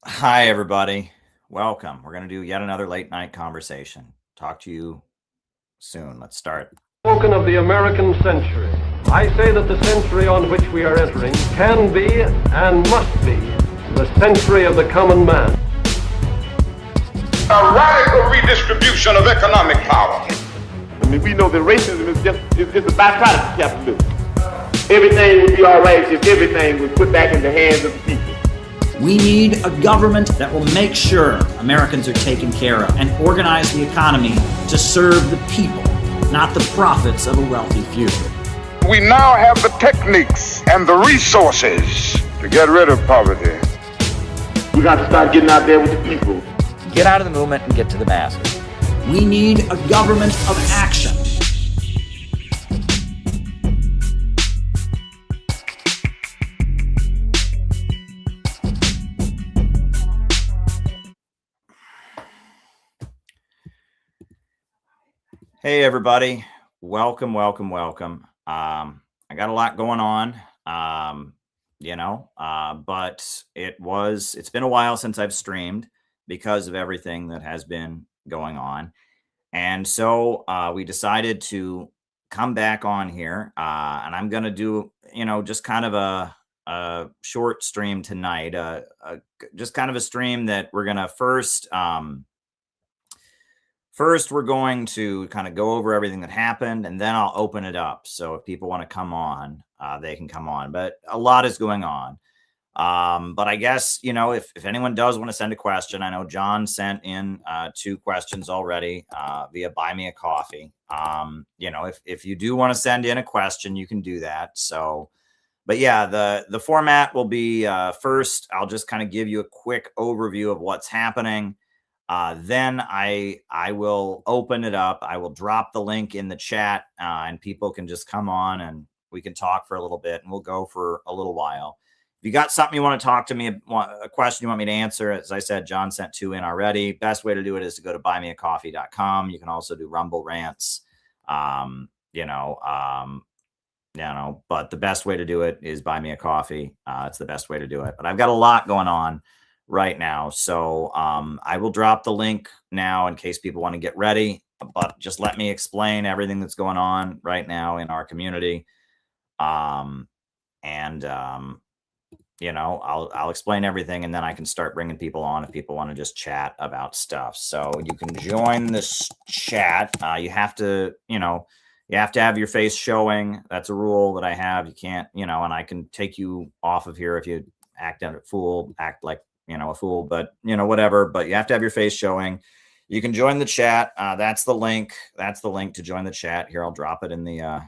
Hi, everybody. Welcome. We're going to do yet another late night conversation. Talk to you soon. Let's start. Spoken of the American century. I say that the century on which we are entering can be and must be the century of the common man. A radical redistribution of economic power. I mean, we know that racism is just a byproduct of capitalism. Everything would be all right if everything was put back in the hands of the people. We need a government that will make sure Americans are taken care of and organize the economy to serve the people, not the profits of a wealthy few. We now have the techniques and the resources to get rid of poverty. We got to start getting out there with the people. Get out of the movement and get to the masses. We need a government of action. Hey, everybody. Welcome, welcome, welcome. I got a lot going on, but it's been a while since I've streamed because of everything that has been going on. And so we decided to come back on here, and I'm going to do, just kind of a short stream tonight, just kind of a stream that we're going to First, we're going to kind of go over everything that happened, and then I'll open it up. So if people want to come on, they can come on. But a lot is going on. But I guess, if anyone does want to send a question, I know John sent in 2 questions already via Buy Me a Coffee. If you do want to send in a question, you can do that. So, but yeah, the format will be first, I'll just kind of give you a quick overview of what's happening. Then I will open it up. I will drop the link in the chat and people can just come on and we can talk for a little bit and we'll go for a little while. If you got something you want to talk to me, a question you want me to answer, as I said, John sent 2 in already. Best way to do it is to go to buymeacoffee.com. You can also do Rumble rants, but the best way to do it is Buy Me a Coffee. It's the best way to do it. But I've got a lot going on right now. So I will drop the link now in case people want to get ready, but just let me explain everything that's going on right now in our community. I'll explain everything and then I can start bringing people on if people want to just chat about stuff. So you can join this chat. You have to have your face showing. That's a rule that I have. You can't, and I can take you off of here if you act like a fool, but whatever, but you have to have your face showing. You can join the chat. That's the link to join the chat here. I'll drop it in the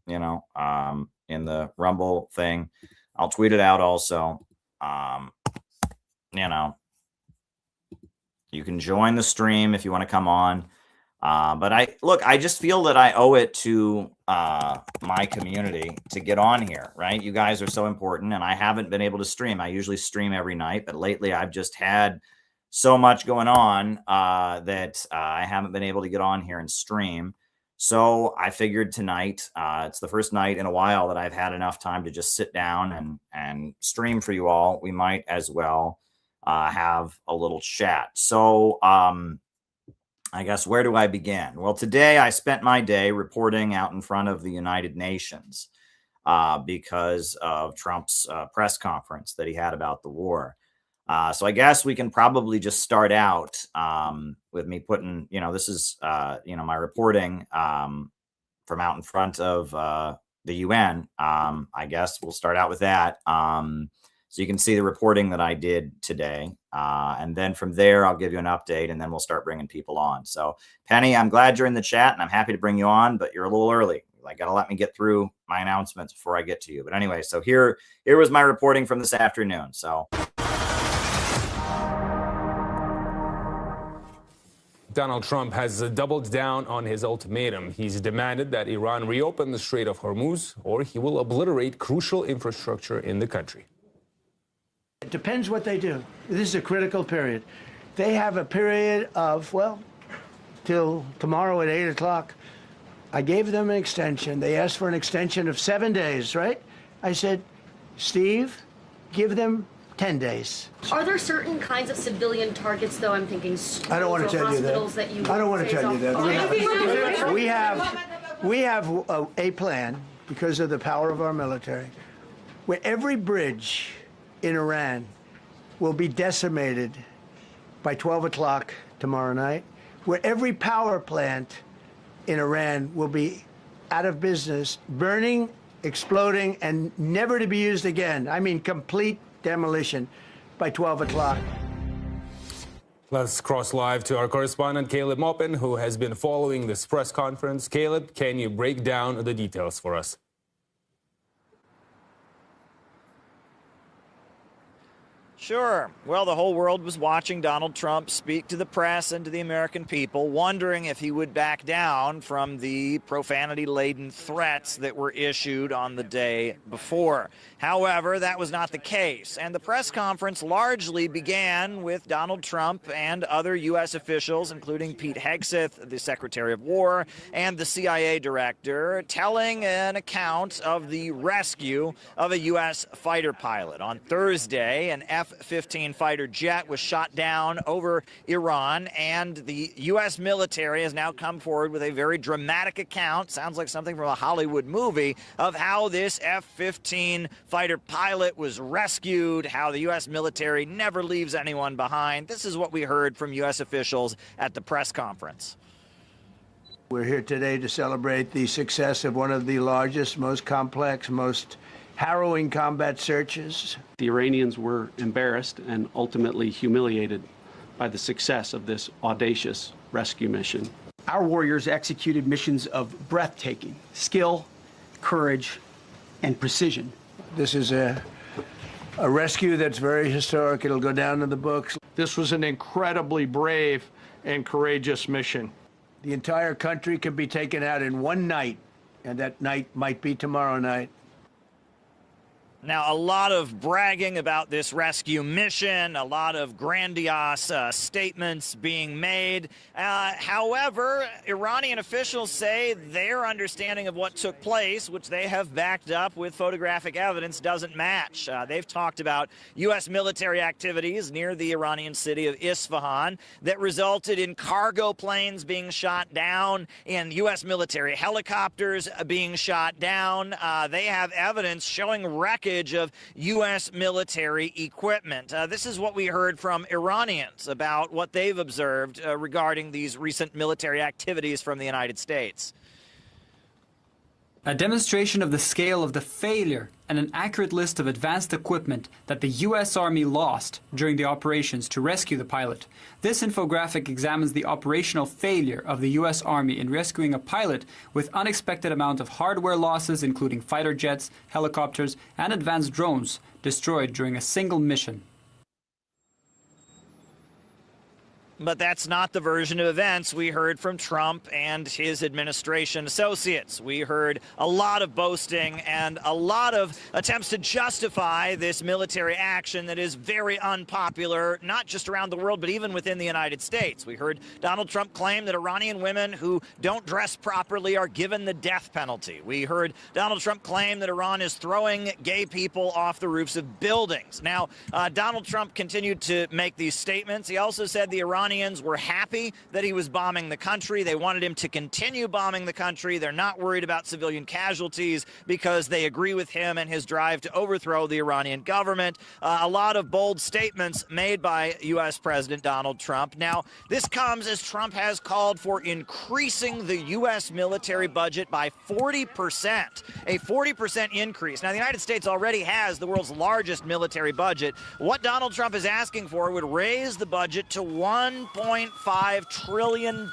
in the Rumble thing. I'll tweet it out also. You can join the stream if you want to come on. But I just feel that I owe it to my community to get on here, right? You guys are so important and I haven't been able to stream. I usually stream every night, but lately I've just had so much going on that I haven't been able to get on here and stream. So I figured tonight, it's the first night in a while that I've had enough time to just sit down and stream for you all. We might as well have a little chat. So, I guess, where do I begin? Well, today I spent my day reporting out in front of the United Nations because of Trump's press conference that he had about the war. So I guess we can probably just start out with me putting, this is, my reporting from out in front of the UN. I guess we'll start out with that. So you can see the reporting that I did today. And then from there, I'll give you an update and then we'll start bringing people on. So Penny, I'm glad you're in the chat and I'm happy to bring you on, but you're a little early. Got to let me get through my announcements before I get to you. But anyway, so here was my reporting from this afternoon. So Donald Trump has doubled down on his ultimatum. He's demanded that Iran reopen the Strait of Hormuz or he will obliterate crucial infrastructure in the country. It depends what they do. This is a critical period. They have a period of, till tomorrow at 8 o'clock. I gave them an extension. They asked for an extension of 7 days, right? I said, Steve, give them 10 days. Are there certain kinds of civilian targets, though? I'm thinking schools I don't want to or tell you that. hospitals that you I don't want to tell you that. We have a plan, because of the power of our military, where every bridge in Iran will be decimated by 12 o'clock tomorrow night, where every power plant in Iran will be out of business, burning, exploding, and never to be used again. I mean, complete demolition by 12 o'clock. Let's cross live to our correspondent, Caleb Maupin, who has been following this press conference. Caleb, can you break down the details for us? Sure. Well, the whole world was watching Donald Trump speak to the press and to the American people, wondering if he would back down from the profanity-laden threats that were issued on the day before. However, that was not the case, and the press conference largely began with Donald Trump and other U.S. officials, including Pete Hegseth, the Secretary of War, and the CIA director, telling an account of the rescue of a U.S. fighter pilot. On Thursday, an F-15 fighter jet was shot down over Iran, and the U.S. military has now come forward with a very dramatic account, sounds like something from a Hollywood movie, of how this F-15 fighter pilot was rescued, how the U.S. military never leaves anyone behind. This is what we heard from U.S. officials at the press conference. We're here today to celebrate the success of one of the largest, most complex, most harrowing combat searches. The Iranians were embarrassed and ultimately humiliated by the success of this audacious rescue mission. Our warriors executed missions of breathtaking skill, courage, and precision. This is a rescue that's very historic. It'll go down in the books. This was an incredibly brave and courageous mission. The entire country could be taken out in one night, and that night might be tomorrow night. Now, a lot of bragging about this rescue mission, a lot of grandiose statements being made. However, Iranian officials say their understanding of what took place, which they have backed up with photographic evidence, doesn't match. They've talked about U.S. military activities near the Iranian city of Isfahan that resulted in cargo planes being shot down and U.S. military helicopters being shot down. They have evidence showing wreckage of U.S. military equipment. This is what we heard from Iranians about what they've observed regarding these recent military activities from the United States. A demonstration of the scale of the failure and an accurate list of advanced equipment that the U.S. Army lost during the operations to rescue the pilot. This infographic examines the operational failure of the U.S. Army in rescuing a pilot with unexpected amount of hardware losses, including fighter jets, helicopters, and advanced drones destroyed during a single mission. But that's not the version of events we heard from Trump and his administration associates. We heard a lot of boasting and a lot of attempts to justify this military action that is very unpopular, not just around the world, but even within the United States. We heard Donald Trump claim that Iranian women who don't dress properly are given the death penalty. We heard Donald Trump claim that Iran is throwing gay people off the roofs of buildings. Now, Donald Trump continued to make these statements. He also said the Iranians were happy that he was bombing the country. They wanted him to continue bombing the country. They're not worried about civilian casualties because they agree with him and his drive to overthrow the Iranian government. A lot of bold statements made by U.S. President Donald Trump. Now, this comes as Trump has called for increasing the U.S. military budget by 40%, a 40% increase. Now, the United States already has the world's largest military budget. What Donald Trump is asking for would raise the budget to $1.5 trillion.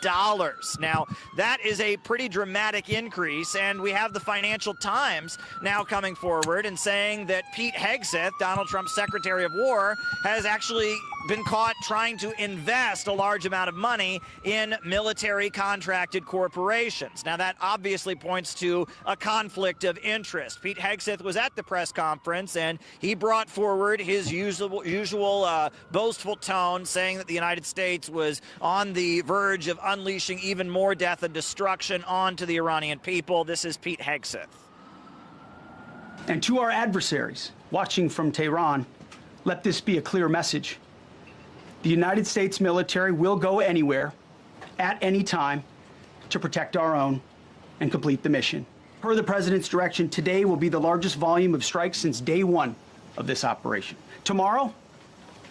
Now, that is a pretty dramatic increase, and we have the Financial Times now coming forward and saying that Pete Hegseth, Donald Trump's Secretary of War, has actually been caught trying to invest a large amount of money in military contracted corporations. Now, that obviously points to a conflict of interest. Pete Hegseth was at the press conference, and he brought forward his usual boastful tone, saying that the United States was on the verge of unleashing even more death and destruction onto the Iranian people. This is Pete Hegseth. And to our adversaries watching from Tehran, Let this be a clear message. The United States military will go anywhere, at any time, to protect our own and complete the mission. Per the President's direction, today will be the largest volume of strikes since day one of this operation. Tomorrow,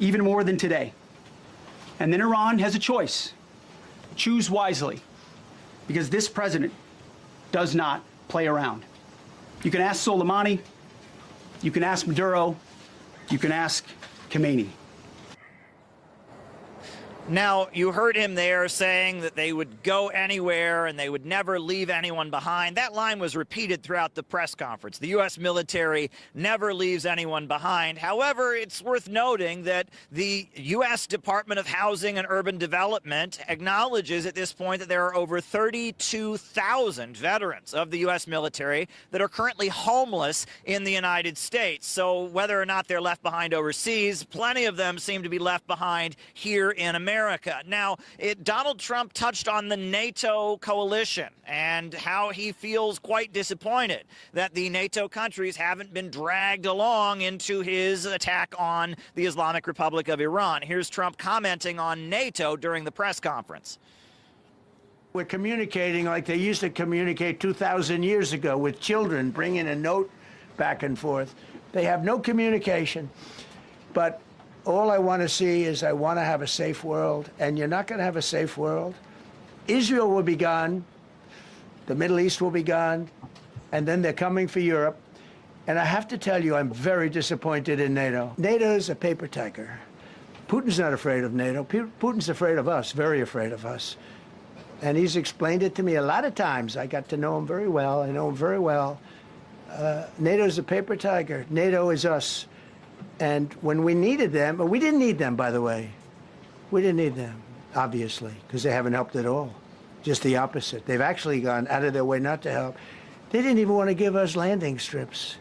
even more than today. And then Iran has a choice. Choose wisely, because this president does not play around. You can ask Soleimani, you can ask Maduro, you can ask Khomeini. Now, you heard him there saying that they would go anywhere and they would never leave anyone behind. That line was repeated throughout the press conference. The U.S. military never leaves anyone behind. However, it's worth noting that the U.S. Department of Housing and Urban Development acknowledges at this point that there are over 32,000 veterans of the U.S. military that are currently homeless in the United States. So whether or not they're left behind overseas, plenty of them seem to be left behind here in America. Now, Donald Trump touched on the NATO coalition and how he feels quite disappointed that the NATO countries haven't been dragged along into his attack on the Islamic Republic of Iran. Here's Trump commenting on NATO during the press conference. We're communicating like they used to communicate 2,000 years ago with children, bringing a note back and forth. They have no communication, but all I want to see is I want to have a safe world, and you're not going to have a safe world. Israel will be gone, the Middle East will be gone, and then they're coming for Europe. And I have to tell you, I'm very disappointed in NATO. NATO is a paper tiger. Putin's not afraid of NATO. Putin's afraid of us, very afraid of us. And he's explained it to me a lot of times. I got to know him very well. I know him very well. NATO is a paper tiger. NATO is us. And when we needed them, we didn't need them, by the way. We didn't need them, obviously, because they haven't helped at all. Just the opposite. They've actually gone out of their way not to help. They didn't even want to give us landing strips.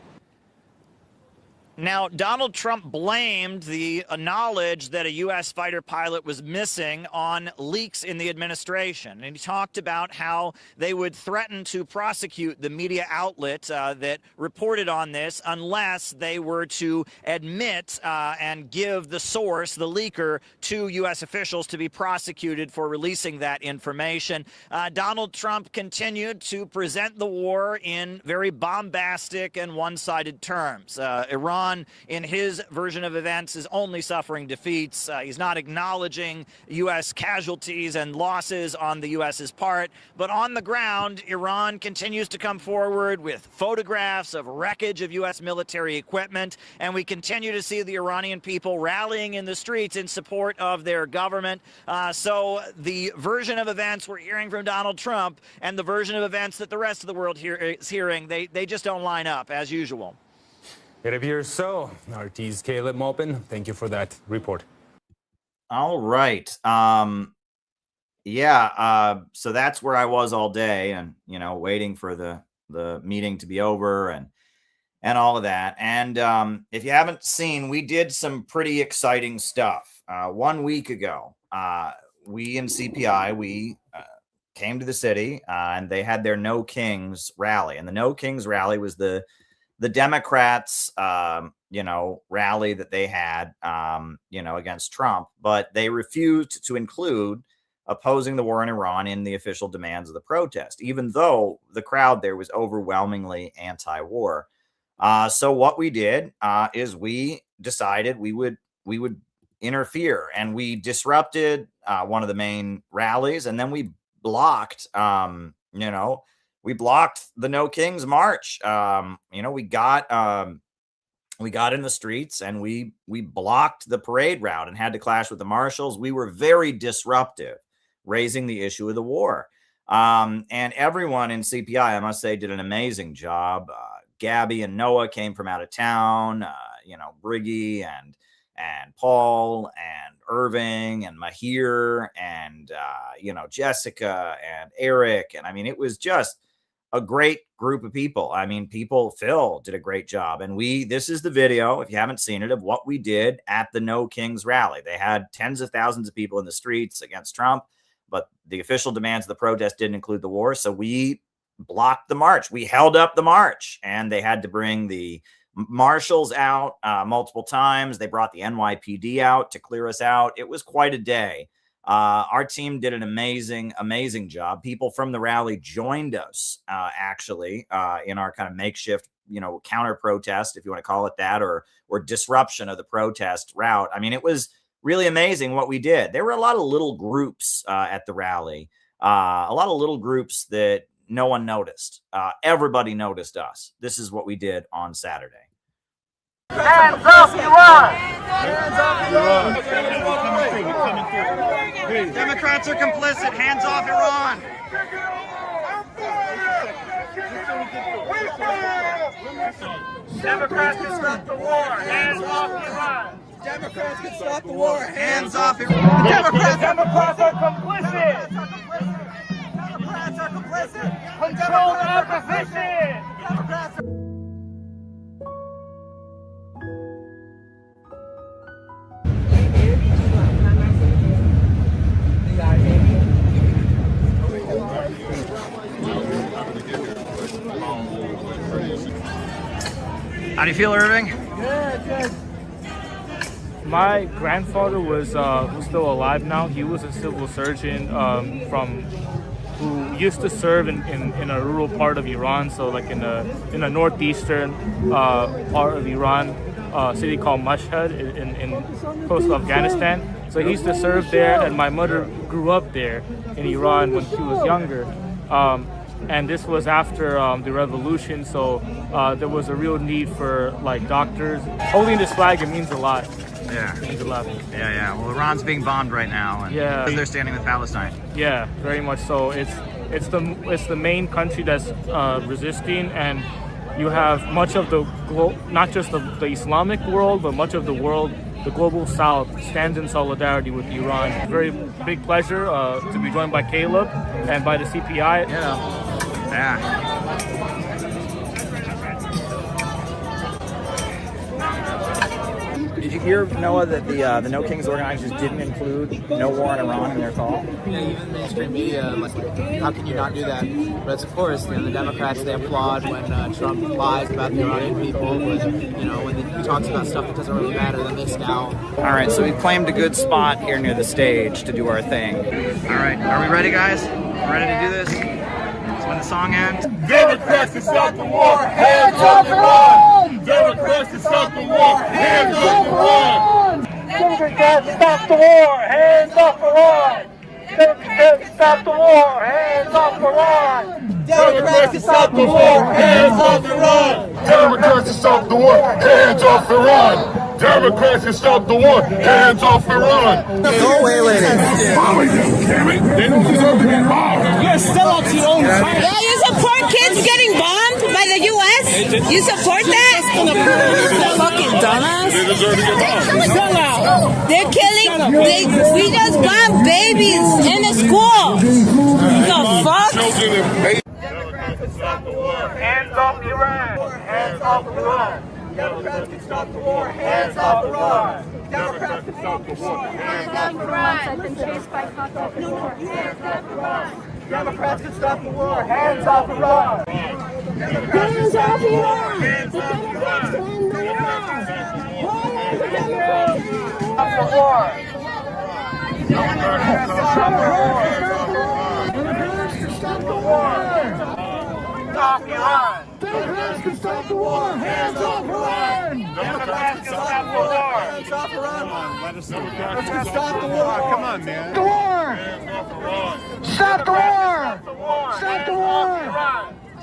Now, Donald Trump blamed the knowledge that a U.S. fighter pilot was missing on leaks in the administration. And he talked about how they would threaten to prosecute the media outlet that reported on this unless they were to admit and give the source, the leaker, to U.S. officials to be prosecuted for releasing that information. Donald Trump continued to present the war in very bombastic and one-sided terms. Iran, in his version of events, is only suffering defeats. He's not acknowledging U.S. casualties and losses on the U.S.'s part. But on the ground, Iran continues to come forward with photographs of wreckage of U.S. military equipment. And we continue to see the Iranian people rallying in the streets in support of their government. So the version of events we're hearing from Donald Trump and the version of events that the rest of the world is hearing, they just don't line up, as usual. It appears so. RT's Caleb Maupin, thank you for that report. All right. So that's where I was all day, and waiting for the meeting to be over and all of that. And if you haven't seen, we did some pretty exciting stuff. 1 week ago, we in CPI, we came to the city and they had their No Kings rally. And the No Kings rally was the Democrats, rally that they had, against Trump, but they refused to include opposing the war in Iran in the official demands of the protest, even though the crowd there was overwhelmingly anti-war. So what we did is we decided we would interfere, and we disrupted one of the main rallies, and then we blocked, we blocked the No Kings march. We got in the streets and we blocked the parade route and had to clash with the marshals. We were very disruptive, raising the issue of the war. And everyone in CPI, I must say, did an amazing job. Gabby and Noah came from out of town, Briggy and Paul and Irving and Mahir and, Jessica and Eric. And I mean, it was just a great group of people. I mean, Phil did a great job. And this is the video, if you haven't seen it, of what we did at the No Kings rally. They had tens of thousands of people in the streets against Trump, but the official demands of the protest didn't include the war. So we blocked the march. We held up the march, and they had to bring the marshals out multiple times. They brought the NYPD out to clear us out. It was quite a day. Our team did an amazing job. People from the rally joined us, actually, in our kind of makeshift, counter protest, if you want to call it that, or disruption of the protest route. I mean, it was really amazing what we did. There were a lot of little groups at the rally, a lot of little groups that no one noticed. Everybody noticed us. This is what we did on Saturday. Hands up, Iran! Hands up, Iran! Democrats are complicit. Hands off Iran! Democrats can stop the war. Hands off Iran. Democrats can stop the war. Hands off Iran. Democrats are complicit. Democrats are complicit. Control opposition. Democrats are How do you feel, Irving? Good. My grandfather was still alive now. He was a civil surgeon who used to serve in a rural part of Iran, so like in a northeastern part of Iran, a city called Mashhad in coastal Afghanistan. So he used to serve there, and my mother grew up there in Iran when she was younger. And this was after the revolution, so there was a real need for like doctors. Holding this flag, it means a lot. Yeah. It means a lot. Yeah. Well, Iran's being bombed right now, and they're standing with Palestine. Yeah, very much so. It's the main country that's resisting, and you have much of the not just the Islamic world, but much of the world. The global South stands in solidarity with Iran. Very big pleasure to be joined by Caleb and by the CPI. Yeah. Did you hear, Noah, that the No Kings organizers didn't include no war on Iran in their call? Yeah, even mainstream media, like, how can you not do that? But of course, the Democrats, they applaud when Trump lies about the Iranian people, but when he talks about stuff that doesn't really matter, then they scowl. All right, so we claimed a good spot here near the stage to do our thing. All right, are we ready, guys? Ready to do this? That's when the song ends. Democrats can stop the war. Hands off Iran. Democrats can stop the war. Hands off Iran. Democrats stop the war. Hands off Iran. Democrats stop the war. Hands off Iran. Democrats can stop the war. Hands off Iran. Democrats can stop the war. Hands off Iran. Democrats can stop the war. Hands off Iran. Go away with it. Bombing them, damn it. They don't deserve to be bombed. You're still out to your own fight. Yeah, you support kids getting bombed by the U.S.? You support that? Fucking dumbass. They deserve to get bombed. They're killing. We just bombed babies in the school. The fuck? Democrats can stop the war. Hands off Iran. Hands off Iran. Democrats can stop the war. Hands off Iran. Democrats can stop the war. Hands off Iran. I've been chased by cops off the war. Hands off Iran. Democrats can stop the war. Hands off Iran. Hands off Iran. Hands off Iran. Stop the war. Democrats can stop the war. Democrats can stop the war. Stop Iran. Democrats can stop the war. Hands off Iran. Democrats can stop the war. Hands off Iran. Let us stop the war. Come on, man. The war. Stop the war. Stop the war.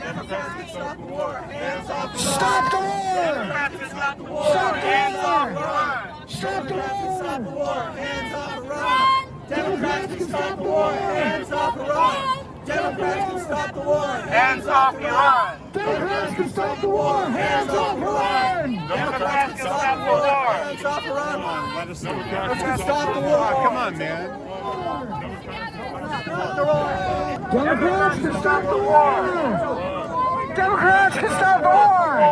Democrats can stop the war. Hands off Iran. Stop the war. Democrats can stop the war. Hands off Iran. Stop the war. Hands off Iran. Democrats can stop the war. Hands off Iran. Democrats can stop the war. Hands off Iran. Democrats can stop the war. Hands off Iran. Democrats can stop the war. Hands off Iran. Let us stop the war. Come on, man. Democrats can stop the war. Democrats can stop the war.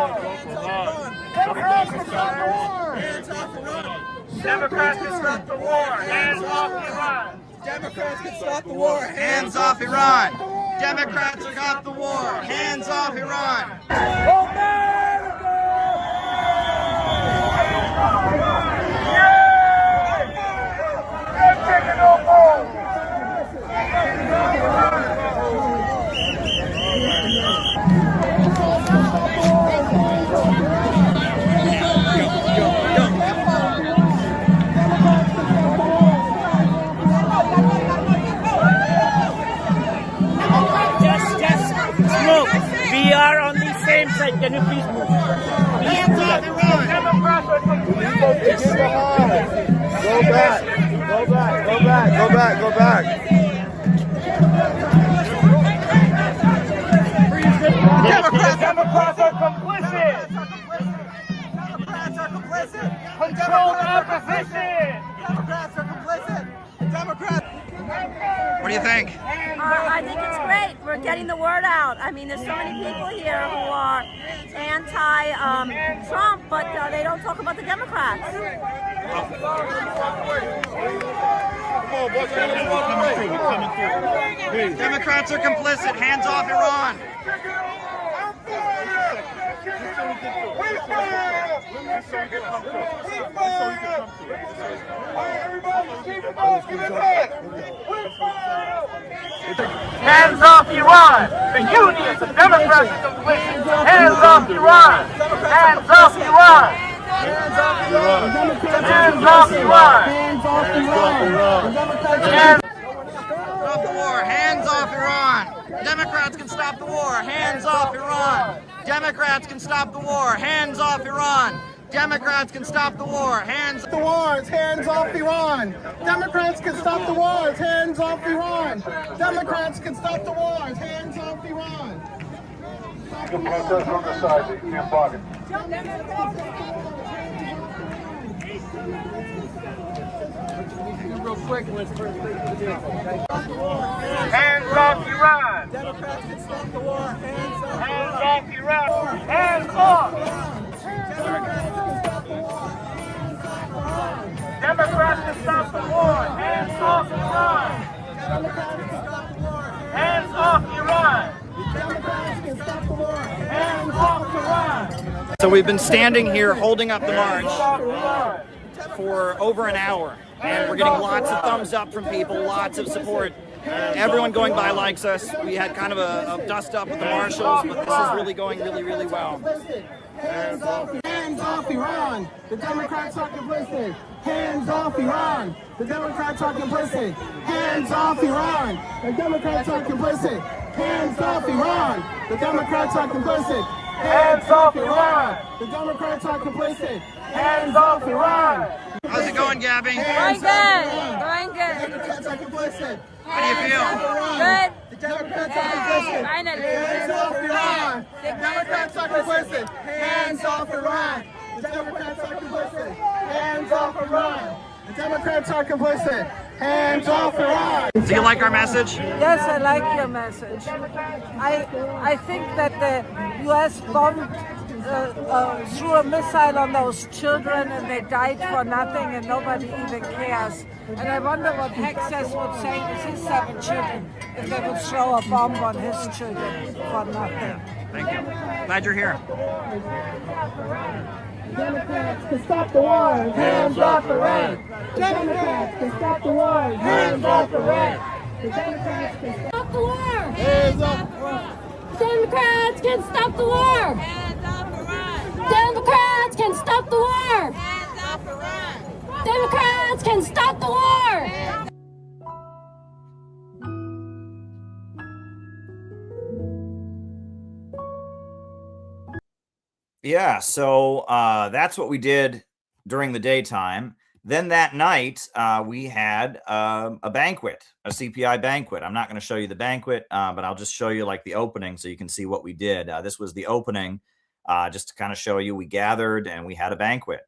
Democrats can stop the war. Hands off Iran. Democrats can stop the war. Hands off Iran. Democrats can stop the war. Hands off Iran. Democrats stop the war. Hands off Iran. America! Can you please move? Hands off Iran! Democrats are complicit! Go back! Go back! Go back! Go back! Go back! Democrats are complicit! Democrats are complicit! Control the opposition! Democrats are complicit! Democrats! What do you think? I think it's great. We're getting the word out. I mean, there's so many people here who are anti-Trump, but they don't talk about the Democrats. Democrats are complicit. Hands off Iran. Hands off Iran! The union, the Democrats are complicit! Hands off Iran! Hands off Iran! Hands off Iran! Hands off Iran! Stop the war. Hands off Iran. Democrats can stop the war. Hands off Iran. Democrats can stop the war. Hands off Iran. Democrats can stop the war. Hands the wars. Hands off Iran. Democrats can stop the wars. Hands off Iran. Democrats can stop the wars. Hands off Iran. You can protest from the side. You can't bargain. Real quick, and let's first break the deal. Hands off Iran! Democrats can stop the war. Hands off Iran! Hands off! Democrats can stop the war! Hands off Iran! Hands off Iran! Democrats can stop the war! Hands off Iran! So we've been standing here holding up the march for over an hour, and we're getting lots of thumbs up from people, lots of support. Everyone going by likes us. We had kind of a dust up with the marshals, but this is really going really well. Hands off Iran. The Democrats are complicit. Hands off Iran. The Democrats are complicit. Hands off Iran. The Democrats are complicit. Hands off Iran. The Democrats are complicit. Hands off Iran! The Democrats are complicit. Hands off Iran! How's it going, Gabby? Going good. Going good. The Democrats are complicit. How do you feel? Good. The Democrats are complicit. Finally. Hands off Iran. The Democrats are complicit. Hands off Iran. The Democrats are complicit. Hands off Iran. The Democrats are complicit. Hands off Iran. Do you like our message? Yes, I like your message. I think that the U.S. bombed threw a missile on those children and they died for nothing and nobody even cares. And I wonder what Hexas would say with his 7 children if they would throw a bomb on his children for nothing. Thank you. Glad you're here. Democrats can stop the war. Hands off Iran. Democrats can stop the war. Hands off Iran. The Democrats can stop the war. Hands off Iran. Democrats can stop the war. Hands off Iran. Democrats can stop the war. Hands off Iran. Democrats can stop the war. Yeah, so that's what we did during the daytime. Then that night, we had a banquet, a CPI banquet. I'm not going to show you the banquet, but I'll just show you like the opening so you can see what we did. This was the opening, just to kind of show you we gathered and we had a banquet.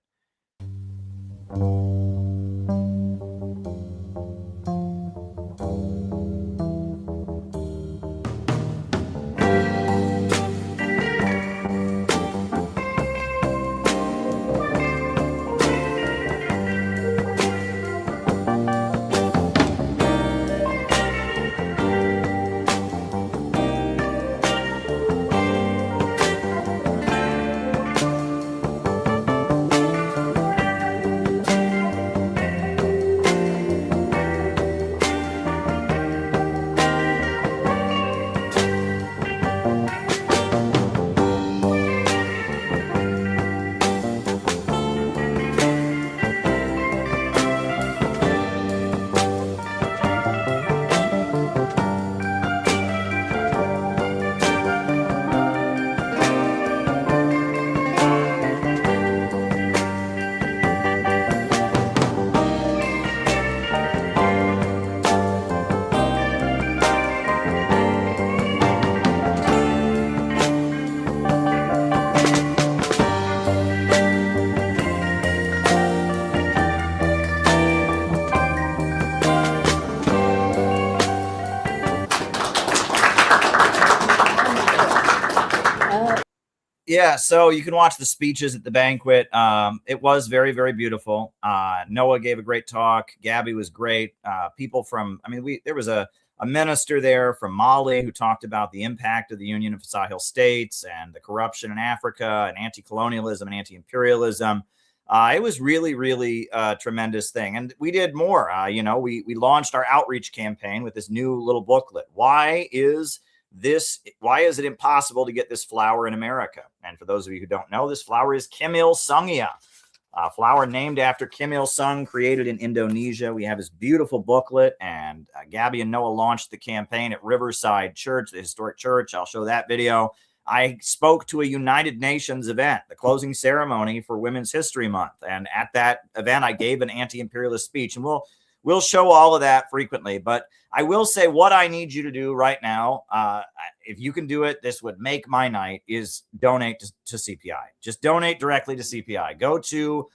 Yeah, so you can watch the speeches at the banquet. It was very, very beautiful. Noah gave a great talk. Gabby was great. People from, I mean, there was a minister there from Mali who talked about the impact of the Union of Sahel States and the corruption in Africa and anti-colonialism and anti-imperialism. It was really, really a tremendous thing. And we did more. We launched our outreach campaign with this new little booklet. Why is it impossible to get this flower in America? And for those of you who don't know, this flower is Kim Il-sungia, a flower named after Kim Il-sung, created in Indonesia. We have this beautiful booklet, and Gabby and Noah launched the campaign at Riverside Church, the historic church. I'll show that video. I spoke to a United Nations event, the closing ceremony for Women's History Month. And at that event, I gave an anti-imperialist speech, and we'll show all of that frequently. But I will say what I need you to do right now, if you can do it, this would make my night, is donate to CPI. Just donate directly to CPI. Go to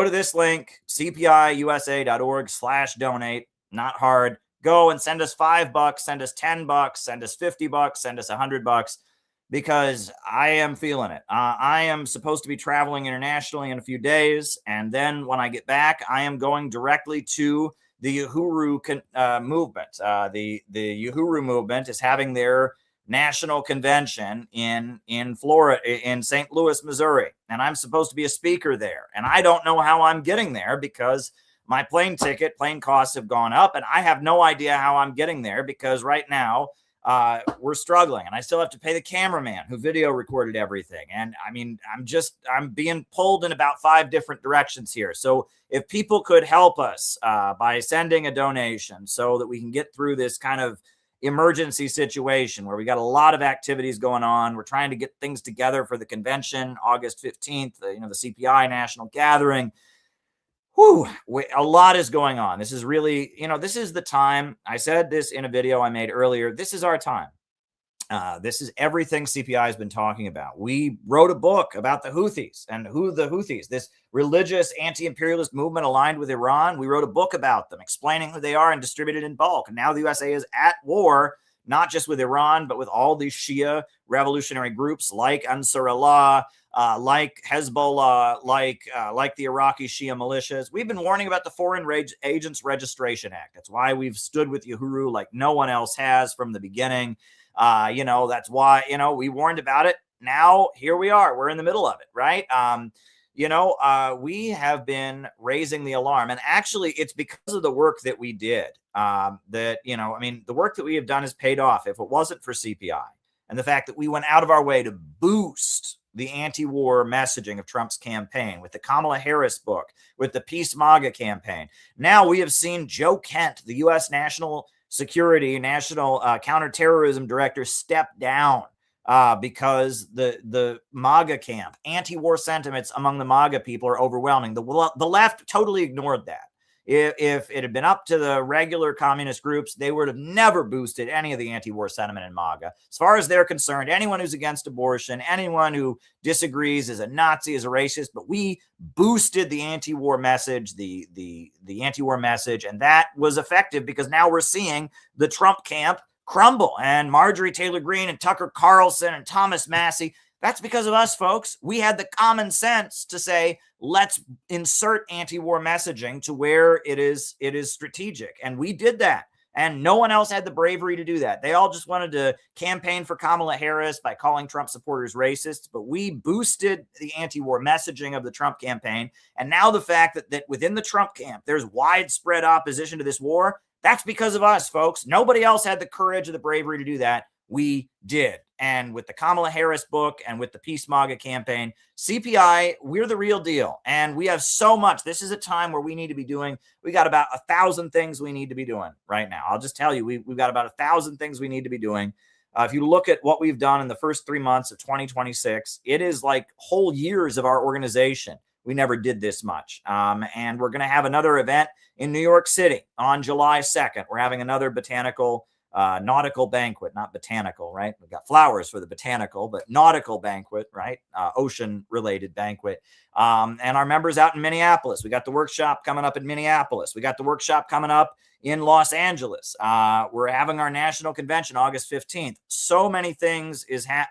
this link, cpiusa.org/donate. Not hard. Go and send us $5, send us $10, send us $50, send us $100, because I am feeling it. I am supposed to be traveling internationally in a few days, and then when I get back, I am going directly to the Uhuru movement. The Uhuru movement is having their national convention in Florida, in St. Louis, Missouri, and I'm supposed to be a speaker there. And I don't know how I'm getting there because my plane costs have gone up, and I have no idea how I'm getting there because right now we're struggling, and I still have to pay the cameraman who video recorded everything. And I mean, I'm being pulled in about 5 different directions here. So if people could help us by sending a donation so that we can get through this kind of emergency situation where we got a lot of activities going on. We're trying to get things together for the convention, August 15th, the CPI national gathering. A lot is going on. This is really, this is the time. I said this in a video I made earlier. This is our time. This is everything CPI has been talking about. We wrote a book about the Houthis and this religious anti-imperialist movement aligned with Iran. We wrote a book about them, explaining who they are and distributed in bulk. And now the USA is at war, not just with Iran, but with all these Shia revolutionary groups like Ansar Allah, like Hezbollah, like the Iraqi Shia militias. We've been warning about the Foreign Agents Registration Act. That's why we've stood with Uhuru like no one else has from the beginning. That's why, we warned about it. Now, here we are. We're in the middle of it, right? We have been raising the alarm. And actually, it's because of the work that we did the work that we have done has paid off. If it wasn't for CPI and the fact that we went out of our way to boost the anti-war messaging of Trump's campaign with the Kamala Harris book, with the Peace MAGA campaign. Now we have seen Joe Kent, the U.S. National Counterterrorism Director, step down because the MAGA camp, anti-war sentiments among the MAGA people are overwhelming. The left totally ignored that. If it had been up to the regular communist groups, they would have never boosted any of the anti-war sentiment in MAGA. As far as they're concerned, anyone who's against abortion, anyone who disagrees is a Nazi, is a racist. But we boosted the anti-war message, the anti-war message, and that was effective because now we're seeing the Trump camp crumble. And Marjorie Taylor Greene and Tucker Carlson and Thomas Massie, that's because of us, folks. We had the common sense to say, let's insert anti-war messaging to where it is strategic. And we did that. And no one else had the bravery to do that. They all just wanted to campaign for Kamala Harris by calling Trump supporters racists. But we boosted the anti-war messaging of the Trump campaign. And now the fact that within the Trump camp, there's widespread opposition to this war, that's because of us, folks. Nobody else had the courage or the bravery to do that. We did. And with the Kamala Harris book and with the Peace MAGA campaign, CPI, we're the real deal. And we have so much. This is a time where we need to be doing, we got about 1,000 things we need to be doing right now. I'll just tell you, we've got about 1,000 things we need to be doing. If you look at what we've done in the first 3 months of 2026, it is like whole years of our organization. We never did this much. And we're going to have another event in New York City on July 2nd. We're having another nautical banquet, not botanical, right? We've got flowers for the botanical, but nautical banquet, right? Ocean related banquet. And our members out in Minneapolis, we got the workshop coming up in Minneapolis. We got the workshop coming up in Los Angeles. We're having our national convention August 15th. So many things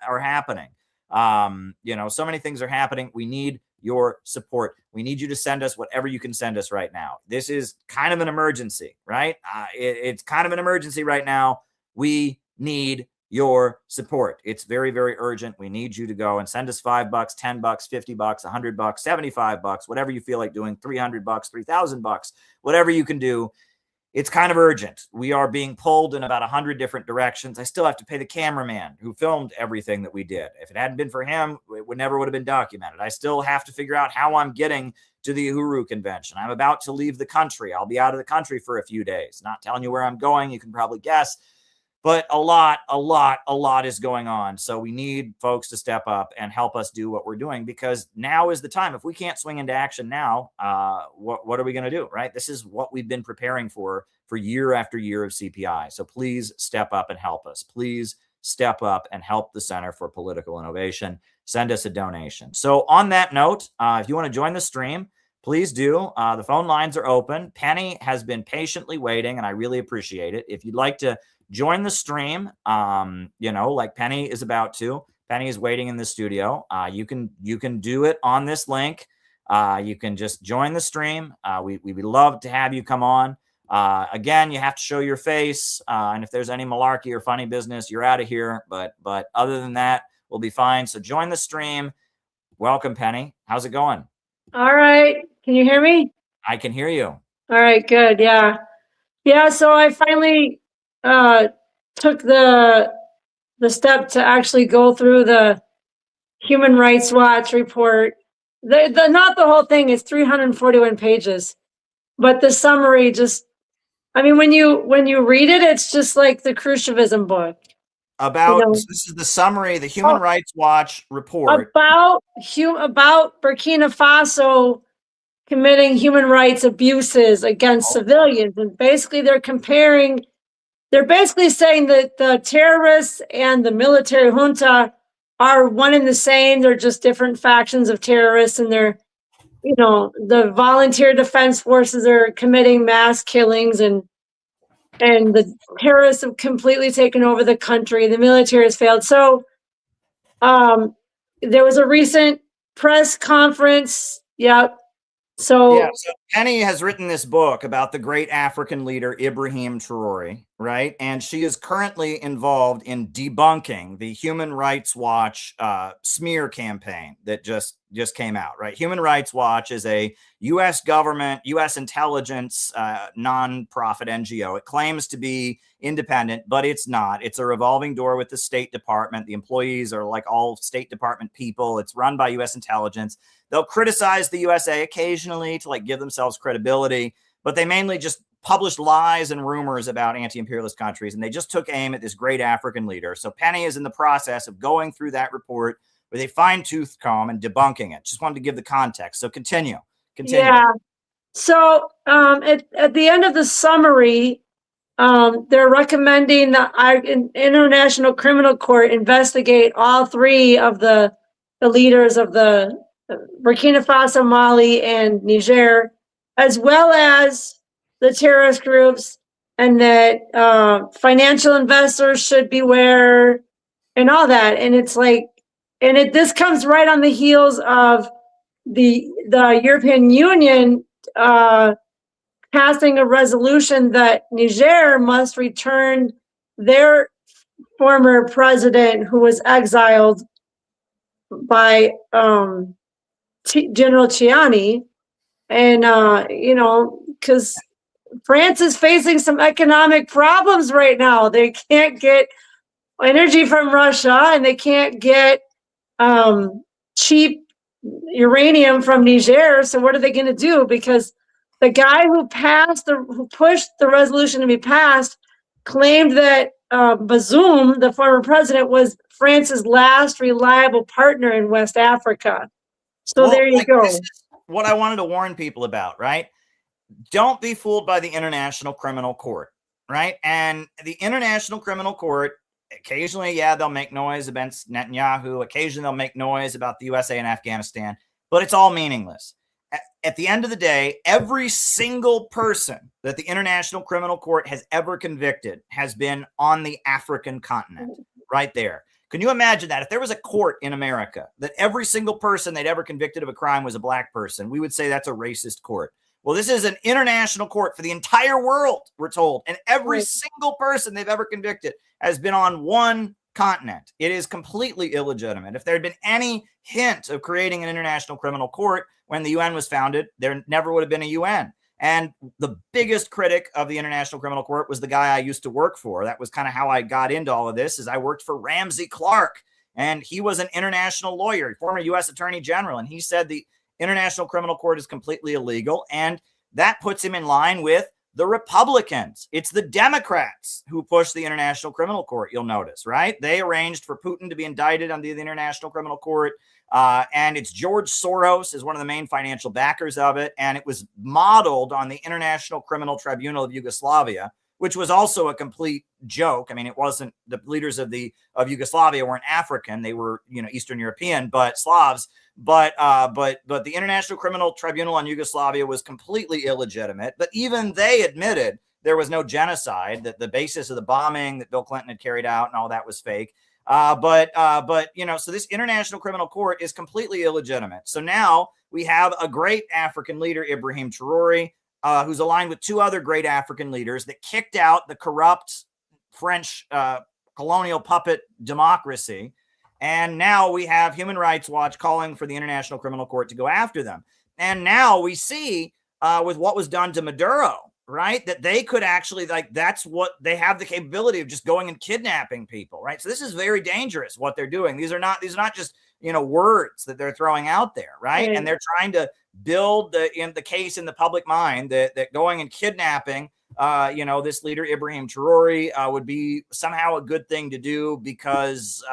are happening. You know, so many things are happening. We need your support. We need you to send us whatever you can send us right now. This is kind of an emergency, right? It's kind of an emergency right now. We need your support. It's very, very urgent. We need you to go and send us $5, $10, $50, $100, $75, whatever you feel like doing, $300, $3,000, whatever you can do. It's kind of urgent. We are being pulled in about 100 different directions. I still have to pay the cameraman who filmed everything that we did. If it hadn't been for him, it would never have been documented. I still have to figure out how I'm getting to the Uhuru convention. I'm about to leave the country. I'll be out of the country for a few days. Not telling you where I'm going. You can probably guess. But a lot is going on. So we need folks to step up and help us do what we're doing, because now is the time. If we can't swing into action now, what are we going to do, right? This is what we've been preparing for year after year of CPI. So please step up and help us. Please step up and help the Center for Political Innovation. Send us a donation. So on that note, if you want to join the stream, please do. The phone lines are open. Penny has been patiently waiting, and I really appreciate it. If you'd like to join the stream, you know, like Penny is about to. Penny is waiting in the studio. You can do it on this link. You can just join the stream. We would love to have you come on. Again, you have to show your face, and if there's any malarkey or funny business, you're out of here. But other than that, we'll be fine. So join the stream. Welcome, Penny. How's it going? All right. Can you hear me? I can hear you. All right, good. Yeah. So I finally took the step to actually go through the Human Rights Watch report. Not the whole thing, is 341 pages, but the summary just, I mean, when you read it, it's just like the Khrushchevism book. This is the summary, the Human Rights Watch report. About Burkina Faso committing human rights abuses against civilians. And basically they're basically saying that the terrorists and the military junta are one and the same. They're just different factions of terrorists, and they're, you know, the volunteer defense forces are committing mass killings, and the terrorists have completely taken over the country. The military has failed. So there was a recent press conference. Yep. So Penny has written this book about the great African leader Ibrahim Traore, right? And she is currently involved in debunking the Human Rights Watch smear campaign that just came out, right? Human Rights Watch is a U.S. government, U.S. intelligence nonprofit NGO. It claims to be independent, but it's not. It's a revolving door with the State Department. The employees are like all State Department people. It's run by U.S. intelligence. They'll criticize the USA occasionally to like give themselves credibility, but they mainly just publish lies and rumors about anti-imperialist countries. And they just took aim at this great African leader. So Penny is in the process of going through that report with a fine-tooth comb and debunking it. Just wanted to give the context. So continue. Yeah. So at the end of the summary, they're recommending the International Criminal Court investigate all three of the leaders of the Burkina Faso, Mali, and Niger, as well as the terrorist groups, and that financial investors should beware, and all that. And it's like, this comes right on the heels of the European Union passing a resolution that Niger must return their former president, who was exiled by General Chiani. And you know, because France is facing some economic problems right now. They can't get energy from Russia, and they can't get cheap uranium from Niger. So what are they going to do? Because the guy who pushed the resolution to be passed, claimed that Bazoum, the former president, was France's last reliable partner in West Africa. So there you go. This is what I wanted to warn people about, right? Don't be fooled by the International Criminal Court, right? And the International Criminal Court, occasionally, they'll make noise against Netanyahu. Occasionally, they'll make noise about the USA and Afghanistan, but it's all meaningless. At the end of the day, every single person that the International Criminal Court has ever convicted has been on the African continent, right there. Can you imagine that? If there was a court in America that every single person they'd ever convicted of a crime was a black person, we would say that's a racist court. Well, this is an international court for the entire world, we're told. And every single person they've ever convicted has been on one continent. It is completely illegitimate. If there had been any hint of creating an international criminal court when the UN was founded, there never would have been a UN. And the biggest critic of the International Criminal Court was the guy I used to work for. That was kind of how I got into all of this, is I worked for Ramsey Clark, and he was an international lawyer, former U.S. Attorney General, and he said the International Criminal Court is completely illegal, and that puts him in line with the Republicans. It's the Democrats who pushed the International Criminal Court, you'll notice, right? They arranged for Putin to be indicted under the International Criminal Court. And it's George Soros is one of the main financial backers of it. And it was modeled on the International Criminal Tribunal of Yugoslavia, which was also a complete joke. I mean, it wasn't, the leaders of Yugoslavia weren't African. They were, Eastern European, but Slavs. But the International Criminal Tribunal on Yugoslavia was completely illegitimate. But even they admitted there was no genocide, that the basis of the bombing that Bill Clinton had carried out and all that was fake. So this International Criminal Court is completely illegitimate. So now we have a great African leader, Ibrahim Traore, who's aligned with two other great African leaders that kicked out the corrupt French colonial puppet democracy. And now we have Human Rights Watch calling for the International Criminal Court to go after them. And now we see with what was done to Maduro, right, that they could actually, that's what they have, the capability of just going and kidnapping people, right? So this is very dangerous what they're doing. These are not just, words that they're throwing out there, right? And they're trying to build the case in the public mind that going and kidnapping this leader, Ibrahim Traore, would be somehow a good thing to do because,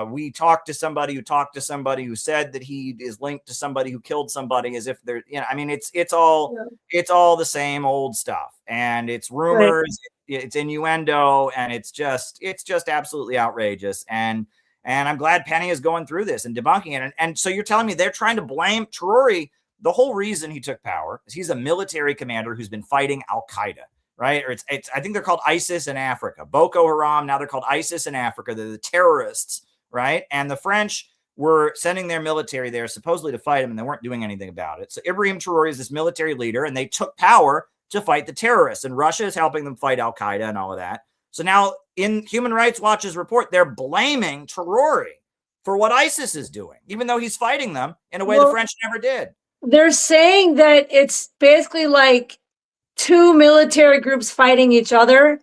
we talked to somebody who said that he is linked to somebody who killed somebody, as if they're, it's all the same old stuff, and it's rumors, it's innuendo, and it's just absolutely outrageous. And I'm glad Penny is going through this and debunking it. And so you're telling me they're trying to blame Traore. The whole reason he took power is he's a military commander who's been fighting Al-Qaeda, right? Or I think they're called ISIS in Africa, Boko Haram. Now they're called ISIS in Africa. They're the terrorists, right? And the French were sending their military there supposedly to fight him, and they weren't doing anything about it. So Ibrahim Traore is this military leader, and they took power to fight the terrorists, and Russia is helping them fight Al-Qaeda and all of that. So now in Human Rights Watch's report, they're blaming Traore for what ISIS is doing, even though he's fighting them in a way the French never did. They're saying that it's basically like two military groups fighting each other,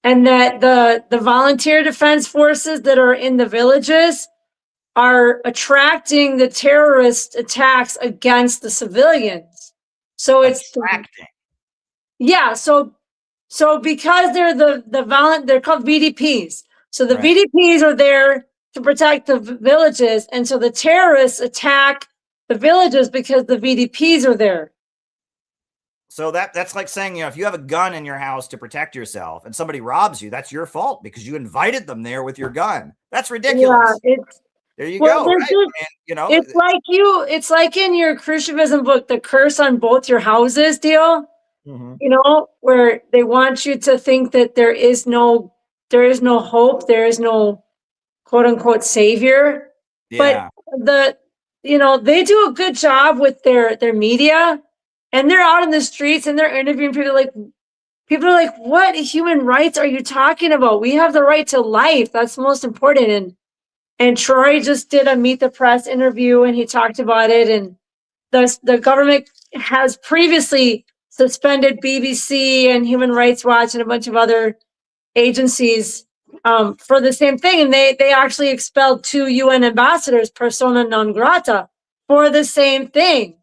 and that the volunteer defense forces that are in the villages are attracting the terrorist attacks against the civilians. So it's attracting. Yeah. So because they're they're called VDPs. So the VDPs are there to protect the villages, and so the terrorists attack the villages because the VDPs are there. So that's like saying, if you have a gun in your house to protect yourself and somebody robs you, that's your fault because you invited them there with your gun. That's ridiculous. Yeah, there you go. Right? It's like in your Khrushchevism book, The Curse on Both Your Houses deal, where they want you to think that there is no hope, there is no quote unquote savior. Yeah. But they do a good job with their media, and they're out in the streets and they're interviewing people are like, what human rights are you talking about? We have the right to life. That's most important. And Traore just did a Meet the Press interview, and he talked about it. And the government has previously suspended BBC and Human Rights Watch and a bunch of other agencies for the same thing. And they actually expelled 2 UN ambassadors, persona non grata, for the same thing.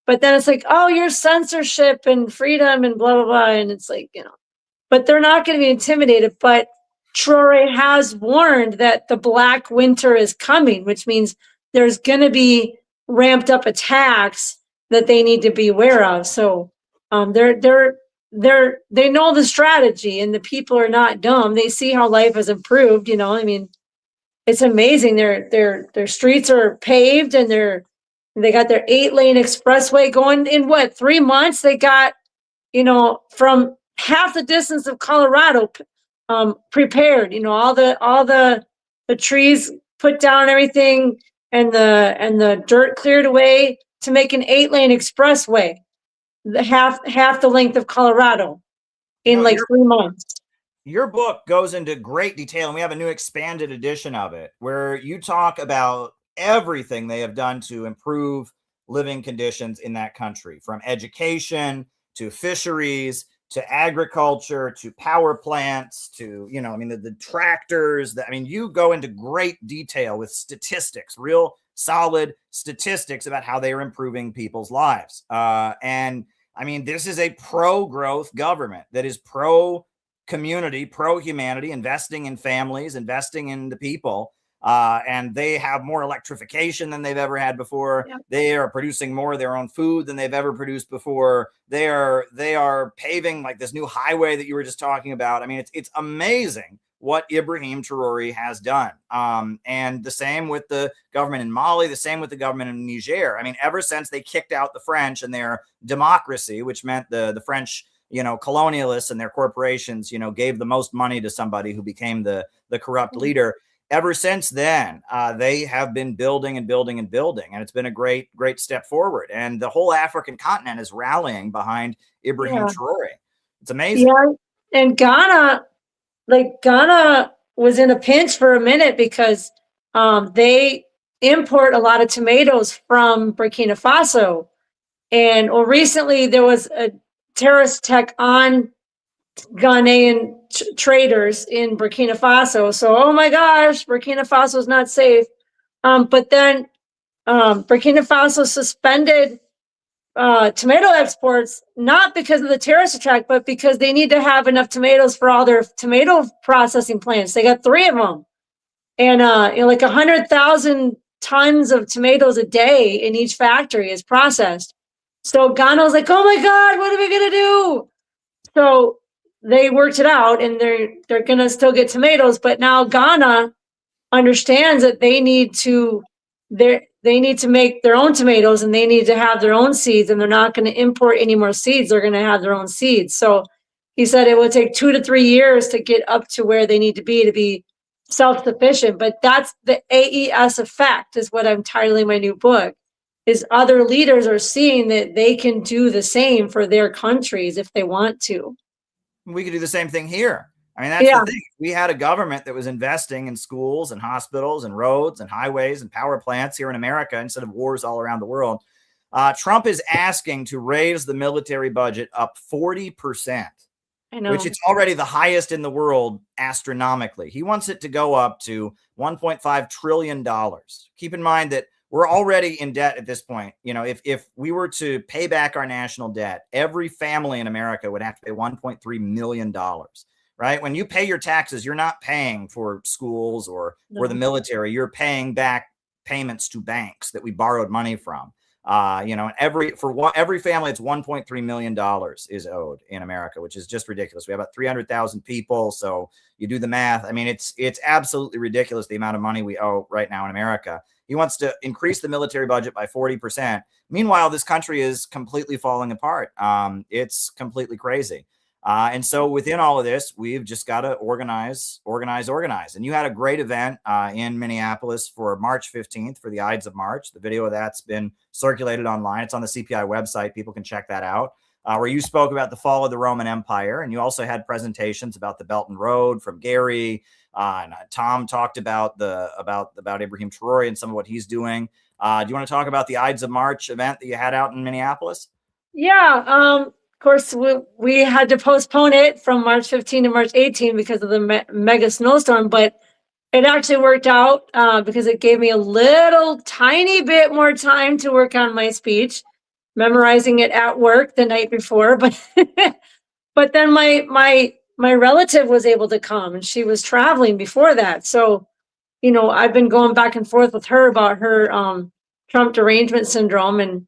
But then it's like, oh, you're censorship and freedom and blah, blah, blah. And it's like, but they're not going to be intimidated. But Traore has warned that the Black Winter is coming, which means there's going to be ramped up attacks that they need to be aware of. So they know the strategy, and the people are not dumb. They see how life has improved. It's amazing. Their streets are paved, and they got their 8-lane expressway going in 3 months. They got, from half the distance of Colorado, prepared, all the trees put down, everything, and the dirt cleared away to make an 8-lane expressway, half the length of Colorado in like 3 months. Your book goes into great detail, and we have a new expanded edition of it where you talk about everything they have done to improve living conditions in that country, from education to fisheries to agriculture to power plants to, the tractors. You go into great detail with statistics, real solid statistics about how they are improving people's lives. This is a pro-growth government that is pro-community, pro-humanity, investing in families, investing in the people. And they have more electrification than they've ever had before. Yep. They are producing more of their own food than they've ever produced before. They are paving like this new highway that you were just talking about. It's amazing what Ibrahim Traore has done. And the same with the government in Mali, the same with the government in Niger. Ever since they kicked out the French and their democracy, which meant the French, colonialists and their corporations, gave the most money to somebody who became the corrupt leader. Ever since then, they have been building and building and building, and it's been a great, great step forward. And the whole African continent is rallying behind Ibrahim Traore. It's amazing. Yeah, and Ghana was in a pinch for a minute because they import a lot of tomatoes from Burkina Faso. And recently there was a terrorist attack on Ghanaian traders in Burkina Faso. So, oh my gosh, Burkina Faso is not safe. But then Burkina Faso suspended tomato exports, not because of the terrorist attack, but because they need to have enough tomatoes for all their tomato processing plants. They got 3 of them. And like 100,000 tons of tomatoes a day in each factory is processed. So Ghana was like, oh my God, what are we going to do? So they worked it out, and they're going to still get tomatoes. But now Ghana understands that they need to make their own tomatoes, and they need to have their own seeds, and they're not going to import any more seeds. They're going to have their own seeds. So he said it would take 2 to 3 years to get up to where they need to be self-sufficient. But that's the AES effect, is what I'm titling my new book, is other leaders are seeing that they can do the same for their countries if they want to. We could do the same thing here. That's the thing. We had a government that was investing in schools and hospitals and roads and highways and power plants here in America instead of wars all around the world. Trump is asking to raise the military budget up 40%, which is already the highest in the world astronomically. He wants it to go up to $1.5 trillion. Keep in mind that we're already in debt at this point. If we were to pay back our national debt, every family in America would have to pay $1.3 million. Right? When you pay your taxes, you're not paying for schools or the military. You're paying back payments to banks that we borrowed money from. Every family, it's $1.3 million is owed in America, which is just ridiculous. We have about 300,000 people. So you do the math. It's absolutely ridiculous the amount of money we owe right now in America. He wants to increase the military budget by 40%. Meanwhile, this country is completely falling apart. It's completely crazy. And so within all of this, we've just got to organize. And you had a great event in Minneapolis for March 15th for the Ides of March. The video of that's been circulated online. It's on the CPI website. People can check that out, where you spoke about the fall of the Roman Empire. And you also had presentations about the Belt and Road from Gary. And Tom talked about Ibrahim Traore and some of what he's doing. Do you want to talk about the Ides of March event that you had out in Minneapolis? Yeah. Of course, we had to postpone it from March 15 to March 18 because of the mega snowstorm, but it actually worked out because it gave me a little tiny bit more time to work on my speech, memorizing it at work the night before. But then my relative was able to come, and she was traveling before that. So, I've been going back and forth with her about her Trump derangement syndrome,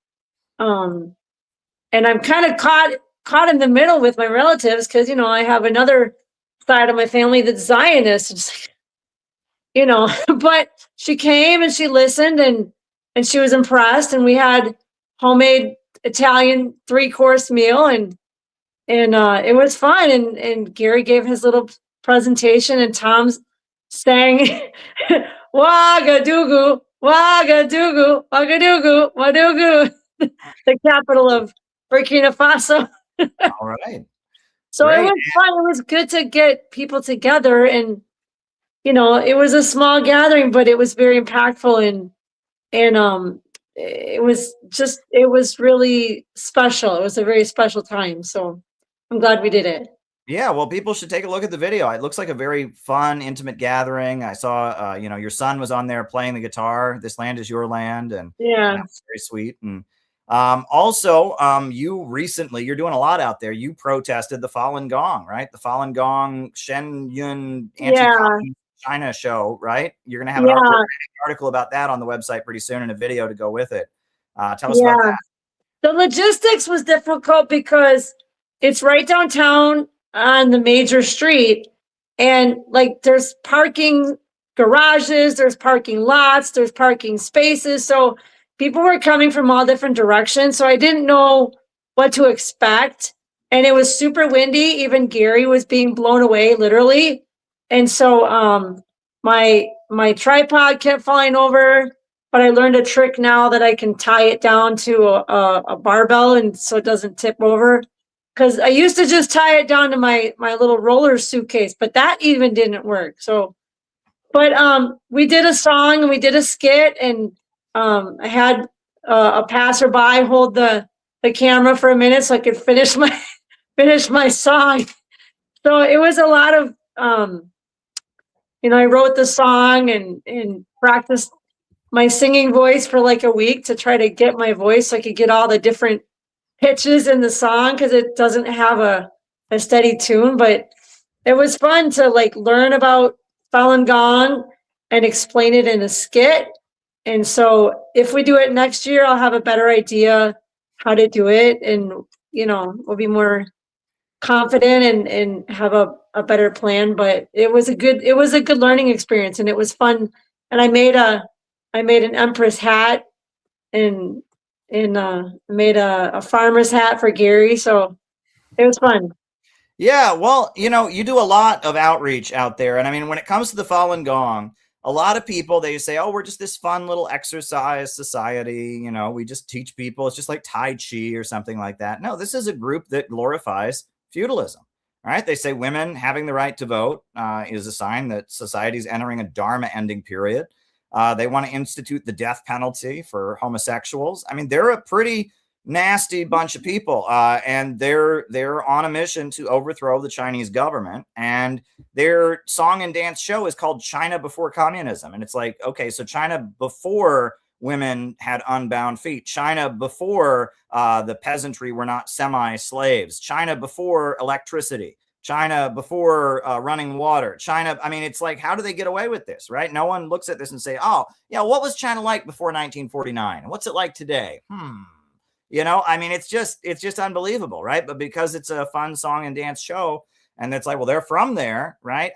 and I'm kind of caught in the middle with my relatives because, I have another side of my family that's Zionist. But she came and she listened and she was impressed, and we had homemade Italian 3-course meal, and it was fun. And Gary gave his little presentation, and Tom sang Wagadugu, Wagadugu, Wagadugu, Wagadugu, the capital of Burkina Faso. All right. So Great. it was fun. It was good to get people together, and it was a small gathering, but it was very impactful, and it was really special. It was a very special time. So I'm glad we did it. Yeah, well, people should take a look at the video. It looks like a very fun, intimate gathering. I saw, your son was on there playing the guitar. This land is your land, and Yeah. that's very sweet. And also, you're doing a lot out there. You protested the Falun Gong, right? The Falun Gong Shenyun anti-communist China show, right? You're going to have an article about that on the website pretty soon, and a video to go with it. Tell us about that. The logistics was difficult because it's right downtown on the major street, and like there's parking garages, there's parking lots, there's parking spaces. So people were coming from all different directions. So I didn't know what to expect. And it was super windy. Even Gary was being blown away, literally. And so my tripod kept falling over, but I learned a trick now that I can tie it down to a barbell, and so it doesn't tip over. Because I used to just tie it down to my little roller suitcase, but that even didn't work. So, but we did a song and we did a skit, and I had a passerby hold the camera for a minute so I could finish my song. So it was a lot of I wrote the song and practiced my singing voice for like a week to try to get my voice so I could get all the different pitches in the song, because it doesn't have a steady tune. But it was fun to like learn about Falun Gong and explain it in a skit. And so if we do it next year, I'll have a better idea how to do it, and we'll be more confident and have a better plan. But it was a good learning experience, and it was fun. And I made an Empress hat, and made a farmer's hat for Gary. So it was fun. Yeah, well, you do a lot of outreach out there. And I mean, when it comes to the Falun Gong, a lot of people, they say, oh, we're just this fun little exercise society. We just teach people. It's just like Tai Chi or something like that. No, this is a group that glorifies feudalism, right? They say women having the right to vote is a sign that society is entering a Dharma ending period. They want to institute the death penalty for homosexuals. I mean, they're a pretty nasty bunch of people, and they're on a mission to overthrow the Chinese government. And their song and dance show is called China Before Communism. And it's like, okay, so China before women had unbound feet, China before the peasantry were not semi-slaves, China before electricity, China before running water, China. I mean, it's like, how do they get away with this, right? No one looks at this and say, oh, yeah, what was China like before 1949? What's it like today? I mean, it's just unbelievable, right? But because it's a fun song and dance show, and it's like, well, they're from there, right?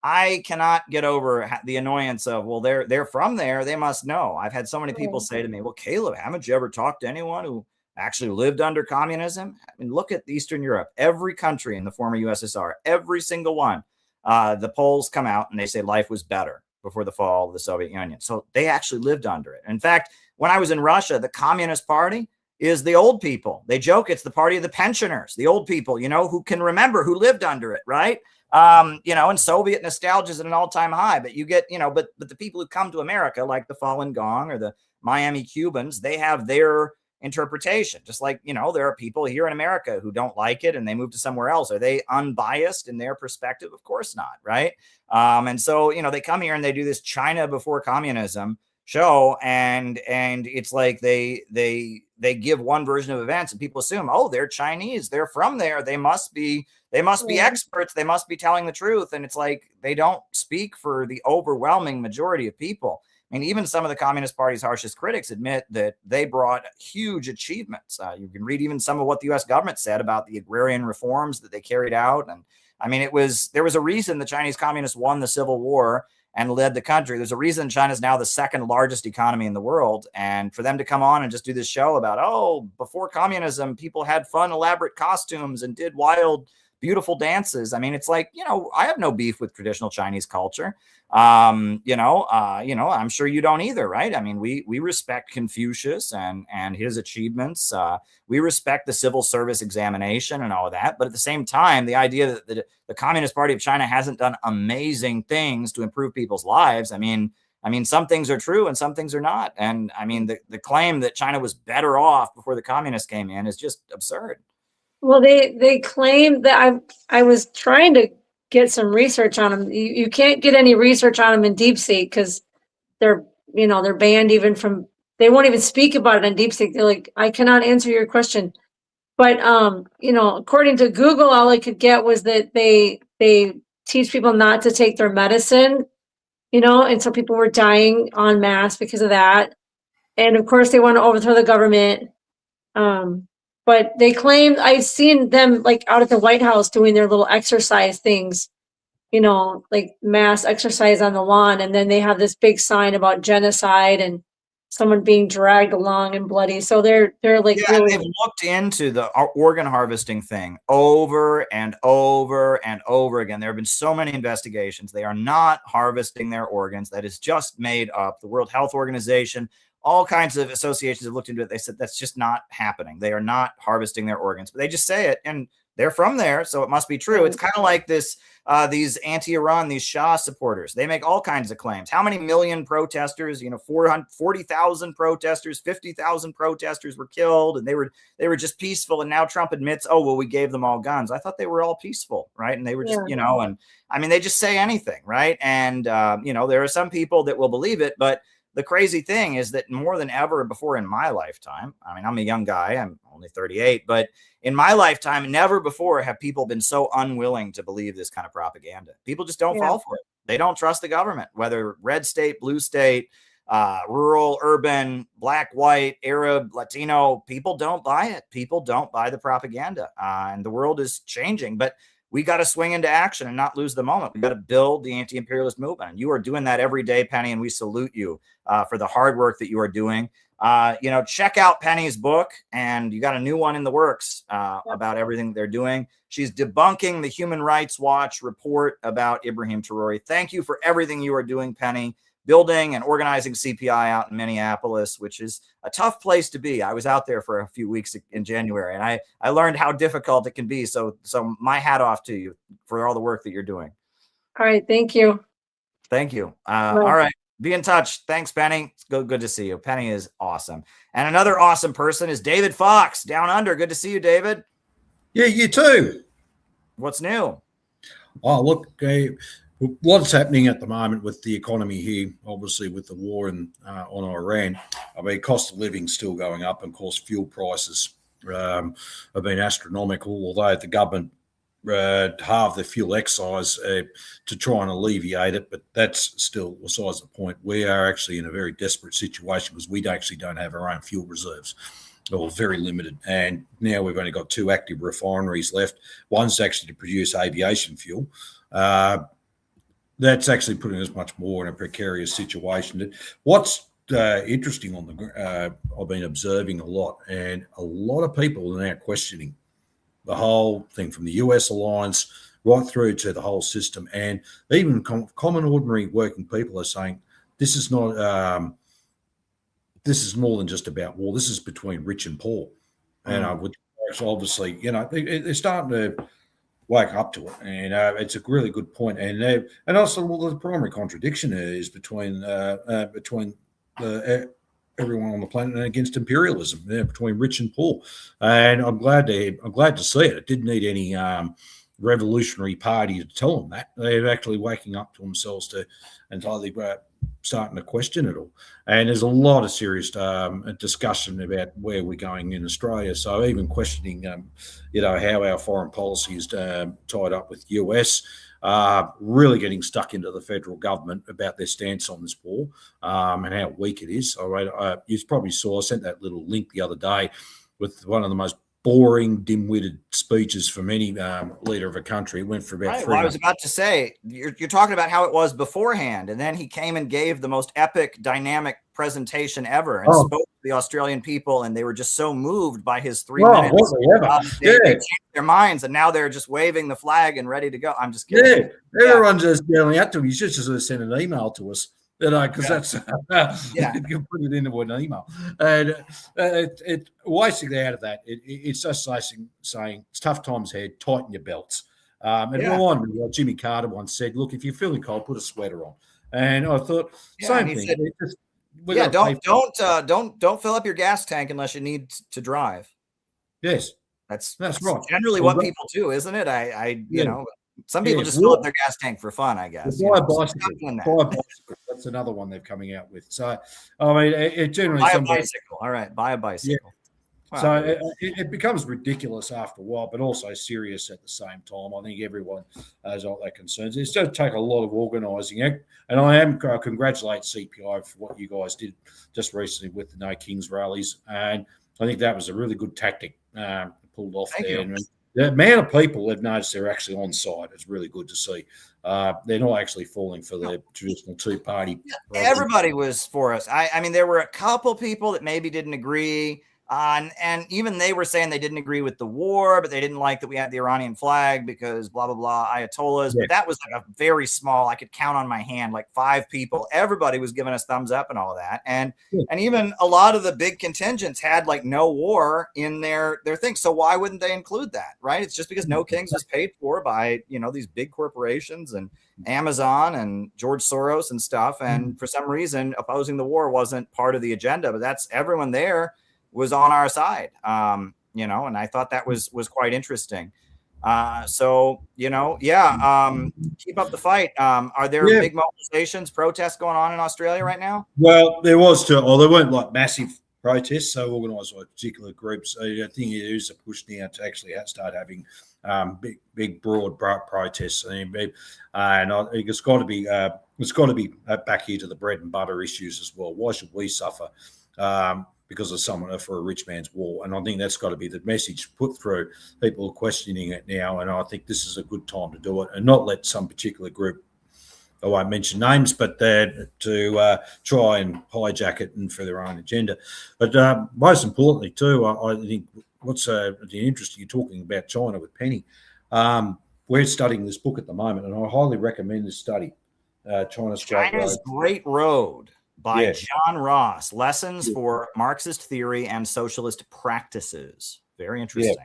I cannot get over the annoyance of, well, they're from there, they must know. I've had so many people say to me, well, Caleb, haven't you ever talked to anyone who actually lived under communism? I mean, look at Eastern Europe, every country in the former USSR, every single one. The polls come out and they say life was better before the fall of the Soviet Union. So they actually lived under it. In fact, when I was in Russia, the Communist Party is the old people. They joke it's the party of the pensioners, the old people, who can remember, who lived under it, right? And Soviet nostalgia is at an all-time high. But you get, but the people who come to America, like the Falun Gong or the Miami Cubans, they have their interpretation. Just like, there are people here in America who don't like it and they move to somewhere else. Are they unbiased in their perspective? Of course not, right? And so, they come here and they do this China Before Communism show, and it's like they give one version of events, and people assume, oh, they're Chinese, they're from there, they must be experts, they must be telling the truth. And it's like, they don't speak for the overwhelming majority of people. I mean, even some of the Communist Party's harshest critics admit that they brought huge achievements. You can read even some of what the U.S. government said about the agrarian reforms that they carried out. And I mean, there was a reason the Chinese communists won the Civil War and led the country. There's a reason China's now the second largest economy in the world. And for them to come on and just do this show about, oh, before communism, people had fun, elaborate costumes and did wild, beautiful dances. I mean, it's like, I have no beef with traditional Chinese culture. I'm sure you don't either, right? I mean, we respect Confucius and his achievements. We respect the civil service examination and all of that. But at the same time, the idea that the Communist Party of China hasn't done amazing things to improve people's lives. I mean, some things are true and some things are not. And I mean, the claim that China was better off before the communists came in is just absurd. Well, they claim that I was trying to get some research on them. You can't get any research on them in DeepSeek because they're banned even from, they won't even speak about it in DeepSeek. They're like, I cannot answer your question. But according to Google, all I could get was that they teach people not to take their medicine, and so people were dying en masse because of that. And of course they want to overthrow the government. But they claim, I've seen them like out at the White House doing their little exercise things, like mass exercise on the lawn. And then they have this big sign about genocide and someone being dragged along and bloody. So they're like, really, they've looked into the organ harvesting thing over and over and over again. There have been so many investigations. They are not harvesting their organs. That is just made up. The World Health Organization, all kinds of associations have looked into it. They said that's just not happening. They are not harvesting their organs, but they just say it, and they're from there, so it must be true. It's kind of like this, these anti-Iran, these Shah supporters. They make all kinds of claims. How many million protesters? 40,000 protesters, 50,000 protesters were killed, and they were just peaceful. And now Trump admits, oh well, we gave them all guns. I thought they were all peaceful, right? And they were just, and I mean, they just say anything, right? And there are some people that will believe it, but the crazy thing is that more than ever before in my lifetime, I mean, I'm a young guy, I'm only 38, but in my lifetime, never before have people been so unwilling to believe this kind of propaganda. People just don't fall for it. They don't trust the government, whether red state, blue state, rural, urban, black, white, Arab, Latino. People don't buy it. People don't buy the propaganda. And the world is changing, but we got to swing into action and not lose the moment. We got to build the anti-imperialist movement. And you are doing that every day, Penny, and we salute you for the hard work that you are doing. Check out Penny's book, and you got a new one in the works about everything they're doing. She's debunking the Human Rights Watch report about Ibrahim Traore. Thank you for everything you are doing, Penny, building and organizing CPI out in Minneapolis, which is a tough place to be. I was out there for a few weeks in January, and I learned how difficult it can be. So my hat off to you for all the work that you're doing. All right. Thank you. Thank you. All right. Be in touch. Thanks, Penny. It's good to see you. Penny is awesome. And another awesome person is David Fox down under. Good to see you, David. Yeah, you too. What's new? Oh, look, what's happening at the moment with the economy here, obviously with the war on Iran. I mean, cost of living still going up, and of course, fuel prices have been astronomical, although the government halved the fuel excise to try and alleviate it, but that's still besides the point. We are actually in a very desperate situation because we actually don't have our own fuel reserves, or very limited. And now we've only got 2 active refineries left. One's actually to produce aviation fuel. That's actually putting us much more in a precarious situation. What's interesting on I've been observing a lot, and a lot of people are now questioning the whole thing, from the US alliance right through to the whole system. And even common, ordinary working people are saying, this is not, this is more than just about war. This is between rich and poor. And obviously, they're starting to wake up to it. And it's a really good point. And also, the primary contradiction is between everyone on the planet and against imperialism, between rich and poor. And I'm glad to see it. It didn't need any revolutionary party to tell them that. They're actually waking up to themselves to entirely starting to question it all. And there's a lot of serious discussion about where we're going in Australia. So even questioning, how our foreign policy is tied up with US. Really getting stuck into the federal government about their stance on this war and how weak it is. All right, you probably saw, I sent that little link the other day with one of the most boring, dim-witted speeches from any leader of a country. It went for about Right. 3 Well, I was about to say, you're talking about how it was beforehand, and then he came and gave the most epic, dynamic presentation ever and spoke to the Australian people, and they were just so moved by his 3 minutes. They changed their minds, and now they're just waving the flag and ready to go. I'm just kidding. Yeah, everyone's just yelling at him. You should just send an email to us. Because that's you can put it into an email, and it basically out of that, it's just saying it's tough times ahead, tighten your belts. It reminded me what Jimmy Carter once said: "Look, if you're feeling cold, put a sweater on." And I thought same thing. Said, don't fill up your gas tank unless you need to drive. Yes, that's right. Generally, what people do, isn't it? You know. Some people just fill up their gas tank for fun, I guess. Buy a bicycle. That's another one they're coming out with. So, I mean, it generally buy a bicycle. All right, buy a bicycle. Yeah. Wow. So it becomes ridiculous after a while, but also serious at the same time. I think everyone has all that concerns. It's going to take a lot of organising, and I congratulate CPI for what you guys did just recently with the No Kings rallies, and I think that was a really good tactic pulled off there. And the amount of people have noticed they're actually on side is really good to see. They're not actually falling for the traditional two-party. Everybody was for us. I mean, there were a couple people that maybe didn't agree. And even they were saying they didn't agree with the war, but they didn't like that we had the Iranian flag because blah, blah, blah, Ayatollahs. Yeah. But that was like a very small, I could count on my hand, like 5 people. Everybody was giving us thumbs up and all of that. And even a lot of the big contingents had like no war in their thing. So why wouldn't they include that? Right. It's just because No Kings was paid for by, these big corporations and Amazon and George Soros and stuff. And for some reason, opposing the war wasn't part of the agenda, but that's everyone there was on our side, and I thought that was quite interesting. Keep up the fight. Are there big mobilizations, protests going on in Australia right now? Well, there was too. They weren't like massive protests, so organised by particular groups. I think it is a push now to actually start having big, broad protests. And I think it's got to be back here to the bread and butter issues as well. Why should we suffer? Because of someone for a rich man's war. And I think that's got to be the message put through. People are questioning it now, and I think this is a good time to do it and not let some particular group, I won't mention names, but to try and hijack it and for their own agenda. But most importantly too, I think what's interesting, you're talking about China with Penny. We're studying this book at the moment, and I highly recommend this study. China's Great Road. By John Ross, Lessons for Marxist Theory and Socialist Practices. Very interesting.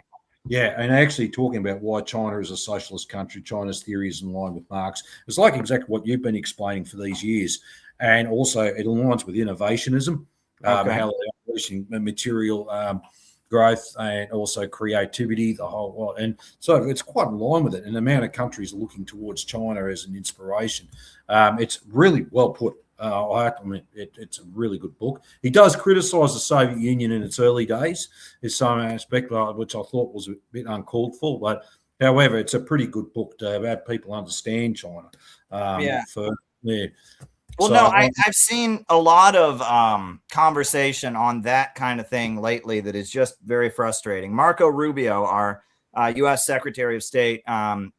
Yeah, and actually talking about why China is a socialist country, China's theory is in line with Marx. It's like exactly what you've been explaining for these years. And also it aligns with innovationism, how they're unleashing material growth and also creativity, the whole lot. And so it's quite in line with it. And the amount of countries looking towards China as an inspiration. It's really well put. It's a really good book. He does criticise the Soviet Union in its early days in some aspect, which I thought was a bit uncalled for. But however, it's a pretty good book to have people understand China. I've seen a lot of conversation on that kind of thing lately that is just very frustrating. Marco Rubio, our U.S. Secretary of State,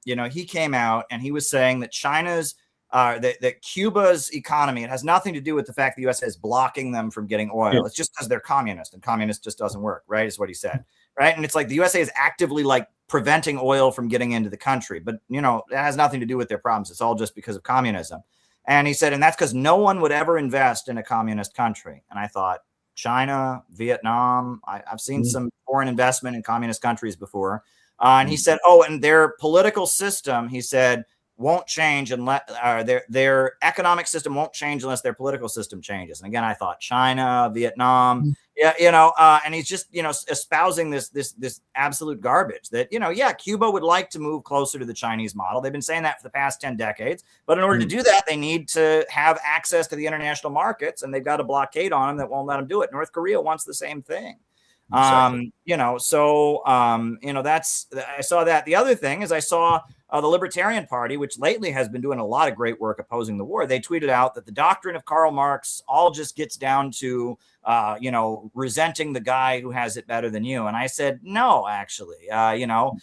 he came out and he was saying that China's that Cuba's economy, it has nothing to do with the fact the U.S. is blocking them from getting oil. Yeah. It's just because they're communist, and communist just doesn't work, right? Is what he said, right? And it's like the USA is actively like preventing oil from getting into the country, but it has nothing to do with their problems. It's all just because of communism. And he said, and that's because no one would ever invest in a communist country. And I thought, China, Vietnam, I've seen some foreign investment in communist countries before. And he said, and their political system, he said, won't change unless their economic system won't change unless their political system changes. And again, I thought China, Vietnam, and he's just espousing this absolute garbage that Cuba would like to move closer to the Chinese model. They've been saying that for the past 10 decades, but in order to do that, they need to have access to the international markets, and they've got a blockade on them that won't let them do it. North Korea wants the same thing. Exactly. I saw that. The other thing is I saw the Libertarian Party, which lately has been doing a lot of great work opposing the war. They tweeted out that the doctrine of Karl Marx all just gets down to you know, resenting the guy who has it better than you. And I said, no, actually, you know,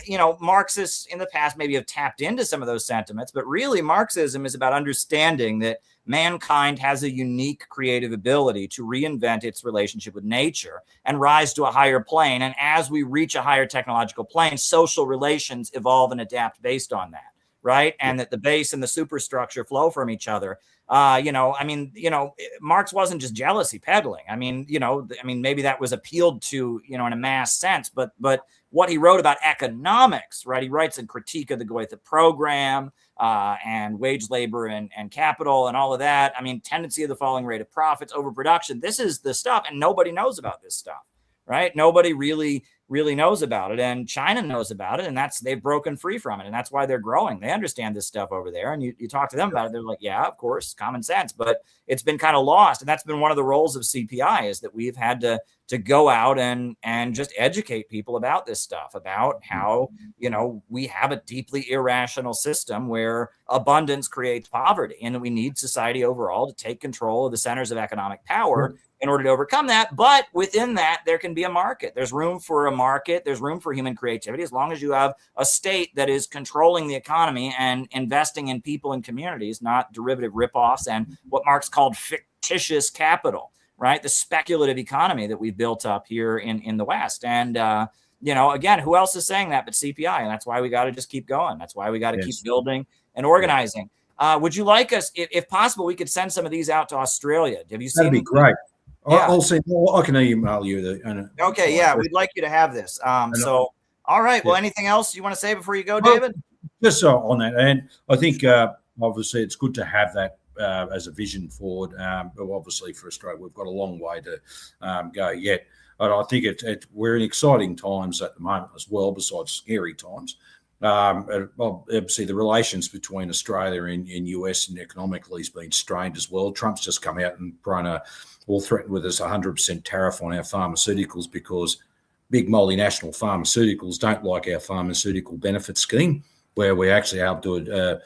you know, Marxists in the past maybe have tapped into some of those sentiments, but really Marxism is about understanding that mankind has a unique creative ability to reinvent its relationship with nature and rise to a higher plane. And as we reach a higher technological plane, social relations evolve and adapt based on that, right? And that the base and the superstructure flow from each other. You know, I mean, you know, Marx wasn't just jealousy peddling. I mean, you know, I mean, maybe that was appealed to, you know, in a mass sense, but what he wrote about economics, right? He writes a critique of the Goethe program, and wage labor and capital and all of that. I mean, tendency of the falling rate of profits, overproduction. This is the stuff, and nobody knows about this stuff, right? Nobody really knows about it, and China knows about it, and they've broken free from it, and that's why they're growing. They understand this stuff over there, and you talk to them about it, they're like, yeah, of course, common sense, but it's been kind of lost, and that's been one of the roles of CPI, is that we've had to go out and just educate people about this stuff, about how, you know, we have a deeply irrational system where abundance creates poverty, and we need society overall to take control of the centers of economic power in order to overcome that. But within that, there can be a market. There's room for a market. There's room for human creativity, as long as you have a state that is controlling the economy and investing in people and communities, not derivative ripoffs and what Marx called fictitious capital, right? The speculative economy that we've built up here in the West. And, you know, again, who else is saying that but CPI? And that's why we got to just keep going. That's why we got to keep building and organizing. Would you like us, if possible, we could send some of these out to Australia? Have you seen? That'd be great. Yeah. I'll send. I can email you. Okay, yeah, we'd like you to have this. So, all right. Well, anything else you want to say before you go, David? Just on that, and I think obviously it's good to have that as a vision forward. But obviously for Australia, we've got a long way to go yet. But I think we're in exciting times at the moment as well, besides scary times. Obviously, the relations between Australia and US and economically has been strained as well. Trump's just come out and threatened with us 100% tariff on our pharmaceuticals because big multinational pharmaceuticals don't like our pharmaceutical benefit scheme, where we actually able to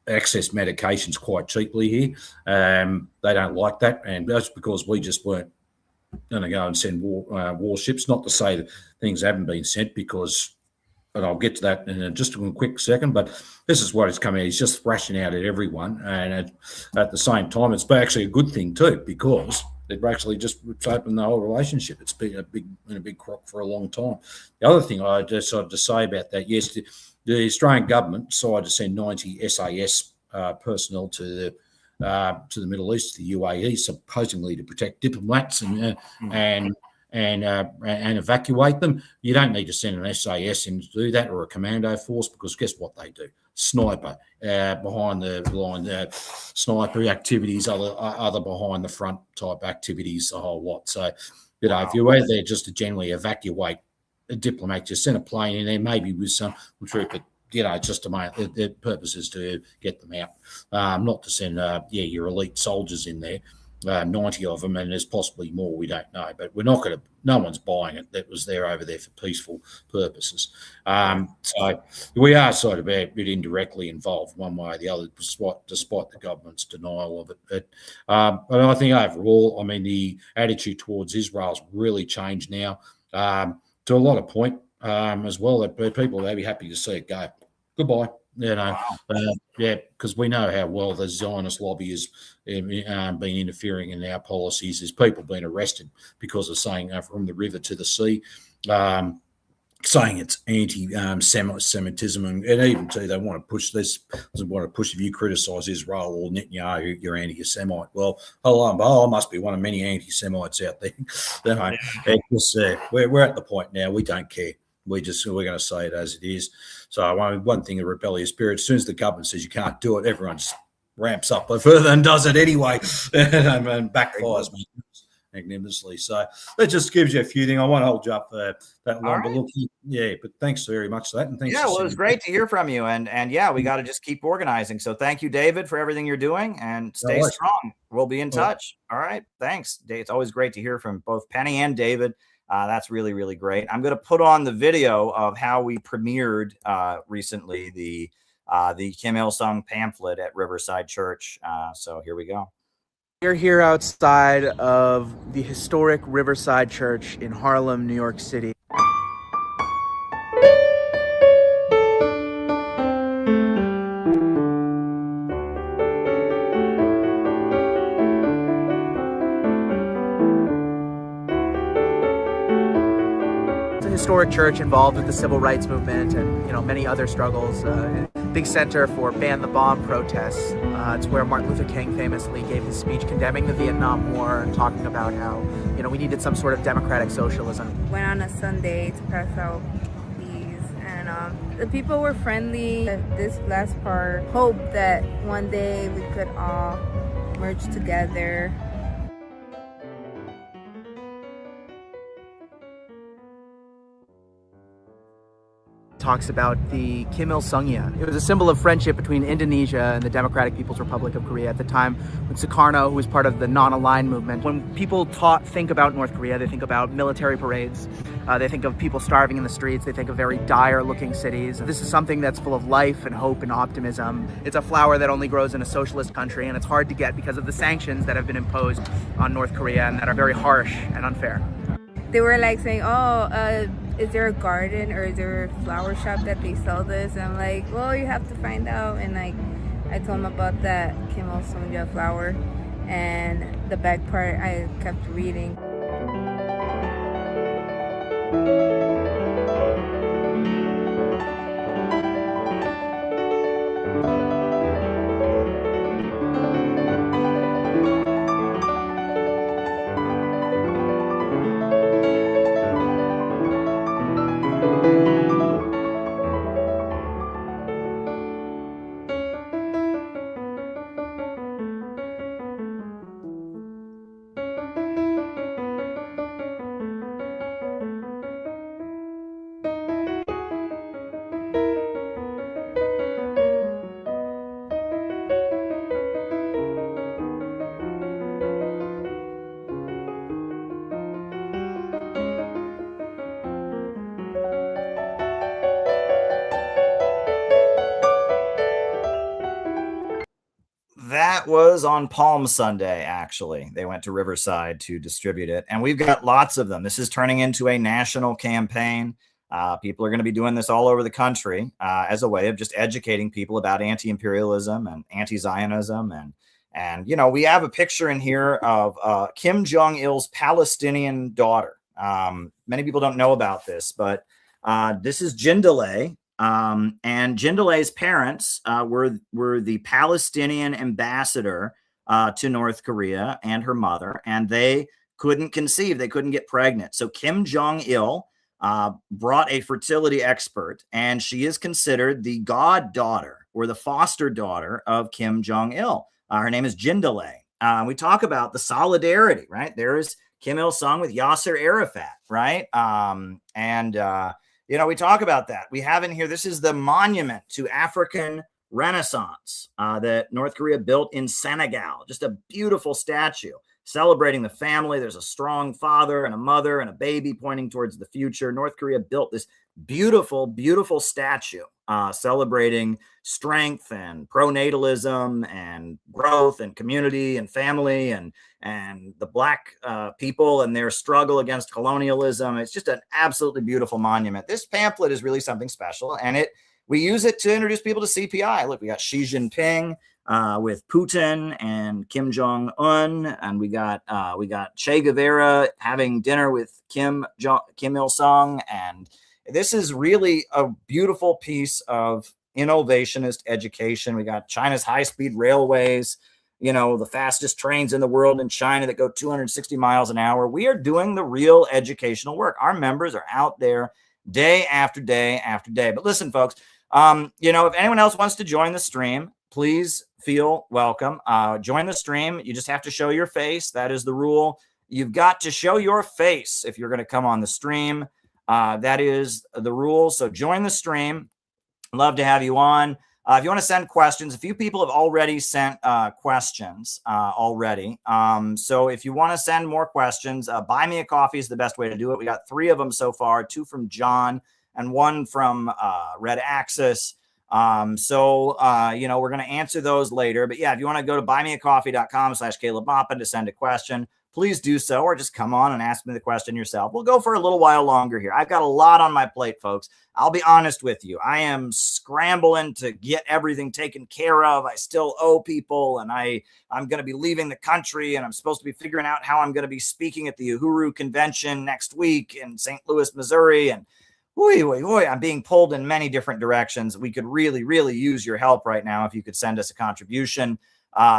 access medications quite cheaply here. They don't like that, and that's because we just weren't going to go and send warships. Not to say that things haven't been sent, because, and I'll get to that in just a quick second, but this is what is coming out. He's just thrashing out at everyone, and at the same time, it's actually a good thing too, because they've actually just opened the whole relationship. It's been a big crock for a long time. The other thing I decided to say about that, yes, the Australian government decided to send 90 SAS personnel to the Middle East, the UAE, supposedly to protect diplomats and evacuate them. You don't need to send an SAS in to do that, or a commando force, because guess what they do? Sniper behind the line, sniper activities, other behind the front type activities, a whole lot. So, you know, if you're there just to generally evacuate a diplomat, just send a plane in there, maybe with some troop, but, you know, just to make the purpose is to get them out, not to send your elite soldiers in there. 90 of them, and there's possibly more, we don't know, but we're not going to, no one's buying it that was there over there for peaceful purposes. So we are sort of a bit indirectly involved one way or the other, despite the government's denial of it. But I think overall, I mean, the attitude towards Israel's really changed now, to a lot of point as well, that people will be happy to see it go. Goodbye. You know, because we know how well the Zionist lobby has been interfering in our policies. There's people being arrested because of saying from the river to the sea, saying it's anti-Semitism, and even too, they want to push this. They want to push, if you criticise Israel or Netanyahu, you're anti-Semite. Well, I must be one of many anti-Semites out there. You know, we're at the point now. We don't care. We're going to say it as it is. So one thing, a rebellious spirit, as soon as the government says you can't do it, everyone just ramps up further and does it anyway, and backfires magnificently. So that just gives you a few things. I won't hold you up for that long, but look, but thanks very much for that. And thanks. Yeah, well, it was great to hear from you. And yeah, we got to just keep organizing. So thank you, David, for everything you're doing, and stay strong. We'll be in touch. All right. Thanks, Dave. It's always great to hear from both Penny and David. That's really, really great. I'm going to put on the video of how we premiered recently the Kim Il-sung pamphlet at Riverside Church. So here we go. We're here outside of the historic Riverside Church in Harlem, New York City. It's a historic church involved with the civil rights movement and, many other struggles. Big center for ban the bomb protests. It's where Martin Luther King famously gave his speech condemning the Vietnam War and talking about how, we needed some sort of democratic socialism. Went on a Sunday to pass out these, and the people were friendly. This last part, hope that one day we could all merge together. Talks about the Kim Il-sungya. It was a symbol of friendship between Indonesia and the Democratic People's Republic of Korea at the time when Sukarno, who was part of the non-aligned movement. When people think about North Korea, they think about military parades. They think of people starving in the streets. They think of very dire looking cities. This is something that's full of life and hope and optimism. It's a flower that only grows in a socialist country, and it's hard to get because of the sanctions that have been imposed on North Korea and that are very harsh and unfair. They were like saying, is there a garden or is there a flower shop that they sell this? And I'm like, well, you have to find out. And I told them about that Kim Il-sungya flower, and the back part I kept reading. That was on Palm Sunday, actually. They went to Riverside to distribute it, and we've got lots of them. This is turning into a national campaign. People are going to be doing this all over the country as a way of just educating people about anti-imperialism and anti-Zionism. And we have a picture in here of Kim Jong-il's Palestinian daughter. Many people don't know about this, but this is Jindal. And Jindal's parents were the Palestinian ambassador to North Korea and her mother, and they couldn't conceive. They couldn't get pregnant. So Kim Jong-il brought a fertility expert, and she is considered the goddaughter or the foster daughter of Kim Jong-il. Her name is Jindal. We talk about the solidarity, right? There is Kim Il-sung with Yasser Arafat, right? We talk about that. We have in here, this is the monument to African Renaissance that North Korea built in Senegal. Just a beautiful statue celebrating the family. There's a strong father and a mother and a baby pointing towards the future. North Korea built this beautiful, beautiful statue celebrating strength and pronatalism and growth and community and family and the Black people and their struggle against colonialism. It's just an absolutely beautiful monument. This pamphlet is really something special, and we use it to introduce people to CPI. Look, we got Xi Jinping with Putin and Kim Jong-un, and we got Che Guevara having dinner with Kim Il-sung, and this is really a beautiful piece of innovationist education. We got China's high-speed railways, the fastest trains in the world in China that go 260 miles an hour. We are doing the real educational work. Our members are out there day after day after day. But listen, folks, if anyone else wants to join the stream, please feel welcome. Join the stream. You just have to show your face. That is the rule. You've got to show your face if you're going to come on the stream. That is the rule. So join the stream. Love to have you on. If you want to send questions, a few people have already sent questions already. So if you want to send more questions, buy me a coffee is the best way to do it. We got 3 of them so far, 2 from John and 1 from Red Axis. You know, we're going to answer those later. But yeah, if you want to go to buymeacoffee.com/CalebMoppin to send a question, please do so, or just come on and ask me the question yourself. We'll go for a little while longer here. I've got a lot on my plate, folks. I'll be honest with you. I am scrambling to get everything taken care of. I still owe people, and I'm going to be leaving the country, and I'm supposed to be figuring out how I'm going to be speaking at the Uhuru Convention next week in St. Louis, Missouri, and I'm being pulled in many different directions. We could really, really use your help right now if you could send us a contribution,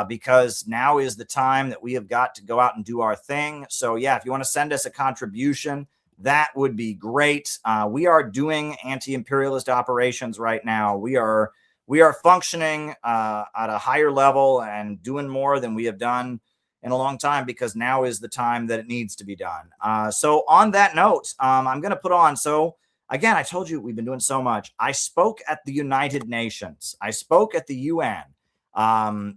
because now is the time that we have got to go out and do our thing. So yeah, if you want to send us a contribution, that would be great. We are doing anti-imperialist operations right now. We are functioning at a higher level and doing more than we have done in a long time, because now is the time that it needs to be done. So on that note, I'm going to put on, so again, I told you we've been doing so much. I spoke at the United Nations. I spoke at the UN. The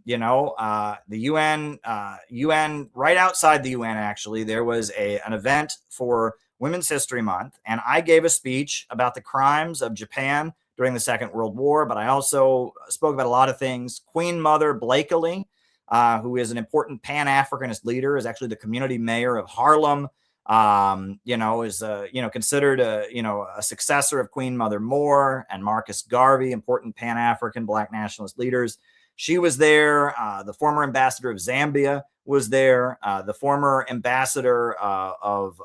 UN, right outside the UN, actually, there was an event for Women's History Month, and I gave a speech about the crimes of Japan during the Second World War, but I also spoke about a lot of things. Queen Mother Blakely, who is an important Pan-Africanist leader, is actually the community mayor of Harlem. Is considered a successor of Queen Mother Moore and Marcus Garvey, important Pan-African Black nationalist leaders. She was there. The former ambassador of Zambia was there. The former ambassador of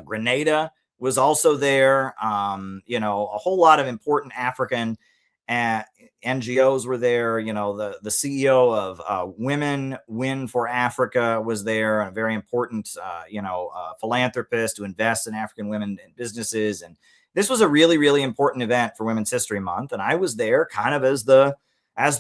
Grenada was also there. A whole lot of important African NGOs were there. The CEO of Women Win for Africa was there, a very important, philanthropist who invests in African women and businesses. And this was a really, really important event for Women's History Month. And I was there kind of as the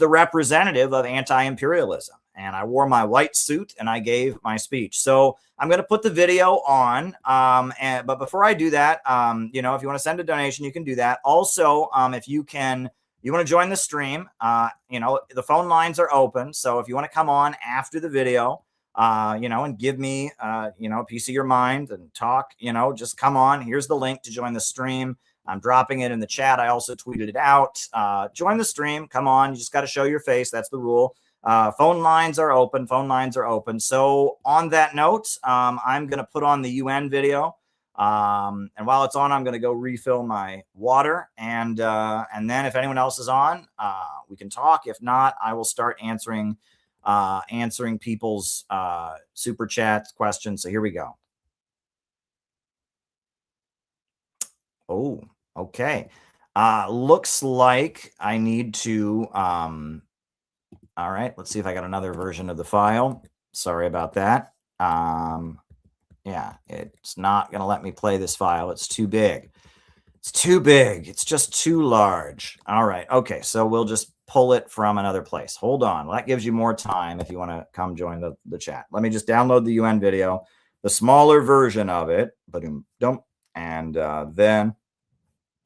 representative of anti-imperialism. And I wore my white suit and I gave my speech. So I'm going to put the video on. But before I do that, if you want to send a donation, you can do that. Also, if you want to join the stream, the phone lines are open. So if you want to come on after the video, and give me, a piece of your mind and talk, just come on. Here's the link to join the stream. I'm dropping it in the chat. I also tweeted it out. Join the stream. Come on. You just got to show your face. That's the rule. Phone lines are open. So on that note, I'm going to put on the UN video. And while it's on, I'm going to go refill my water. And then if anyone else is on, we can talk. If not, I will start answering people's super chats, questions. So here we go. Oh, okay. Looks like I need to, all right, let's see if I got another version of the file. Sorry about that. Yeah, it's not going to let me play this file. It's too big. It's just too large. All right. Okay. So we'll just pull it from another place. Hold on. Well, that gives you more time if you want to come join the chat. Let me just download the UN video, the smaller version of it. And then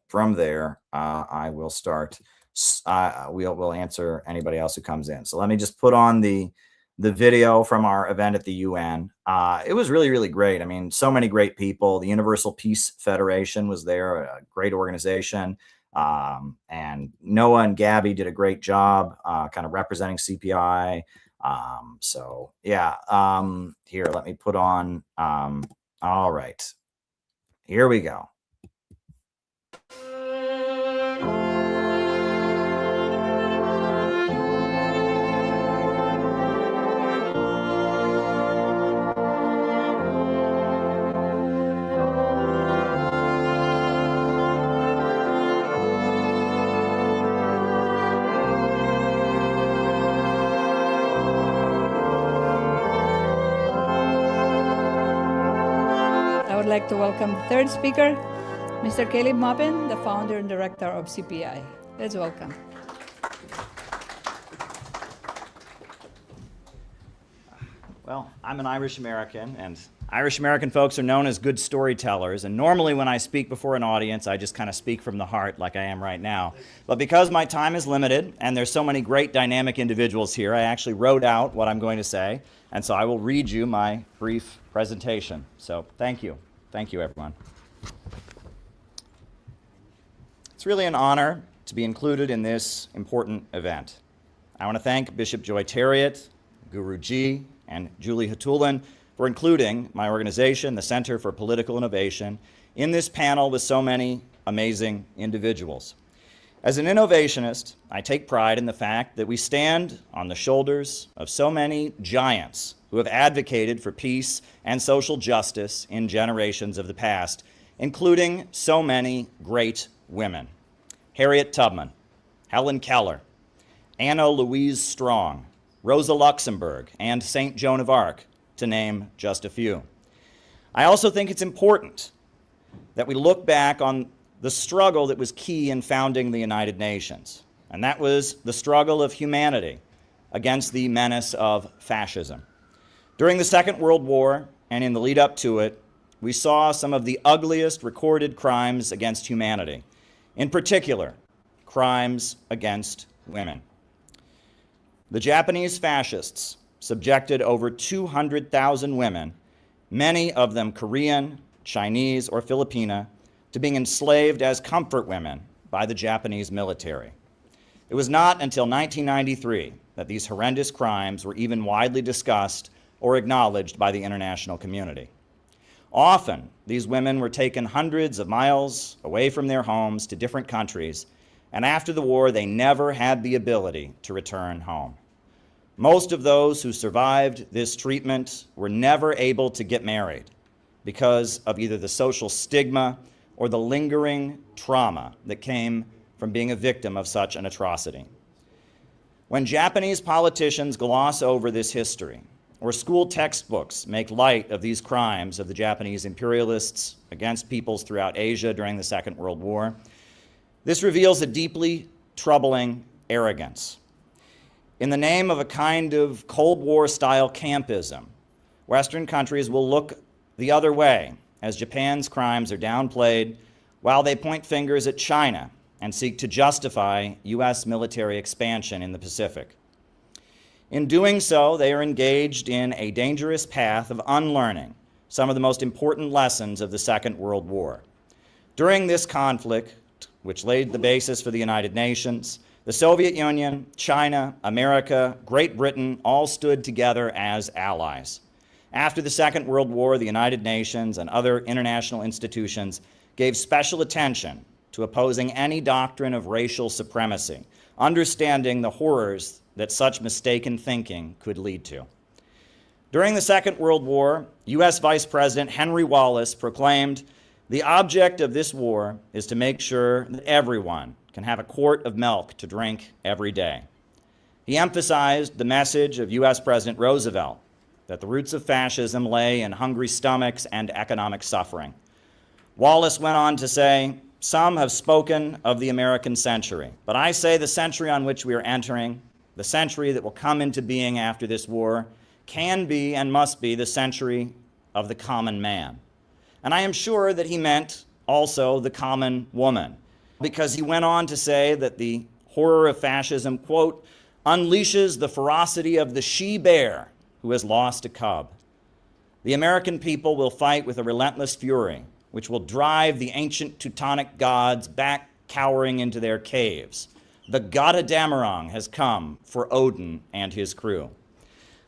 from there, I will start. We'll answer anybody else who comes in. So let me just put on the video from our event at the UN. It was really, really great. I mean, so many great people. The Universal Peace Federation was there, a great organization. And Noah and Gabby did a great job kind of representing CPI. So yeah, here, let me put on, all right, here we go. I would like to welcome the third speaker, Mr. Caleb Moppin, the founder and director of CPI. Let's welcome. Well, I'm an Irish American, and Irish American folks are known as good storytellers. And normally when I speak before an audience, I just kind of speak from the heart like I am right now. But because my time is limited and there's so many great dynamic individuals here, I actually wrote out what I'm going to say. And so I will read you my brief presentation. So thank you. Thank you, everyone. It's really an honor to be included in this important event. I want to thank Bishop Joy Terriot, Guru Ji, and Julie Hatulin for including my organization, the Center for Political Innovation, in this panel with so many amazing individuals. As an innovationist, I take pride in the fact that we stand on the shoulders of so many giants who have advocated for peace and social justice in generations of the past, including so many great women. Harriet Tubman, Helen Keller, Anna Louise Strong, Rosa Luxemburg, and St. Joan of Arc, to name just a few. I also think it's important that we look back on the struggle that was key in founding the United Nations, and that was the struggle of humanity against the menace of fascism. During the Second World War and in the lead up to it, we saw some of the ugliest recorded crimes against humanity, in particular, crimes against women. The Japanese fascists subjected over 200,000 women, many of them Korean, Chinese, or Filipina, to being enslaved as comfort women by the Japanese military. It was not until 1993 that these horrendous crimes were even widely discussed or acknowledged by the international community. Often, these women were taken hundreds of miles away from their homes to different countries, and after the war, they never had the ability to return home. Most of those who survived this treatment were never able to get married because of either the social stigma or the lingering trauma that came from being a victim of such an atrocity. When Japanese politicians gloss over this history, or school textbooks make light of these crimes of the Japanese imperialists against peoples throughout Asia during the Second World War, this reveals a deeply troubling arrogance. In the name of a kind of Cold War-style campism, Western countries will look the other way as Japan's crimes are downplayed while they point fingers at China and seek to justify U.S. military expansion in the Pacific. In doing so, they are engaged in a dangerous path of unlearning some of the most important lessons of the Second World War. During this conflict, which laid the basis for the United Nations, the Soviet Union, China, America, Great Britain all stood together as allies. After the Second World War, the United Nations and other international institutions gave special attention to opposing any doctrine of racial supremacy, understanding the horrors that such mistaken thinking could lead to. During the Second World War, U.S. Vice President Henry Wallace proclaimed, "The object of this war is to make sure that everyone can have a quart of milk to drink every day." He emphasized the message of U.S. President Roosevelt that the roots of fascism lay in hungry stomachs and economic suffering. Wallace went on to say, "Some have spoken of the American century, but I say the century on which we are entering, the century that will come into being after this war, can be and must be the century of the common man." And I am sure that he meant also the common woman, because he went on to say that the horror of fascism, quote, "unleashes the ferocity of the she-bear who has lost a cub. The American people will fight with a relentless fury, which will drive the ancient Teutonic gods back cowering into their caves. The Gotterdammerung has come for Odin and his crew."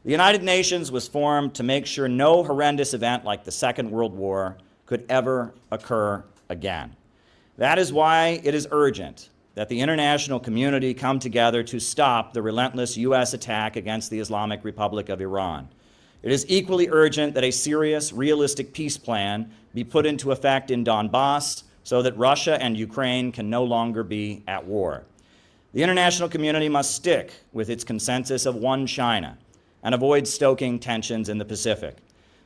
The United Nations was formed to make sure no horrendous event like the Second World War could ever occur again. That is why it is urgent that the international community come together to stop the relentless U.S. attack against the Islamic Republic of Iran. It is equally urgent that a serious, realistic peace plan be put into effect in Donbass so that Russia and Ukraine can no longer be at war. The international community must stick with its consensus of one China and avoid stoking tensions in the Pacific.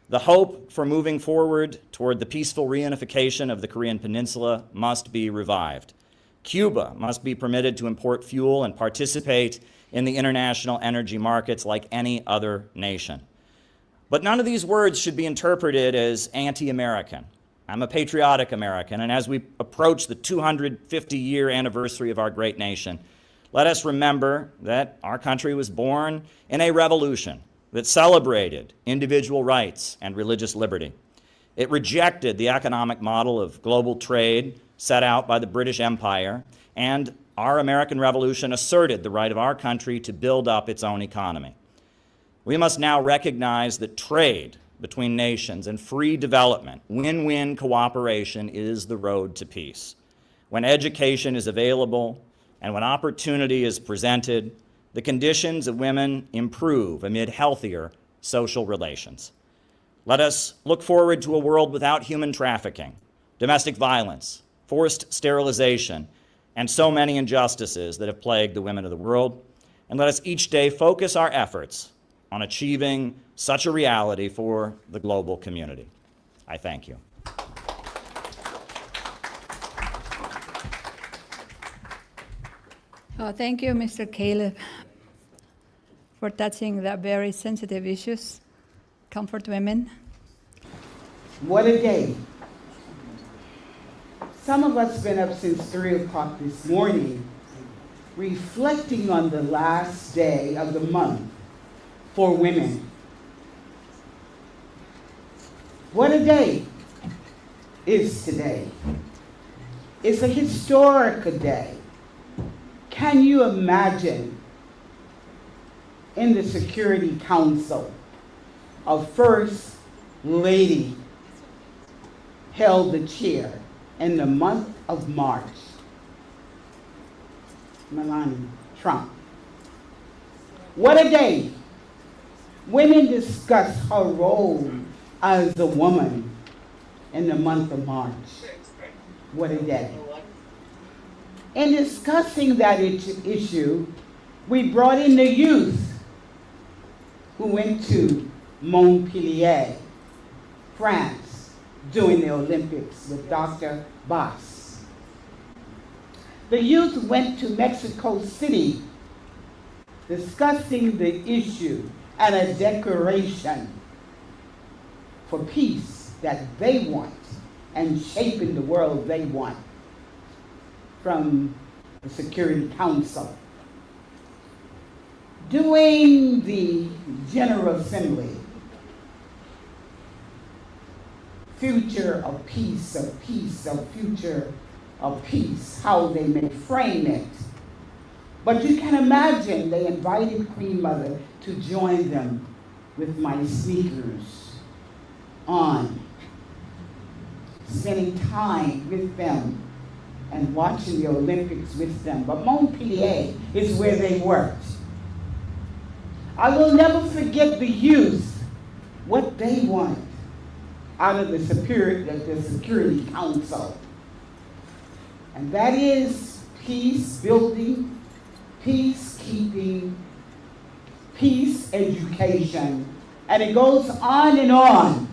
The hope for moving forward toward the peaceful reunification of the Korean Peninsula must be revived. Cuba must be permitted to import fuel and participate in the international energy markets like any other nation. But none of these words should be interpreted as anti-American. I'm a patriotic American, and as we approach the 250-year anniversary of our great nation, let us remember that our country was born in a revolution that celebrated individual rights and religious liberty. It rejected the economic model of global trade set out by the British Empire and our American Revolution asserted the right of our country to build up its own economy. We must now recognize that trade between nations and free development, win-win cooperation, is the road to peace. When education is available and when opportunity is presented, the conditions of women improve amid healthier social relations. Let us look forward to a world without human trafficking, domestic violence, forced sterilization, and so many injustices that have plagued the women of the world. And let us each day focus our efforts on achieving such a reality for the global community. I thank you. Thank you, Mr. Caleb, for touching the very sensitive issues. Comfort women. What a day. Some of us been up since 3 o'clock this morning, reflecting on the last day of the month for women. What a day is today. It's a historic day. Can you imagine in the Security Council, a First Lady held the chair in the month of March? Melania Trump. What a day. Women discuss her role as a woman in the month of March. What a day. In discussing that issue, we brought in the youth who went to Montpellier, France, during the Olympics with Dr. Bass. The youth went to Mexico City discussing the issue and a declaration for peace that they want and shaping the world they want from the Security Council. During the General Assembly, future of peace, future of peace, how they may frame it. But you can imagine they invited Queen Mother to join them with my sneakers on, spending time with them and watching the Olympics with them. But Montpellier is where they worked. I will never forget the youth, what they want out of the Security Council. And that is peace building, peacekeeping, peace education, and it goes on and on.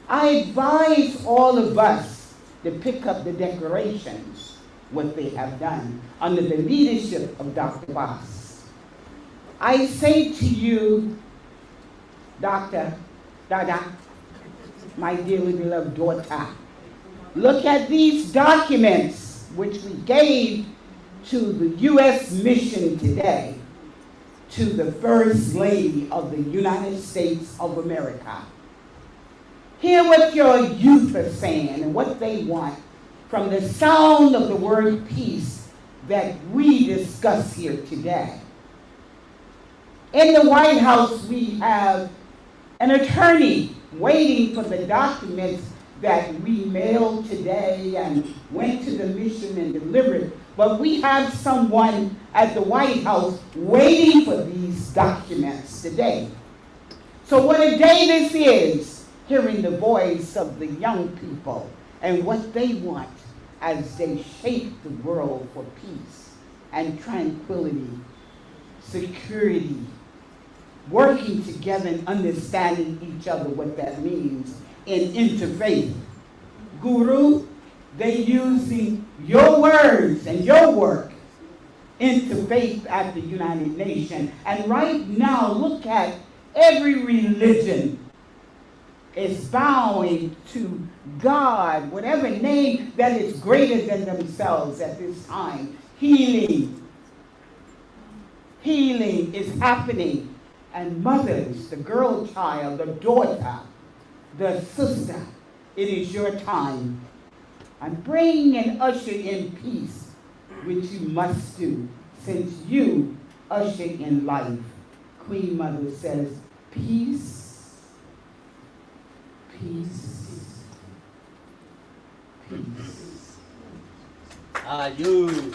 I advise all of us to pick up the declarations, what they have done under the leadership of Dr. Bass. I say to you, Dada, my dearly beloved daughter, look at these documents which we gave to the U.S. mission today, to the First Lady of the United States of America. Hear what your youth are saying and what they want from the sound of the word peace that we discuss here today. In the White House, we have an attorney waiting for the documents that we mailed today and went to the mission and delivered. But we have someone at the White House waiting for these documents today. So what a day this is, hearing the voice of the young people and what they want as they shape the world for peace and tranquility, security, working together and understanding each other, what that means in interfaith. Guru, they using your words and your work interfaith at the United Nations. And right now, look at every religion is bowing to God, whatever name that is greater than themselves at this time. Healing is happening. And mothers, the girl child, the daughter, the sister, it is your time. And bring and usher in peace which you must do, since you usher in life. Queen Mother says, peace, peace, peace. Ayú.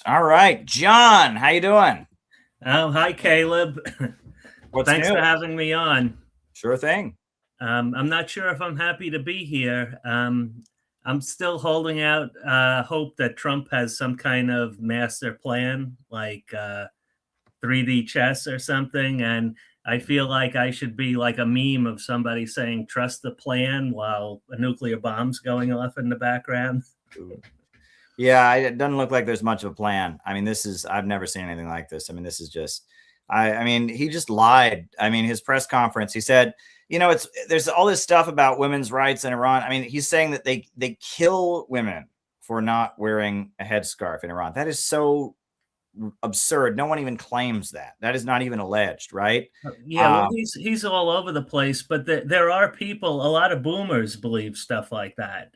All right, John, how you doing? Oh, hi, Caleb. Thanks new? for having me on. Sure thing. I'm not sure if I'm happy to be here. I'm still holding out hope that Trump has some kind of master plan, like 3D chess or something. And I feel like I should be like a meme of somebody saying, trust the plan, while a nuclear bomb's going off in the background. Yeah, it doesn't look like there's much of a plan. I mean, I've never seen anything like this. I mean, this is just, I mean, he just lied. I mean, his press conference, he said, there's all this stuff about women's rights in Iran. I mean, he's saying that they kill women for not wearing a headscarf in Iran. That is so absurd. No one even claims that. That is not even alleged, right? Yeah, well, he's all over the place, but there are people, a lot of boomers believe stuff like that.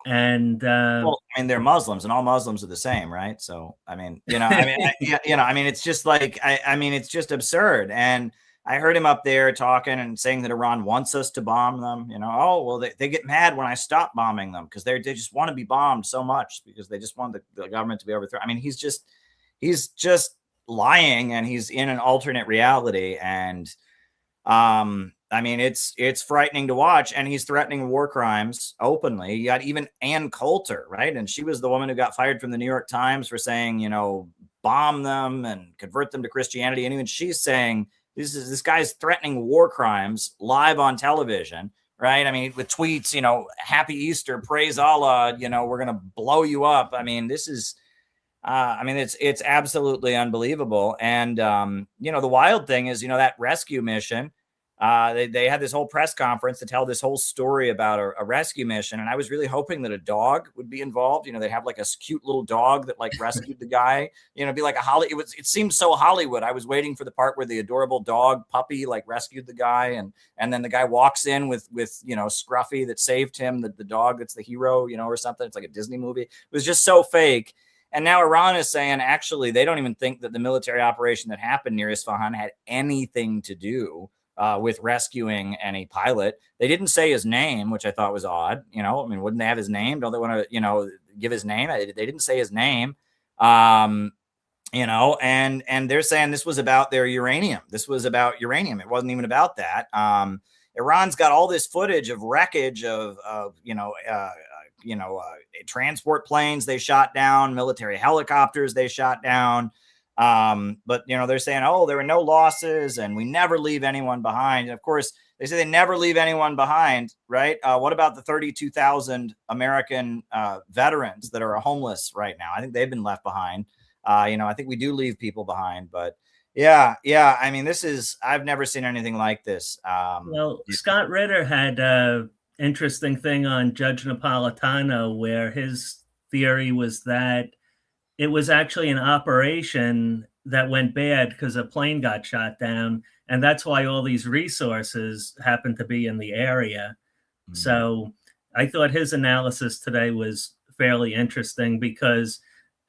And well, I mean, they're Muslims, and all Muslims are the same, right? So, I mean, I mean, it's just like, I mean, it's just absurd. And I heard him up there talking and saying that Iran wants us to bomb them. Oh, well, they get mad when I stop bombing them because they just want to be bombed so much because they just want the government to be overthrown. I mean, he's just lying, and he's in an alternate reality. And I mean, it's frightening to watch, and he's threatening war crimes openly. You got even Ann Coulter, right? And she was the woman who got fired from the New York Times for saying, bomb them and convert them to Christianity. And even she's saying this guy's threatening war crimes live on television, right? I mean, with tweets, happy Easter, praise Allah, we're going to blow you up. I mean, this is, I mean, it's absolutely unbelievable. And, the wild thing is, that rescue mission, they had this whole press conference to tell this whole story about a rescue mission. And I was really hoping that a dog would be involved. They have like a cute little dog that like rescued the guy, be like it seemed so Hollywood. I was waiting for the part where the adorable dog puppy like rescued the guy. And then the guy walks in with Scruffy that saved him, the dog that's the hero, or something. It's like a Disney movie. It was just so fake. And now Iran is saying, actually, they don't even think that the military operation that happened near Isfahan had anything to do with rescuing any pilot. They didn't say his name, which I thought was odd. I mean, wouldn't they have his name? Don't they want to, give his name? They didn't say his name. And they're saying this was about their uranium. This was about uranium. It wasn't even about that. Iran's got all this footage of wreckage of transport planes they shot down, military helicopters they shot down. But they're saying, oh, there were no losses and we never leave anyone behind. And of course, they say they never leave anyone behind, right? What about the 32,000 American veterans that are homeless right now? I think they've been left behind. I think we do leave people behind, but yeah. I mean, I've never seen anything like this. Well, Scott Ritter had an interesting thing on Judge Napolitano, where his theory was that it was actually an operation that went bad because a plane got shot down. And that's why all these resources happen to be in the area. Mm-hmm. So I thought his analysis today was fairly interesting, because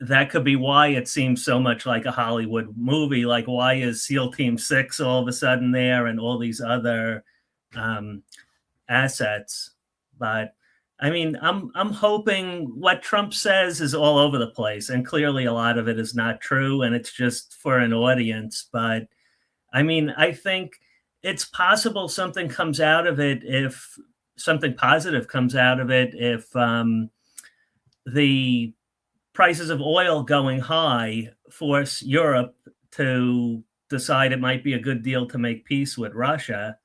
that could be why it seems so much like a Hollywood movie. Like, why is SEAL Team 6 all of a sudden there and all these other assets? But I mean, I'm hoping what Trump says is all over the place, and clearly a lot of it is not true, and it's just for an audience. But I mean, I think it's possible something comes out of it, if something positive comes out of it, if the prices of oil going high force Europe to decide it might be a good deal to make peace with Russia.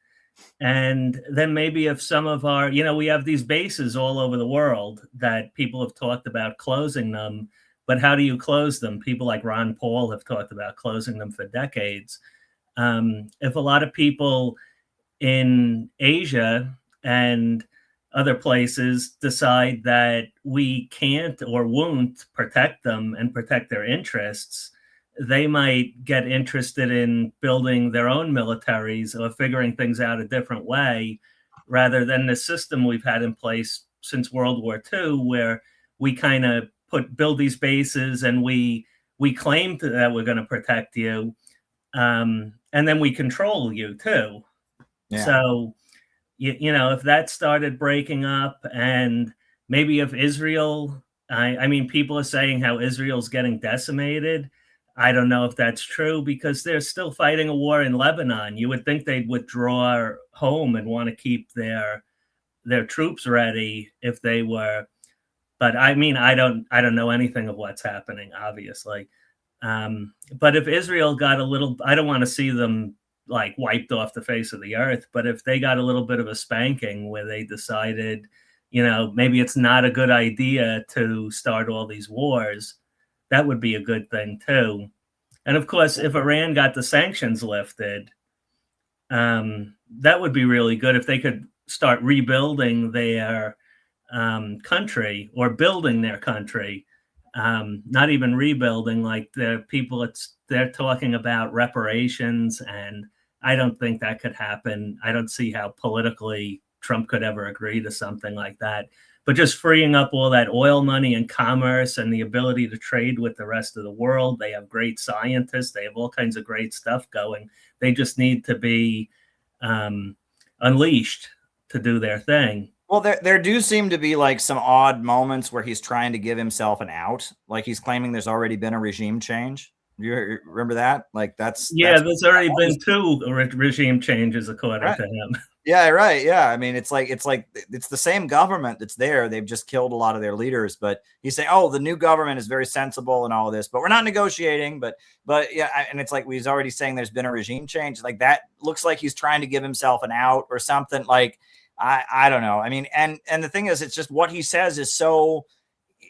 And then maybe if some of our, we have these bases all over the world that people have talked about closing them, but how do you close them? People like Ron Paul have talked about closing them for decades. If a lot of people in Asia and other places decide that we can't or won't protect them and protect their interests, they might get interested in building their own militaries or figuring things out a different way, rather than the system we've had in place since World War II, where we kind of build these bases and we claim that we're going to protect you, and then we control you too. Yeah. So, if that started breaking up, and maybe if Israel, I mean, people are saying how Israel's getting decimated. I don't know if that's true, because they're still fighting a war in Lebanon. You would think they'd withdraw home and want to keep their troops ready if they were. But I mean, I don't know anything of what's happening, obviously. But if Israel got a little, I don't want to see them like wiped off the face of the earth, but if they got a little bit of a spanking where they decided, maybe it's not a good idea to start all these wars, that would be a good thing too. And of course, if Iran got the sanctions lifted, that would be really good if they could start rebuilding their country, or building their country. Not even rebuilding, like the people, they're talking about reparations, and I don't think that could happen. I don't see how politically Trump could ever agree to something like that. But just freeing up all that oil money and commerce and the ability to trade with the rest of the world. They have great scientists. They have all kinds of great stuff going. They just need to be unleashed to do their thing. Well, there do seem to be like some odd moments where he's trying to give himself an out. Like he's claiming there's already been a regime change. You remember that? Like there's already been 2 regime changes according to him. Yeah, right. Yeah. I mean, it's the same government that's there. They've just killed a lot of their leaders, but he's saying, oh, the new government is very sensible and all of this, but we're not negotiating. But yeah. And it's like, he's already saying there's been a regime change. Like that looks like he's trying to give himself an out or something. Like, I don't know. I mean, and the thing is, it's just what he says is so,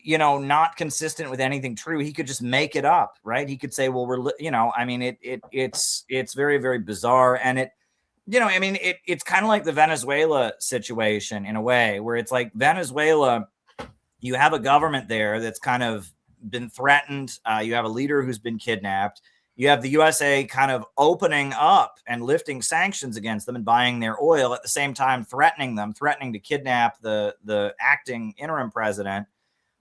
not consistent with anything true. He could just make it up, right? He could say, well, I mean, it's very, very bizarre. And it's kind of like the Venezuela situation in a way, where it's like Venezuela, you have a government there that's kind of been threatened. You have a leader who's been kidnapped. You have the USA kind of opening up and lifting sanctions against them and buying their oil, at the same time threatening to kidnap the acting interim president.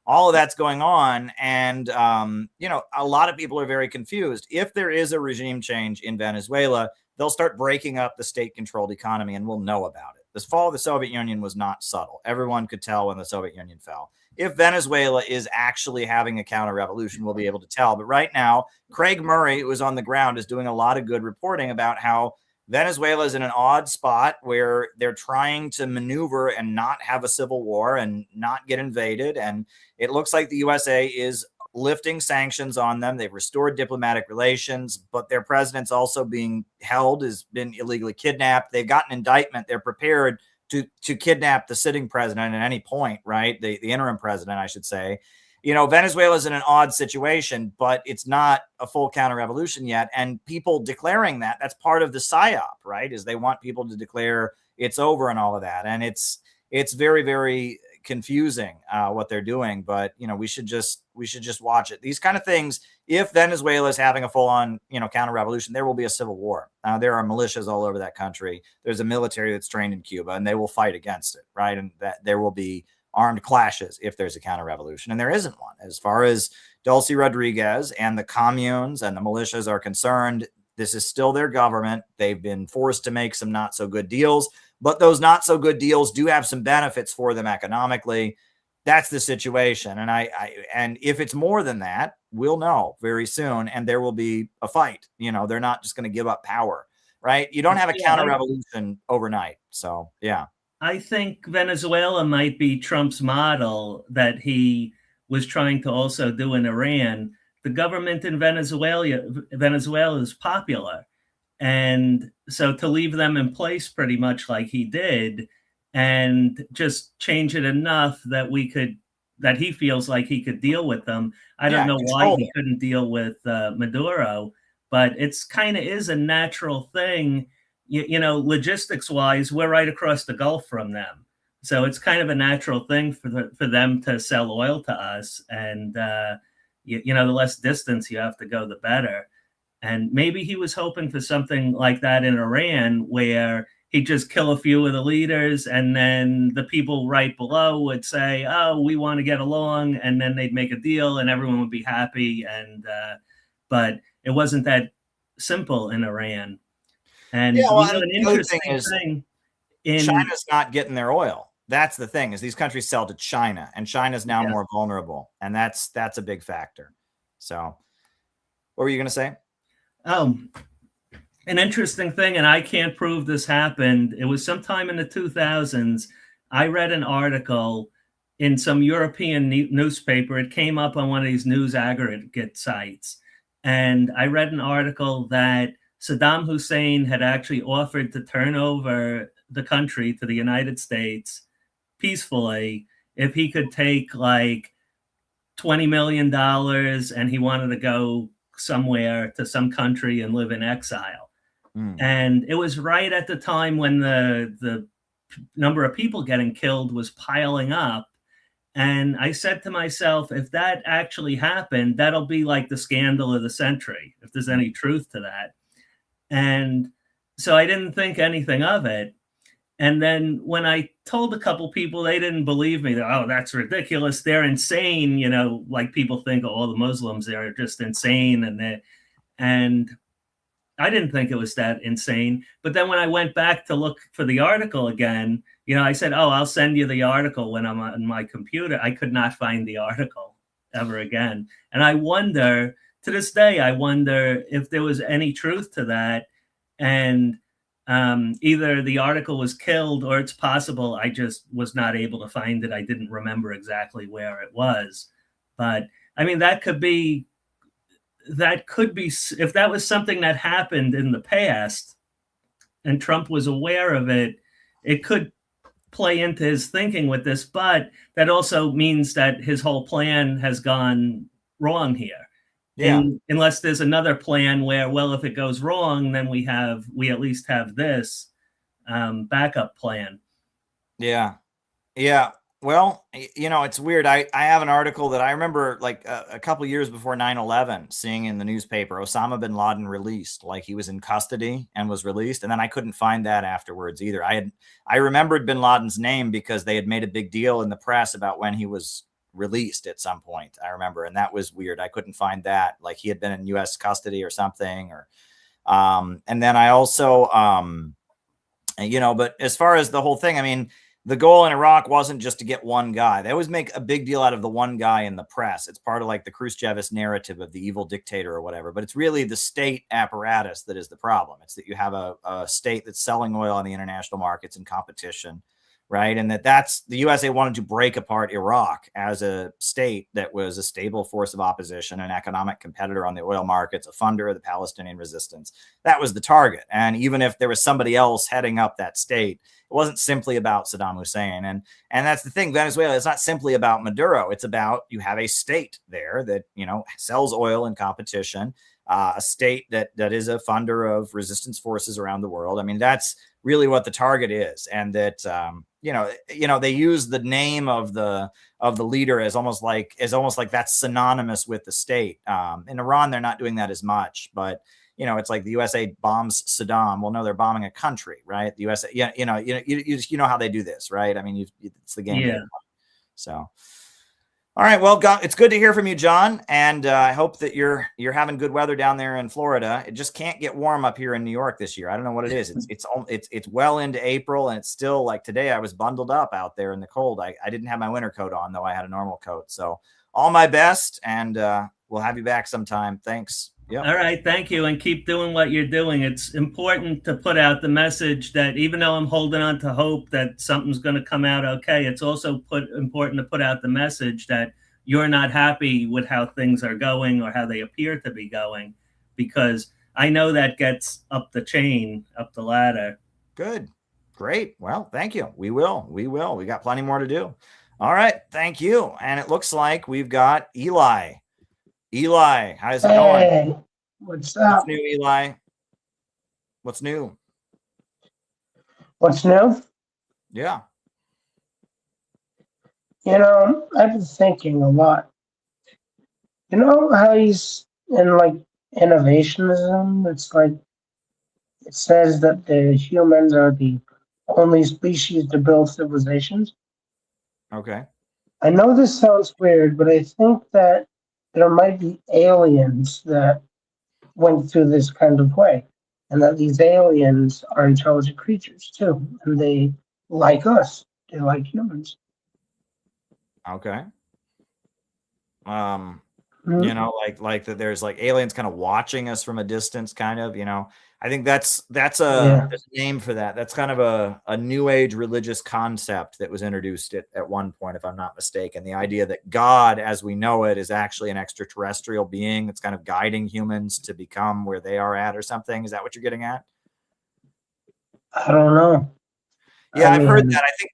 All of that's going on. And, a lot of people are very confused. If there is a regime change in Venezuela, they'll start breaking up the state-controlled economy, and we'll know about it. This fall of the Soviet Union was not subtle. Everyone could tell when the Soviet Union fell. If Venezuela is actually having a counter-revolution, we'll be able to tell. But right now, Craig Murray, who is on the ground, is doing a lot of good reporting about how Venezuela is in an odd spot where they're trying to maneuver and not have a civil war and not get invaded. And it looks like the USA is lifting sanctions on them. They've restored diplomatic relations, but their president's also being held, has been illegally kidnapped. They've got an indictment. They're prepared to kidnap the sitting president at any point, right? The interim president, I should say. You know, Venezuela is in an odd situation, but it's not a full counter-revolution yet. And people declaring that, that's part of the PSYOP, right? Is they want people to declare it's over and all of that. And it's very, very confusing what they're doing. But, you know, we should just watch it. These kind of things, if Venezuela is having a full-on, you know, counter-revolution, there will be a civil war. There are militias all over that country. There's a military that's trained in Cuba, and they will fight against it, right? And that there will be armed clashes if there's a counter-revolution, and there isn't one. As far as Dulce Rodriguez and the communes and the militias are concerned, this is still their government. They've been forced to make some not so good deals, but those not so good deals do have some benefits for them economically. That's the situation. And and if it's more than that, we'll know very soon, and there will be a fight. You know, they're not just going to give up power, right? You don't have a counter-revolution overnight. So, yeah. I think Venezuela might be Trump's model that he was trying to also do in Iran. The government in Venezuela is popular. And so to leave them in place pretty much like he did and just change it enough that that he feels like he could deal with them. I don't know why he couldn't deal with Maduro, but it's kind of is a natural thing. You know, logistics wise, we're right across the Gulf from them. So it's kind of a natural thing for them to sell oil to us. And, you know, the less distance you have to go, the better. And maybe he was hoping for something like that in Iran, where he'd just kill a few of the leaders, and then the people right below would say, oh, we want to get along. And then they'd make a deal and everyone would be happy. And but it wasn't that simple in Iran. And yeah, well, you know, an interesting thing is China's not getting their oil. That's the thing, is these countries sell to China, and China's now more vulnerable, and that's a big factor. So what were you going to say? An interesting thing, and I can't prove this happened. It was sometime in the 2000s. I read an article in some European newspaper. It came up on one of these news aggregate sites. And I read an article that Saddam Hussein had actually offered to turn over the country to the United States peacefully if he could take like $20 million and he wanted to go somewhere to some country and live in exile. And it was right at the time when the number of people getting killed was piling up. And I said to myself, if that actually happened, that'll be like the scandal of the century, if there's any truth to that. And so I didn't think anything of it. And then when I told a couple people, they didn't believe me. Oh, that's ridiculous. They're insane. You know, like people think, oh, the Muslims, they're just insane. And I didn't think it was that insane. But then when I went back to look for the article again, you know, I said, oh, I'll send you the article when I'm on my computer. I could not find the article ever again. And I wonder, to this day, I wonder if there was any truth to that. And either the article was killed, or it's possible I just was not able to find it. I didn't remember exactly where it was. But I mean, that could be, if that was something that happened in the past and Trump was aware of it, it could play into his thinking with this. But that also means that his whole plan has gone wrong here. Yeah. And unless there's another plan where, well, if it goes wrong, then we at least have this backup plan. Yeah. Yeah. Well, you know, it's weird. I have an article that I remember like a couple of years before 9/11 seeing in the newspaper, Osama bin Laden released, like he was in custody and was released. And then I couldn't find that afterwards either. I remembered bin Laden's name because they had made a big deal in the press about when he was released at some point, I remember. And that was weird. I couldn't find that, like he had been in US custody or something, or and then I also you know, but as far as the whole thing, I mean, the goal in Iraq wasn't just to get one guy. They always make a big deal out of the one guy in the press. It's part of like the Khrushchevist narrative of the evil dictator or whatever, but it's really the state apparatus that is the problem. It's that you have a state that's selling oil on the international markets in competition, right? And that's the USA wanted to break apart Iraq as a state that was a stable force of opposition, an economic competitor on the oil markets, a funder of the Palestinian resistance. That was the target. And even if there was somebody else heading up that state, it wasn't simply about Saddam Hussein. And that's the thing. Venezuela is not simply about Maduro. It's about, you have a state there that, sells oil in competition, a state that is a funder of resistance forces around the world. I mean, that's really what the target is. And that, they use the name of the leader as almost like that's synonymous with the state. In Iran, they're not doing that as much, but it's like the USA bombs Saddam. Well, no, they're bombing a country, right? The USA, you know how they do this, right? I mean, it's the game. Yeah. So, all right. Well, it's good to hear from you, John. And I hope that you're having good weather down there in Florida. It just can't get warm up here in New York this year. I don't know what it is. It's well into April, and it's still like today. I was bundled up out there in the cold. I didn't have my winter coat on, though I had a normal coat. So all my best, and we'll have you back sometime. Thanks. Yep. All right. Thank you. And keep doing what you're doing. It's important to put out the message that even though I'm holding on to hope that something's going to come out okay, it's also important to put out the message that you're not happy with how things are going or how they appear to be going, because I know that gets up the chain, up the ladder. Good. Great. Well, thank you. We will. We got plenty more to do. All right. Thank you. And it looks like we've got Eli. Eli, how's it going? What's up? What's new, Eli? What's new? What's new? Yeah. I've been thinking a lot. You know how he's in like innovationism? It's like it says that the humans are the only species to build civilizations. Okay. I know this sounds weird, but I think that there might be aliens that went through this kind of way, and that these aliens are intelligent creatures too, and they like us. They like humans. Okay. Like that there's like aliens kind of watching us from a distance, kind of, I think there's a name for that. That's kind of a new age religious concept that was introduced at one point, if I'm not mistaken. The idea that God, as we know it, is actually an extraterrestrial being that's kind of guiding humans to become where they are at or something. Is that what you're getting at? I don't know. Yeah, I've heard that. I think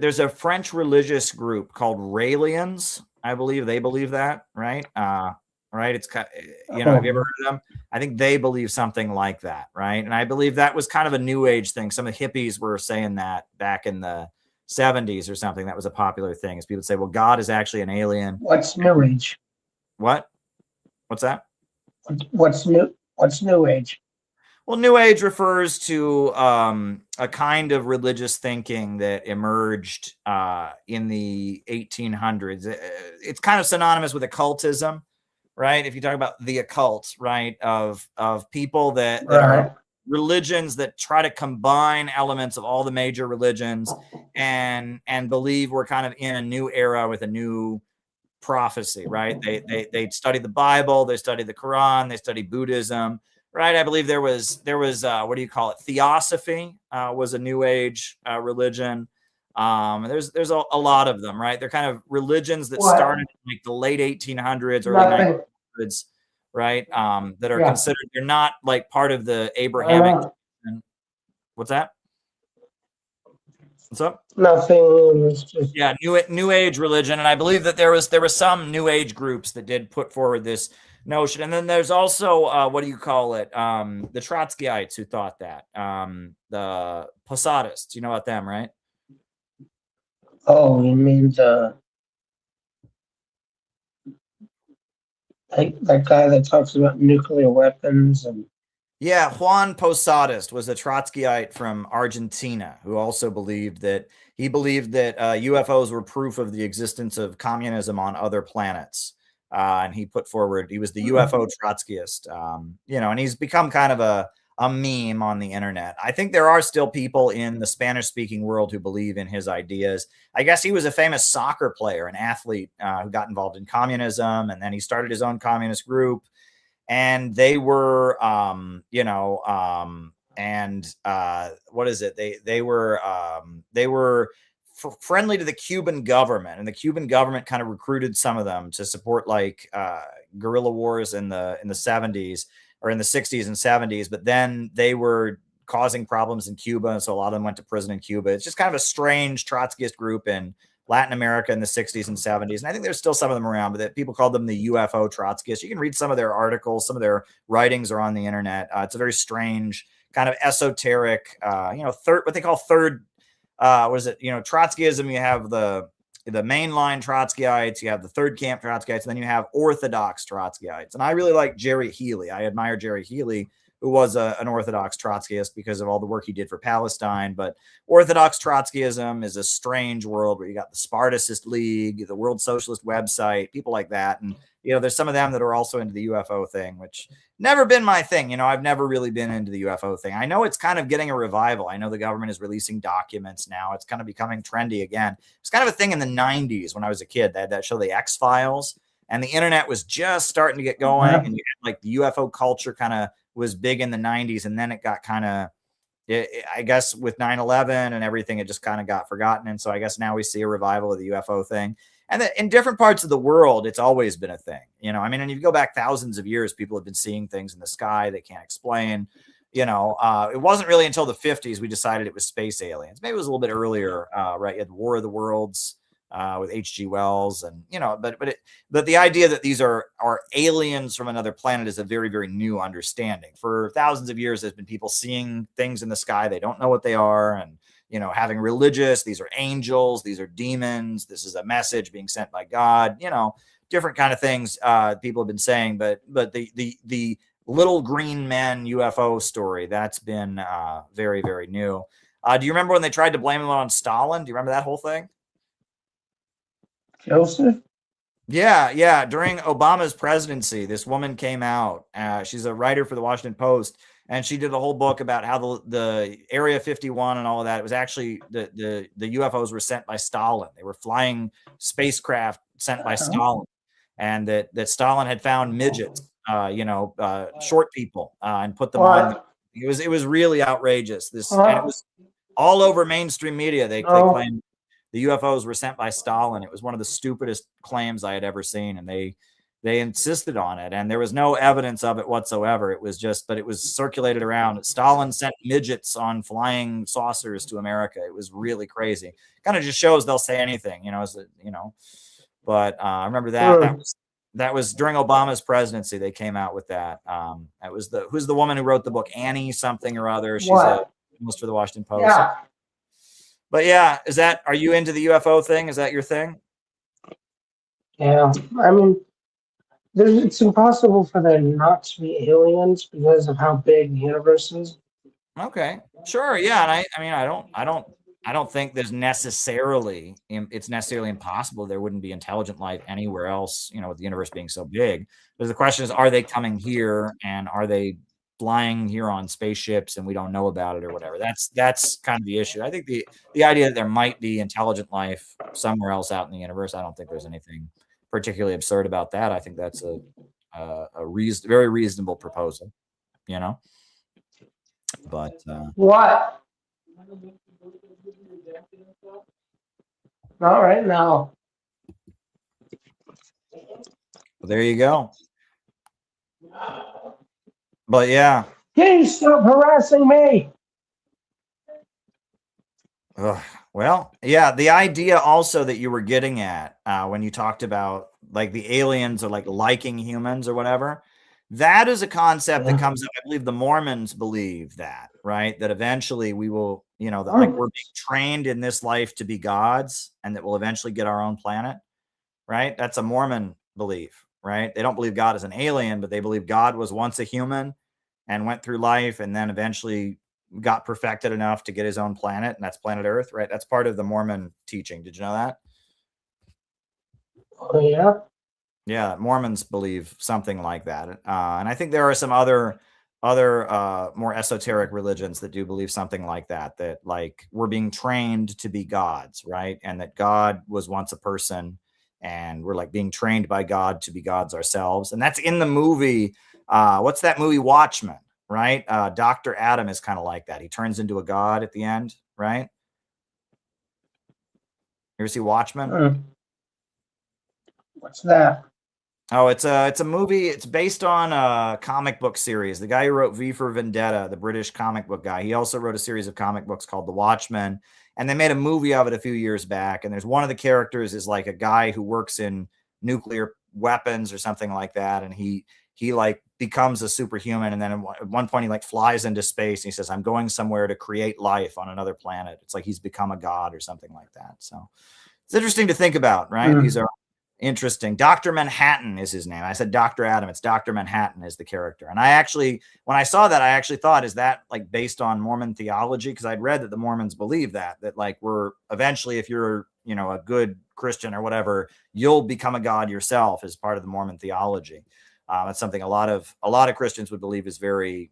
there's a French religious group called Raelians. I believe they believe that, right? Right. It's have you ever heard of them? I think they believe something like that, right? And I believe that was kind of a new age thing. Some of the hippies were saying that back in the 70s or something. That was a popular thing, is people say, well, God is actually an alien. What's new age? What? What's that? What's new? What's new age? Well, New Age refers to a kind of religious thinking that emerged in the 1800s. It's kind of synonymous with occultism, right? If you talk about the occult, right, of people that are religions that try to combine elements of all the major religions and believe we're kind of in a new era with a new prophecy, right? They study the Bible, they study the Quran, they study Buddhism. Right, I believe there was what do you call it? Theosophy was a new age religion. There's a lot of them, right? They're kind of religions that started in like the late 1800s, early 1900s, right? That are considered, they're not like part of the Abrahamic. What's that? What's up? Nothing. Yeah, new age religion, and I believe that there was some new age groups that did put forward this notion. And then there's also what do you call it? The Trotskyites who thought that. The Posadists, you know about them, right? Oh, you mean that guy that talks about nuclear weapons and yeah, Juan Posadist was a Trotskyite from Argentina who also believed that UFOs were proof of the existence of communism on other planets. And he was the UFO Trotskyist, and he's become kind of a meme on the internet. I think there are still people in the Spanish speaking world who believe in his ideas. I guess he was a famous soccer player, an athlete who got involved in communism, and then he started his own communist group. And they were, what is it? They were friendly to the Cuban government, and the Cuban government kind of recruited some of them to support like guerrilla wars in the 70s or in the 60s and 70s. But then they were causing problems in Cuba, and so a lot of them went to prison in Cuba. It's just kind of a strange Trotskyist group in Latin America in the 60s and 70s. And I think there's still some of them around, but that people call them the UFO Trotskyists. You can read some of their articles, some of their writings are on the internet. It's a very strange kind of esoteric, what they call third, Trotskyism. You have the mainline Trotskyites, you have the third camp Trotskyites, and then you have orthodox Trotskyites. And I really like Jerry Healy. I admire Jerry Healy, who was an Orthodox Trotskyist because of all the work he did for Palestine. But Orthodox Trotskyism is a strange world where you got the Spartacist League, the World Socialist website, people like that. And, there's some of them that are also into the UFO thing, which never been my thing. I've never really been into the UFO thing. I know it's kind of getting a revival. I know the government is releasing documents now. It's kind of becoming trendy again. It's kind of a thing in the 90s when I was a kid. They had that show, The X-Files, and the internet was just starting to get going. And you had like the UFO culture kind of was big in the 90s, and then it got kind of, I guess with 9/11 and everything, it just kind of got forgotten. And so I guess now we see a revival of the UFO thing. And that in different parts of the world, it's always been a thing. And if you go back thousands of years, people have been seeing things in the sky they can't explain. It wasn't really until the 50s we decided it was space aliens. Maybe it was a little bit earlier, right? You had War of the Worlds with H.G. Wells, and but the idea that these are aliens from another planet is a very, very new understanding. For thousands of years, there's been people seeing things in the sky they don't know what they are, and having religious, these are angels, these are demons, this is a message being sent by God, different kind of things people have been saying. But the little green men UFO story, that's been very, very new. Do you remember when they tried to blame it on Stalin? Do you remember that whole thing? Joseph? Yeah. During Obama's presidency, this woman came out. She's a writer for the Washington Post, and she did a whole book about how the Area 51 and all of that. It was actually the UFOs were sent by Stalin. They were flying spacecraft sent by Stalin, and that Stalin had found midgets, short people, and put them on. It was really outrageous. And it was all over mainstream media. They claimed the UFOs were sent by Stalin. It was one of the stupidest claims I had ever seen, and they insisted on it, and there was no evidence of it whatsoever. It was just, but it was circulated around. Stalin sent midgets on flying saucers to America. It was really crazy. Kind of just shows they'll say anything, But I remember that was during Obama's presidency. They came out with that. That was who's the woman who wrote the book, Annie something or other. She's a journalist for the Washington Post. Yeah. But yeah, are you into the UFO thing? Is that your thing? Yeah. I mean, it's impossible for there not to be aliens because of how big the universe is. Okay, sure, yeah, and I don't think it's necessarily impossible there wouldn't be intelligent life anywhere else. With the universe being so big, but the question is, are they coming here, and are they flying here on spaceships and we don't know about it or whatever? That's kind of the issue. I think the idea that there might be intelligent life somewhere else out in the universe, I don't think there's anything particularly absurd about that. I think that's a very reasonable proposal, But what? Not right now. Well, there you go. But yeah. Can you stop harassing me? Well, yeah, the idea also that you were getting at when you talked about like the aliens or like liking humans or whatever, that is a concept that comes up. I believe the Mormons believe that, right? That eventually we will, that like we're being trained in this life to be gods, and that we'll eventually get our own planet, right? That's a Mormon belief, right? They don't believe God is an alien, but they believe God was once a human and went through life and then eventually got perfected enough to get his own planet, and that's planet Earth, right? That's part of the Mormon teaching. Did you know that? Oh, yeah. Yeah, Mormons believe something like that. And I think there are some other more esoteric religions that do believe something like that, that like we're being trained to be gods, right? And that God was once a person and we're like being trained by God to be gods ourselves. And that's in the movie. What's that movie? Watchmen, right? Dr. Adam is kind of like that. He turns into a god at the end, right? You ever see Watchmen? What's that? Oh, it's a movie. It's based on a comic book series. The guy who wrote V for Vendetta, the British comic book guy, he also wrote a series of comic books called The Watchmen, and they made a movie of it a few years back. And there's one of the characters is like a guy who works in nuclear weapons or something like that, and he like becomes a superhuman. And then at one point he like flies into space and he says, "I'm going somewhere to create life on another planet." It's like he's become a god or something like that. So it's interesting to think about, right? These are interesting. Dr. Manhattan is his name. I said Dr. Adam. It's Dr. Manhattan is the character. And I actually, when I saw that, I actually thought, is that like based on Mormon theology? Because I'd read that the Mormons believe that like we're eventually, if you're, you know, a good Christian or whatever, you'll become a god yourself as part of the Mormon theology. That's something a lot of Christians would believe is very,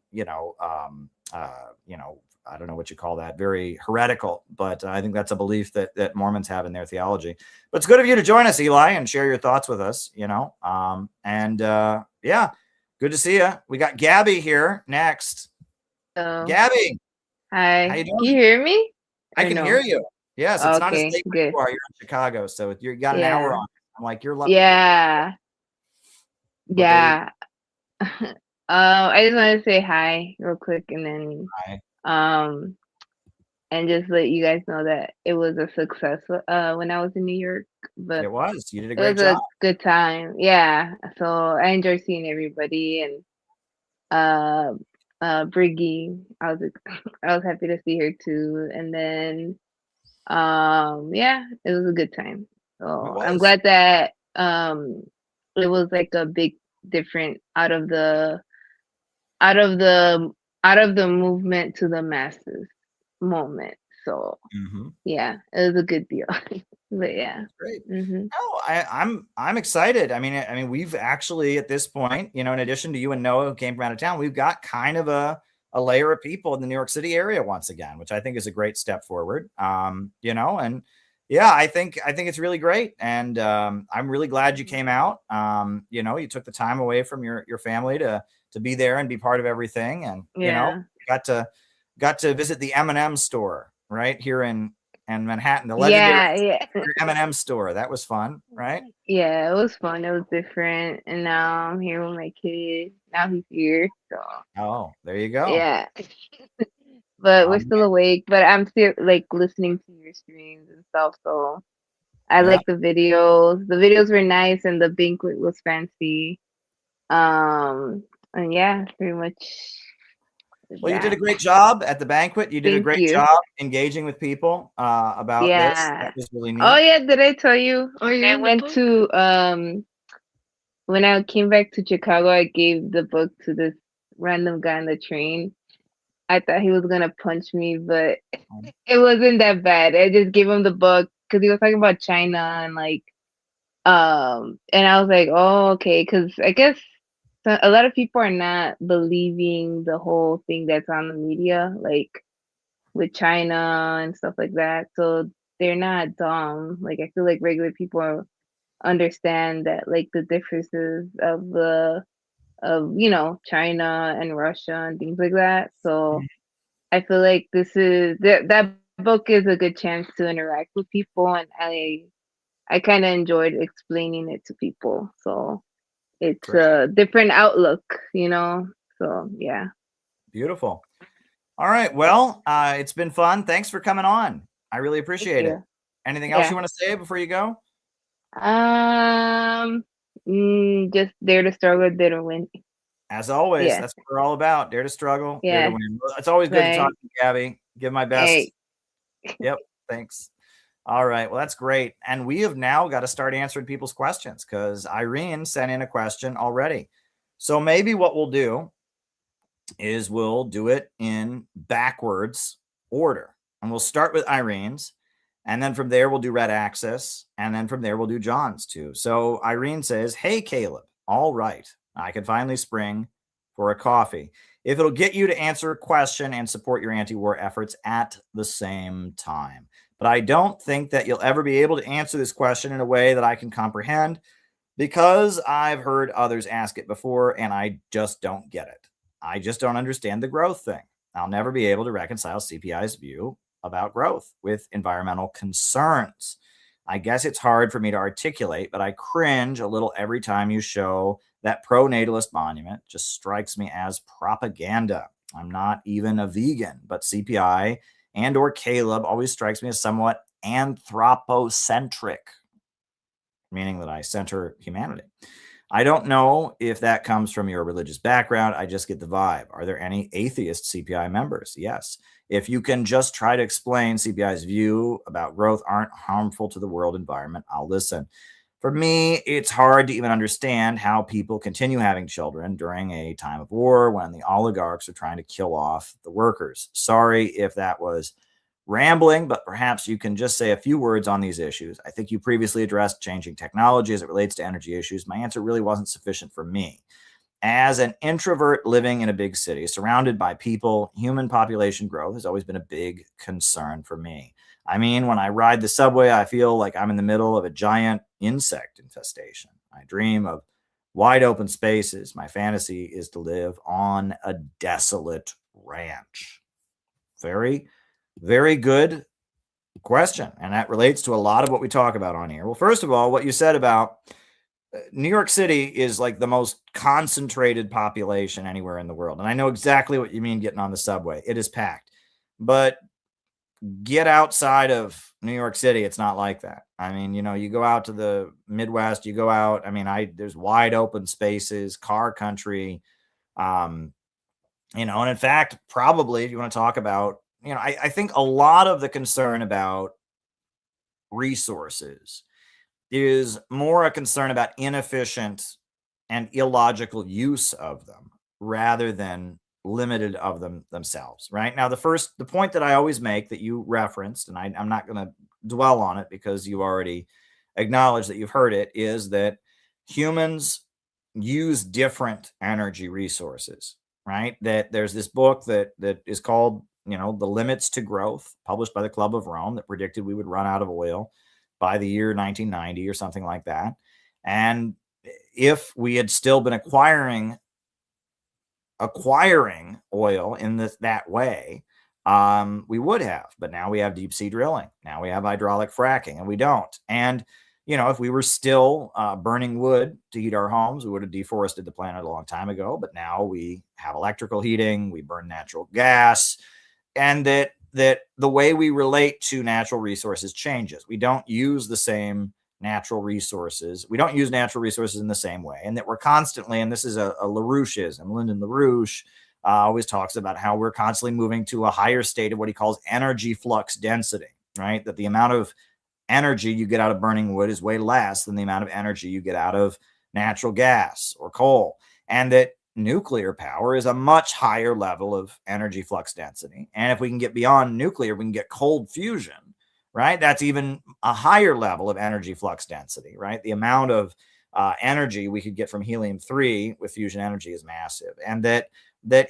I don't know what you call that, very heretical, but I think that's a belief that Mormons have in their theology. But it's good of you to join us, Eli, and share your thoughts with us, you know. Yeah, good to see you. We got Gabby here next. Gabby. Hi. How you doing? Can you hear me? I Or can no? hear you. Yes, it's not as Okay, late where good. you are. You're in Chicago, so you got an hour Yeah. on. I'm like, you're lucky. Yeah. But there you Yeah. I just want to say hi real quick and then and just let you guys know that it was a success when I was in New York, but It was. You did a it great was job. a good time. Yeah. So I enjoyed seeing everybody and Briggy. I was happy to see her too. And then yeah, it was a good time. So I'm glad that it was like a big different out of the movement to the masses moment. So yeah, it was a good deal. But yeah. Great. hmm No, I'm excited. I mean, we've actually at this point, you know, in addition to you and Noah who came from out of town, we've got kind of a layer of people in the New York City area once again, which I think is a great step forward. You know, and yeah, I think it's really great, and I'm really glad you came out. You know, you took the time away from your family to be there and be part of everything, and you know, got to visit the M&M store right here in Manhattan, the legendary Yeah. M&M store. That was fun, right? Yeah, it was fun. It was different. And now I'm here with my kid. Now he's here. So Oh, there you go. yeah. But we're still awake. But I'm still like listening to your streams and stuff. So I Yeah. like the videos. The videos were nice and the banquet was fancy. And yeah, pretty much. Well, you did a that. great job at the banquet. You did a Thank great you. job engaging with people about this. Yeah. That was really neat. Oh yeah, did I tell you? Oh, you're I in the went book? to when I came back to Chicago, I gave the book to this random guy on the train. I thought he was gonna punch me, but it wasn't that bad. I just gave him the book because he was talking about China and like and I was like, oh okay, because I guess a lot of people are not believing the whole thing that's on the media, like with China and stuff like that. So they're not dumb. Like I feel like regular people understand that like the differences of you know China and Russia and things like that. So I feel like this is that book is a good chance to interact with people, and I kind of enjoyed explaining it to people. So it's a different outlook, you know. So yeah. Beautiful. All right. Well, it's been fun. Thanks for coming on. I really appreciate it. you. Anything else Yeah. you want to say before you go? Just dare to struggle, dare to win. As always, Yeah. that's what we're all about. Dare to struggle, dare Yeah. to win. It's always good to talk to you, Gabby. Give my best. Hey. Yep. Thanks. All right. Well, that's great. And we have now got to start answering people's questions because Irene sent in a question already. So maybe what we'll do is we'll do it in backwards order. And we'll start with Irene's. And then from there, we'll do Red Access. And then from there, we'll do John's too. So Irene says, "Hey, Caleb. All right. I can finally spring for a coffee. if it'll get you to answer a question and support your anti-war efforts at the same time. But I don't think that you'll ever be able to answer this question in a way that I can comprehend, because I've heard others ask it before and I just don't get it. I just don't understand the growth thing. I'll never be able to reconcile CPI's view about growth with environmental concerns. I guess it's hard for me to articulate, but I cringe a little every time you show that pro-natalist monument. Just strikes me as propaganda. I'm not even a vegan, but CPI and or Caleb always strikes me as somewhat anthropocentric, meaning that I center humanity. I don't know if that comes from your religious background. I just get the vibe. Are there any atheist CPI members? Yes. If you can just try to explain CPI's view about growth aren't harmful to the world environment, I'll listen. For me, it's hard to even understand how people continue having children during a time of war when the oligarchs are trying to kill off the workers. Sorry if that was rambling, but perhaps you can just say a few words on these issues. I think you previously addressed changing technology as it relates to energy issues. My answer really wasn't sufficient for me. As an introvert living in a big city, surrounded by people, human population growth has always been a big concern for me. I mean, when I ride the subway, I feel like I'm in the middle of a giant insect infestation. I dream of wide open spaces. My fantasy is to live on a desolate ranch. Very, very good question. And that relates to a lot of what we talk about on here. Well, first of all, what you said about New York City is like the most concentrated population anywhere in the world. And I know exactly what you mean getting on the subway. It is packed. But get outside of New York City, it's not like that. I mean, you go out to the Midwest, you go out, I mean, there's wide open spaces, car country, and in fact, probably if you want to talk about, I think a lot of the concern about resources is more a concern about inefficient and illogical use of them rather than limited of them themselves, right? Now, the point that I always make that you referenced, and I'm not going to dwell on it because you already acknowledged that you've heard it, is that humans use different energy resources, right? That there's this book that is called, The Limits to Growth, published by the Club of Rome, that predicted we would run out of oil by the year 1990 or something like that. And if we had still been acquiring oil in that way, we would have. But now we have deep sea drilling. Now we have hydraulic fracking, and we don't. And, if we were still burning wood to heat our homes, we would have deforested the planet a long time ago. But now we have electrical heating, we burn natural gas, and that the way we relate to natural resources changes. We don't use the same natural resources. We don't use natural resources in the same way. And that we're constantly, and this is a LaRoucheism, Lyndon LaRouche always talks about how we're constantly moving to a higher state of what he calls energy flux density, right? That the amount of energy you get out of burning wood is way less than the amount of energy you get out of natural gas or coal. And that nuclear power is a much higher level of energy flux density. And if we can get beyond nuclear, we can get cold fusion, right? That's even a higher level of energy flux density, right? The amount of energy we could get from helium-3 with fusion energy is massive. And that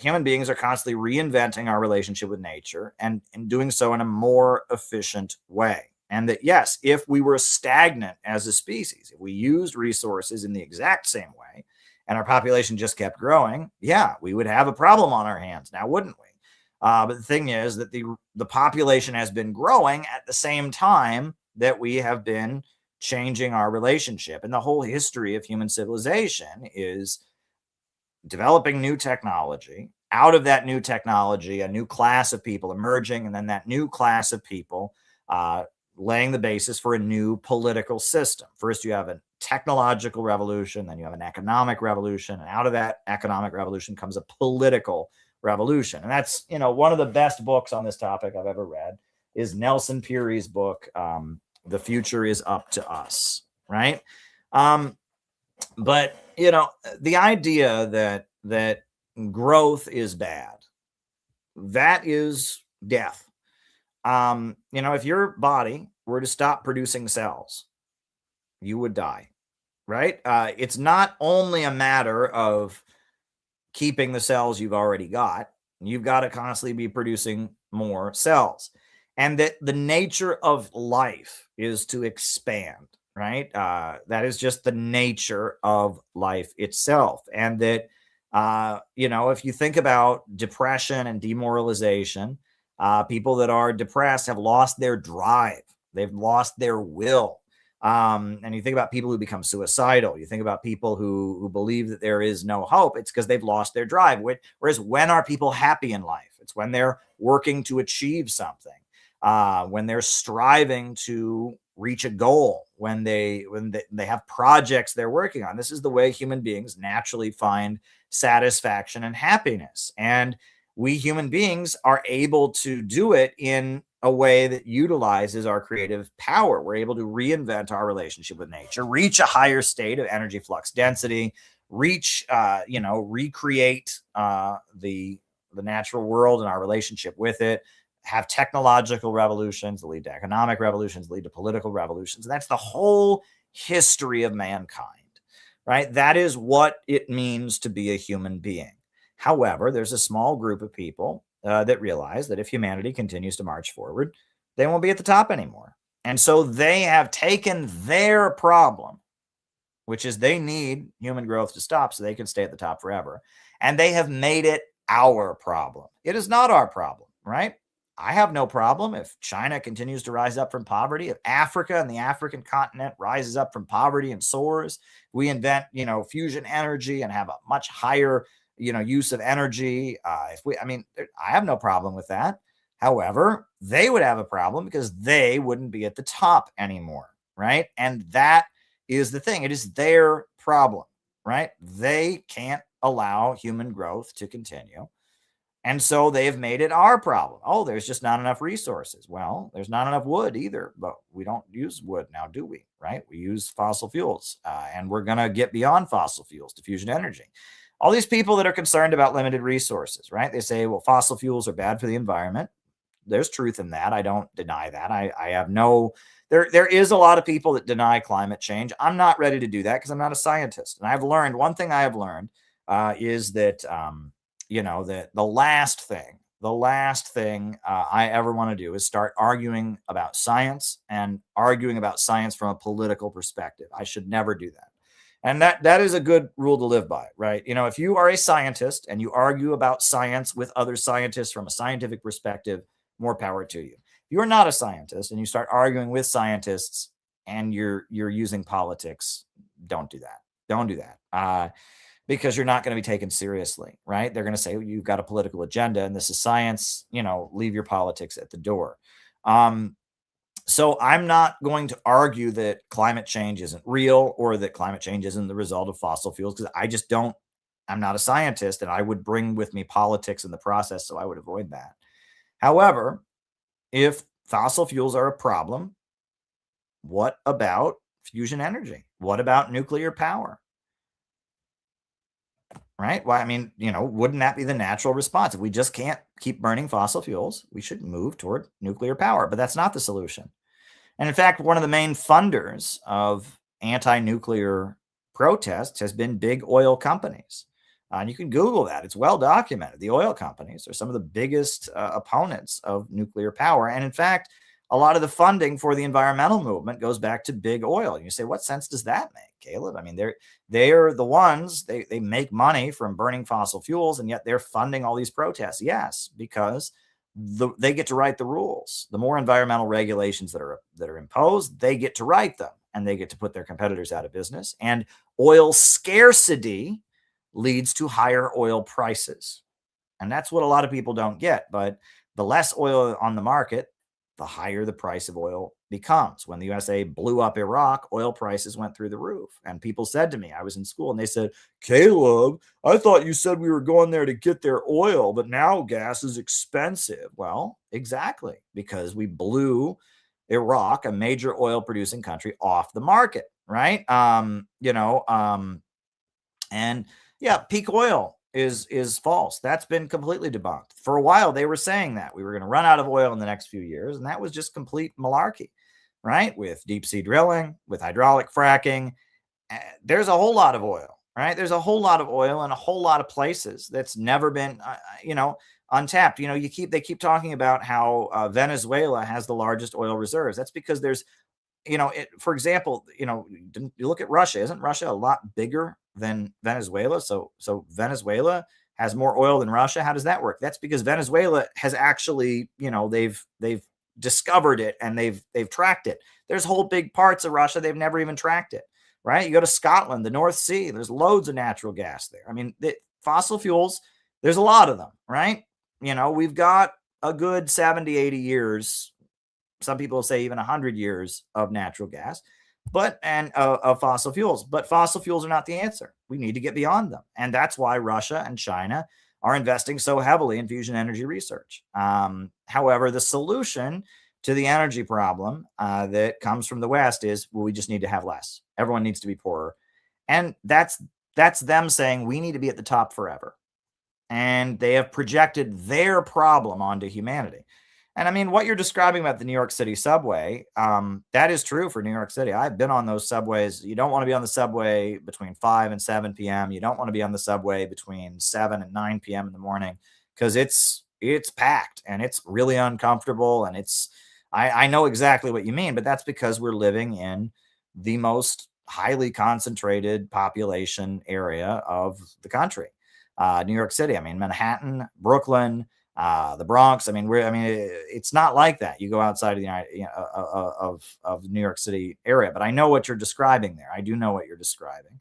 human beings are constantly reinventing our relationship with nature and doing so in a more efficient way. And that, yes, if we were stagnant as a species, if we used resources in the exact same way, and our population just kept growing, yeah, we would have a problem on our hands now, wouldn't we? But the thing is that the population has been growing at the same time that we have been changing our relationship. And the whole history of human civilization is developing new technology. Out of that new technology, a new class of people emerging, and then that new class of people laying the basis for a new political system. First, you have a technological revolution, then you have an economic revolution, and out of that economic revolution comes a political revolution. And that's, one of the best books on this topic I've ever read is Nelson Peary's book, The Future is Up to Us, right? But, the idea that growth is bad, that is death. If your body were to stop producing cells, you would die, right? It's not only a matter of keeping the cells you've already got. You've got to constantly be producing more cells. And that the nature of life is to expand, right? That is just the nature of life itself. And that, if you think about depression and demoralization, people that are depressed have lost their drive. They've lost their will. And you think about people who become suicidal. You think about people who believe that there is no hope. It's because they've lost their drive. Whereas when are people happy in life? It's when they're working to achieve something. When they're striving to reach a goal, when they have projects they're working on. This is the way human beings naturally find satisfaction and happiness. And we human beings are able to do it in a way that utilizes our creative power. We're able to reinvent our relationship with nature, reach a higher state of energy flux density, recreate the natural world and our relationship with it, have technological revolutions that lead to economic revolutions, lead to political revolutions. That's the whole history of mankind, right? That is what it means to be a human being. However, there's a small group of people that realize that if humanity continues to march forward, they won't be at the top anymore. And so they have taken their problem, which is they need human growth to stop so they can stay at the top forever, and they have made it our problem. It is not our problem, right? I have no problem if China continues to rise up from poverty, if Africa and the African continent rises up from poverty and soars, we invent, fusion energy and have a much higher, use of energy. I have no problem with that. However, they would have a problem because they wouldn't be at the top anymore, right? And that is the thing. It is their problem, right? They can't allow human growth to continue. And so they've made it our problem. Oh, there's just not enough resources. Well, there's not enough wood either, but we don't use wood now, do we? Right? We use fossil fuels, and we're going to get beyond fossil fuels to fusion energy. All these people that are concerned about limited resources, right? They say, well, fossil fuels are bad for the environment. There's truth in that. I don't deny that. I have no, there is a lot of people that deny climate change. I'm not ready to do that because I'm not a scientist. And I've learned, one thing I have learned is that, that the last thing I ever want to do is start arguing about science and arguing about science from a political perspective. I should never do that. And that is a good rule to live by, right? If you are a scientist and you argue about science with other scientists from a scientific perspective, more power to you. If you are not a scientist and you start arguing with scientists and you're using politics, don't do that. Don't do that. Because you're not going to be taken seriously, right? They're going to say, well, you've got a political agenda and this is science, leave your politics at the door. So I'm not going to argue that climate change isn't real or that climate change isn't the result of fossil fuels, because I'm not a scientist and I would bring with me politics in the process, so I would avoid that. However, if fossil fuels are a problem, what about fusion energy? What about nuclear power? Right? Well, wouldn't that be the natural response? If we just can't keep burning fossil fuels, we should move toward nuclear power, but that's not the solution. And in fact, one of the main funders of anti-nuclear protests has been big oil companies. And you can Google that. It's well documented. The oil companies are some of the biggest opponents of nuclear power. And in fact, a lot of the funding for the environmental movement goes back to big oil. And you say, what sense does that make, Caleb? They are the ones, they make money from burning fossil fuels, and yet they're funding all these protests. Yes, because they get to write the rules. The more environmental regulations that are imposed, they get to write them, and they get to put their competitors out of business. And oil scarcity leads to higher oil prices. And that's what a lot of people don't get. But the less oil on the market, the higher the price of oil becomes. When the USA blew up Iraq, oil prices went through the roof. And people said to me, I was in school, and they said, Caleb, I thought you said we were going there to get their oil, but now gas is expensive. Well, exactly, because we blew Iraq, a major oil producing country, off the market, right? And yeah, peak oil is false. That's been completely debunked. For a while, they were saying that we were going to run out of oil in the next few years, and that was just complete malarkey, right? With deep sea drilling, with hydraulic fracking, there's a whole lot of oil right? There's a whole lot of oil in a whole lot of places that's never been, untapped. They keep talking about how Venezuela has the largest oil reserves. That's because there's, for example, you look at Russia. Isn't Russia a lot bigger than Venezuela? So Venezuela has more oil than Russia. How does that work? That's because Venezuela has actually, they've discovered it and they've tracked it. There's whole big parts of Russia they've never even tracked it, right? You go to Scotland, the North Sea, there's loads of natural gas there. I mean, the fossil fuels, there's a lot of them, right? We've got a good 70, 80 years. Some people say even 100 years of natural gas, of fossil fuels. But fossil fuels are not the answer. We need to get beyond them. And that's why Russia and China are investing so heavily in fusion energy research. However, the solution to the energy problem that comes from the West is, well, we just need to have less. Everyone needs to be poorer. And that's them saying we need to be at the top forever. And they have projected their problem onto humanity. And I mean, what you're describing about the New York City subway, that is true for New York City. I've been on those subways. You don't want to be on the subway between 5 and 7 p.m. You don't want to be on the subway between 7 and 9 p.m. in the morning because it's packed and it's really uncomfortable. And I know exactly what you mean, but that's because we're living in the most highly concentrated population area of the country. New York City, I mean, Manhattan, Brooklyn, the Bronx. I mean, it's not like that. You go outside of the of New York City area, but I know what you're describing there. I do know what you're describing.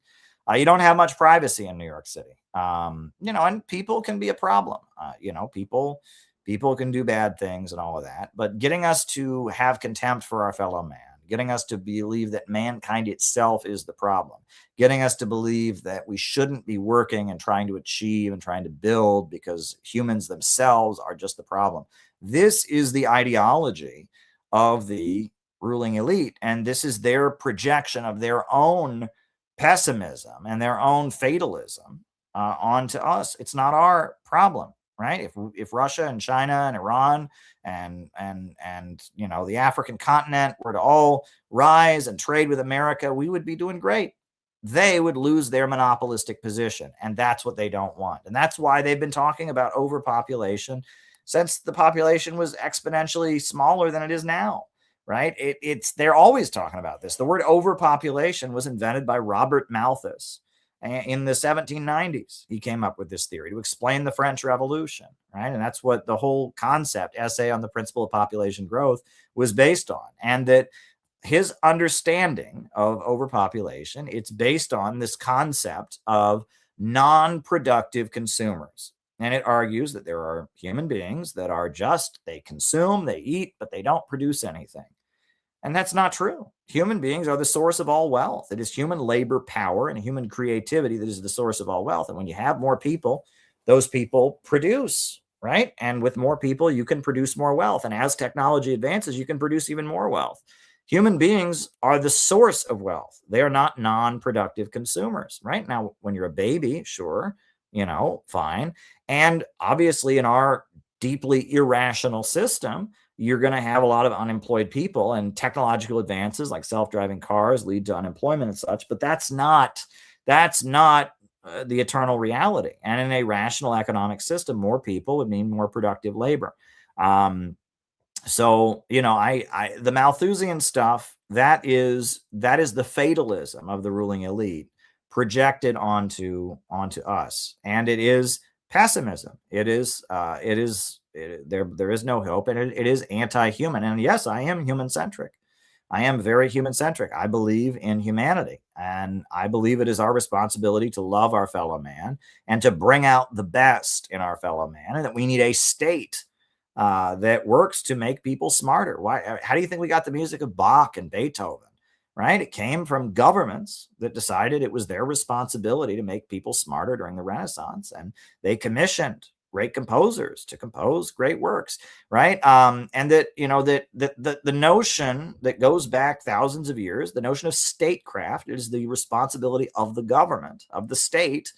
You don't have much privacy in New York City, and people can be a problem. People can do bad things and all of that, but getting us to have contempt for our fellow man, getting us to believe that mankind itself is the problem, getting us to believe that we shouldn't be working and trying to achieve and trying to build because humans themselves are just the problem. This is the ideology of the ruling elite, and this is their projection of their own pessimism and their own fatalism onto us. It's not our problem, right? If Russia and China and Iran and the African continent were to all rise and trade with America, we would be doing great. They would lose their monopolistic position, and that's what they don't want. And that's why they've been talking about overpopulation since the population was exponentially smaller than it is now, right? They're always talking about this. The word overpopulation was invented by Robert Malthus in the 1790s. He came up with this theory to explain the French Revolution, right? And that's what the whole concept, Essay on the Principle of Population Growth, was based on. And that his understanding of overpopulation, it's based on this concept of non-productive consumers. And it argues that there are human beings that are they consume, they eat, but they don't produce anything. And that's not true. Human beings are the source of all wealth. It is human labor power and human creativity that is the source of all wealth. And when you have more people, those people produce, right? And with more people, you can produce more wealth. And as technology advances, you can produce even more wealth. Human beings are the source of wealth. They are not non-productive consumers, right? Now, when you're a baby, sure, fine. And obviously in our deeply irrational system, you're going to have a lot of unemployed people, and technological advances like self-driving cars lead to unemployment and such, but that's not the eternal reality. And in a rational economic system, more people would mean more productive labor. So, the Malthusian stuff, that is the fatalism of the ruling elite projected onto us. And it is pessimism. There is no hope, and it is anti-human. And yes, I am human-centric. I am very human-centric. I believe in humanity, and I believe it is our responsibility to love our fellow man and to bring out the best in our fellow man, and that we need a state that works to make people smarter. Why? How do you think we got the music of Bach and Beethoven? Right? It came from governments that decided it was their responsibility to make people smarter during the Renaissance, and they commissioned great composers to compose great works, right? And that the notion that goes back thousands of years, the notion of statecraft, is the responsibility of the government, of the state,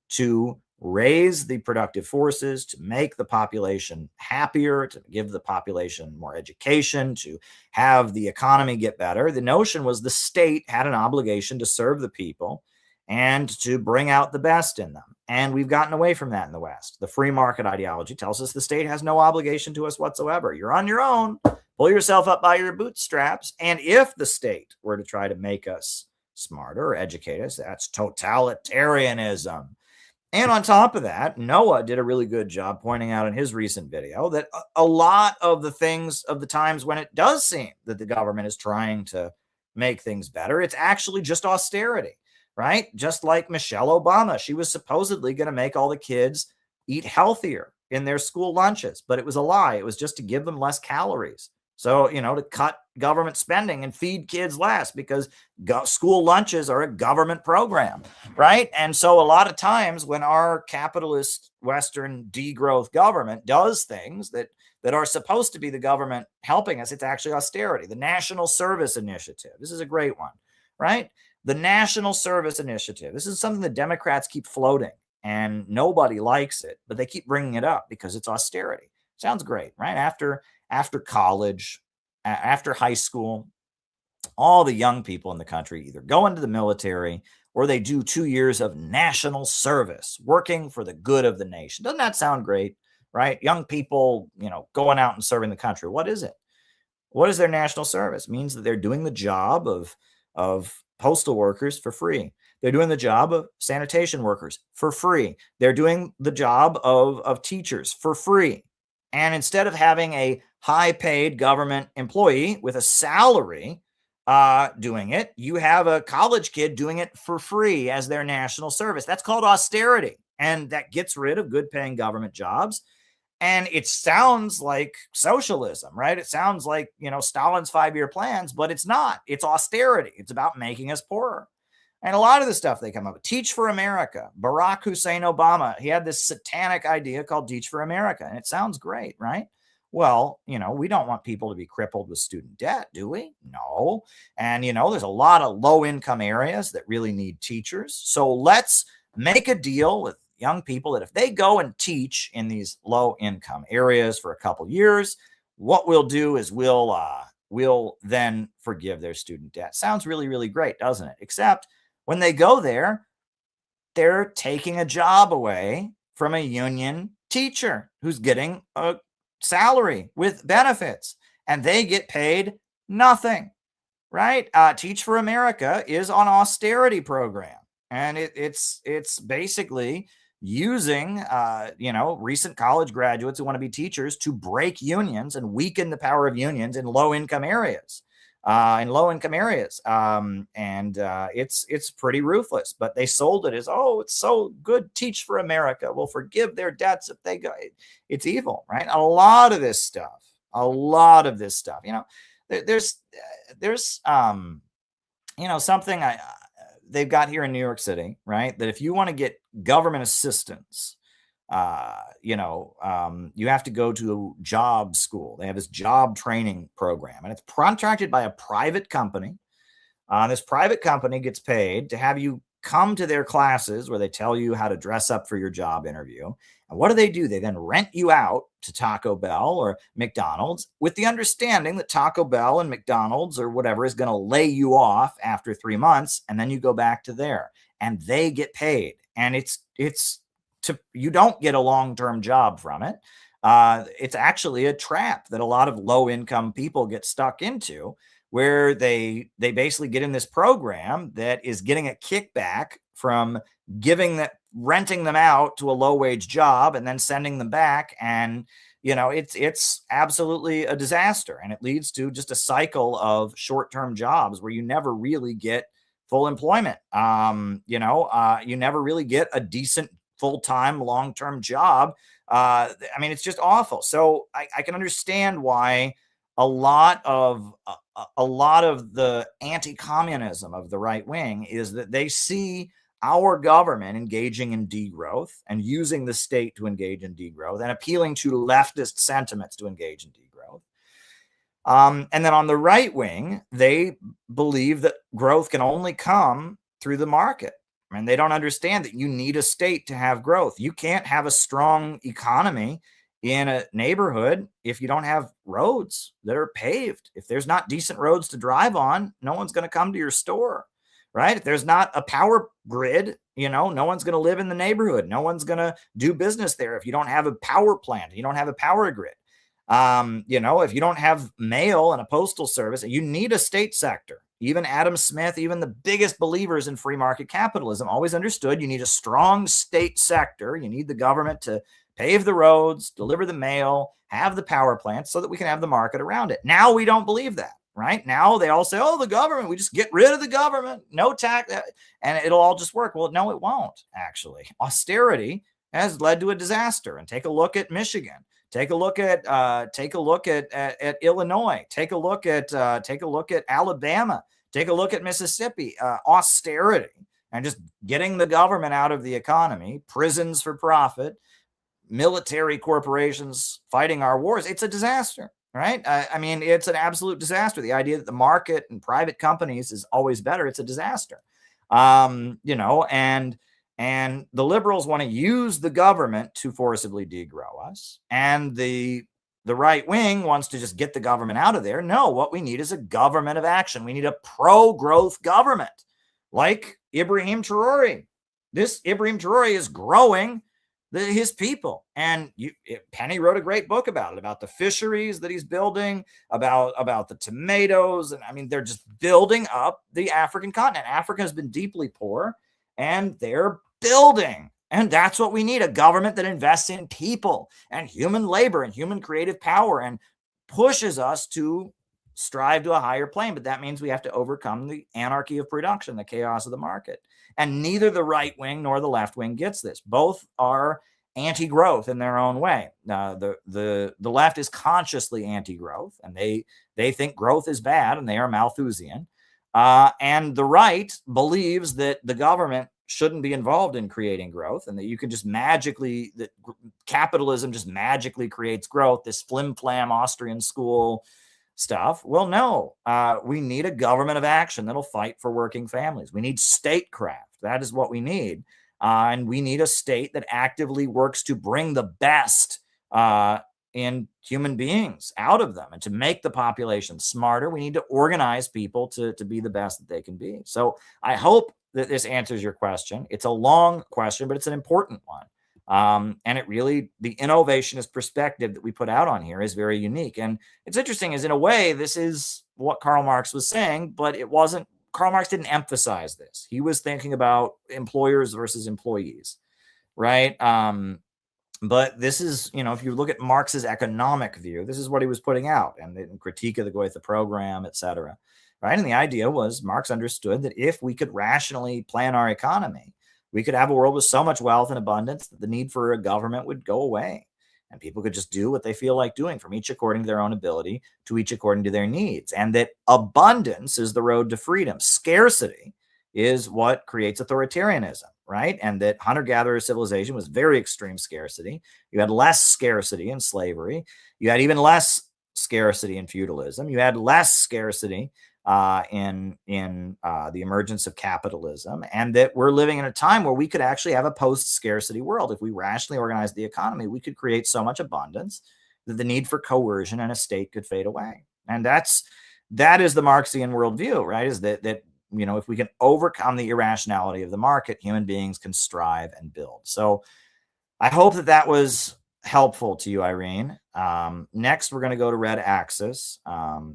to raise the productive forces, to make the population happier, to give the population more education, to have the economy get better. The notion was the state had an obligation to serve the people and to bring out the best in them. And we've gotten away from that in the West. The free market ideology tells us the state has no obligation to us whatsoever. You're on your own. Pull yourself up by your bootstraps. And if the state were to try to make us smarter or educate us, that's totalitarianism. And on top of that, Noah did a really good job pointing out in his recent video that a lot of the things of the times when it does seem that the government is trying to make things better, it's actually just austerity, right? Just like Michelle Obama, she was supposedly going to make all the kids eat healthier in their school lunches, but it was a lie. It was just to give them less calories. So, to cut government spending and feed kids less, because school lunches are a government program, right? And so a lot of times when our capitalist Western degrowth government does things that are supposed to be the government helping us, it's actually austerity. The National Service Initiative. This is a great one, right? The National Service Initiative. This is something the Democrats keep floating and nobody likes it, but they keep bringing it up because it's austerity. Sounds great, right? After college, after high school, all the young people in the country either go into the military or they do 2 years of national service, working for the good of the nation. Doesn't that sound great, right? Young people, going out and serving the country. What is it? What is their national service? It means that they're doing the job of postal workers for free. They're doing the job of sanitation workers for free. They're doing the job of teachers for free. And instead of having a high-paid government employee with a salary doing it, you have a college kid doing it for free as their national service. That's called austerity. And that gets rid of good-paying government jobs. And it sounds like socialism, right? It sounds like, Stalin's 5-year plans, but it's not. It's austerity. It's about making us poorer. And a lot of the stuff they come up with, Teach for America, Barack Hussein Obama, he had this satanic idea called Teach for America. And it sounds great, right? Well, we don't want people to be crippled with student debt, do we? No. And, there's a lot of low-income areas that really need teachers. So let's make a deal with young people that if they go and teach in these low-income areas for a couple years, what we'll do is we'll then forgive their student debt. Sounds really, really great, doesn't it? Except when they go there, they're taking a job away from a union teacher who's getting a salary with benefits, and they get paid nothing, right? Teach for America is an austerity program, and it's basically using, recent college graduates who want to be teachers to break unions and weaken the power of unions in low-income areas. It's pretty ruthless, but they sold it as, it's so good. Teach for America. We'll forgive their debts if they go. It's evil, right? A lot of this stuff, there's something they've got here in New York City, right? That if you want to get government assistance, you have to go to job school. They have this job training program, and it's contracted by a private company. This private company gets paid to have you come to their classes where they tell you how to dress up for your job interview. And what do? They then rent you out to Taco Bell or McDonald's with the understanding that Taco Bell and McDonald's or whatever is going to lay you off after 3 months, and then you go back to there and they get paid. And you don't get a long-term job from it. It's actually a trap that a lot of low-income people get stuck into, where they basically get in this program that is getting a kickback from renting them out to a low-wage job and then sending them back. And, it's absolutely a disaster. And it leads to just a cycle of short-term jobs where you never really get full employment. You never really get a decent full-time, long-term job. It's just awful. So I can understand why a lot of the anti-communism of the right wing is that they see our government engaging in degrowth and using the state to engage in degrowth and appealing to leftist sentiments to engage in degrowth. And then on the right wing, they believe that growth can only come through the market. And they don't understand that you need a state to have growth. You can't have a strong economy in a neighborhood if you don't have roads that are paved. If there's not decent roads to drive on, no one's going to come to your store, right? If there's not a power grid, no one's going to live in the neighborhood. No one's going to do business there if you don't have a power plant, you don't have a power grid. If you don't have mail and a postal service, you need a state sector. Even Adam Smith, even the biggest believers in free market capitalism always understood you need a strong state sector. You need the government to pave the roads, deliver the mail, have the power plants so that we can have the market around it. Now we don't believe that, right? Now they all say, oh, the government, we just get rid of the government, no tax, and it'll all just work. Well, no, it won't, actually. Austerity has led to a disaster. And take a look at Michigan. Take a look at Illinois. Take a look at Alabama. Take a look at Mississippi. Austerity and just getting the government out of the economy, prisons for profit, military corporations fighting our wars. It's a disaster, right? It's an absolute disaster. The idea that the market and private companies is always better, it's a disaster. And the liberals want to use the government to forcibly degrow us. And the right wing wants to just get the government out of there. No, what we need is a government of action. We need a pro-growth government like Ibrahim Traore. This Ibrahim Traore is growing his people. And Penny wrote a great book about the fisheries that he's building, about the tomatoes. And they're just building up the African continent. Africa has been deeply poor, and they're building. And that's what we need, a government that invests in people and human labor and human creative power and pushes us to strive to a higher plane. But that means we have to overcome the anarchy of production, the chaos of the market. And neither the right wing nor the left wing gets this. Both are anti-growth in their own way. The left is consciously anti-growth, and they think growth is bad, and they are Malthusian. And the right believes that the government shouldn't be involved in creating growth, and that you can just that capitalism just magically creates growth, this flim-flam Austrian school stuff. Well, no, we need a government of action that'll fight for working families. We need statecraft. That is what we need. And we need a state that actively works to bring the best in human beings out of them and to make the population smarter. We need to organize people to be the best that they can be. So I hope that this answers your question. It's a long question, but it's an important one. And the innovationist perspective that we put out on here is very unique. And it's interesting, is in a way, this is what Karl Marx was saying, but it wasn't. Karl Marx didn't emphasize this. He was thinking about employers versus employees, right? But this is, if you look at Marx's economic view, this is what he was putting out, and the critique of the Goethe program, et cetera, right? And the idea was Marx understood that if we could rationally plan our economy, we could have a world with so much wealth and abundance that the need for a government would go away. And people could just do what they feel like doing, from each according to their own ability to each according to their needs. And that abundance is the road to freedom. Scarcity is what creates authoritarianism, right? And that hunter-gatherer civilization was very extreme scarcity. You had less scarcity in slavery. You had even less scarcity in feudalism. You had less scarcity in the emergence of capitalism, and that we're living in a time where we could actually have a post-scarcity world. If we rationally organize the economy, we could create so much abundance that the need for coercion and a state could fade away. And that is the Marxian worldview, right? Is that if we can overcome the irrationality of the market, human beings can strive and build. So I hope that was helpful to you, Irene. Next, we're going to go to Red Axis,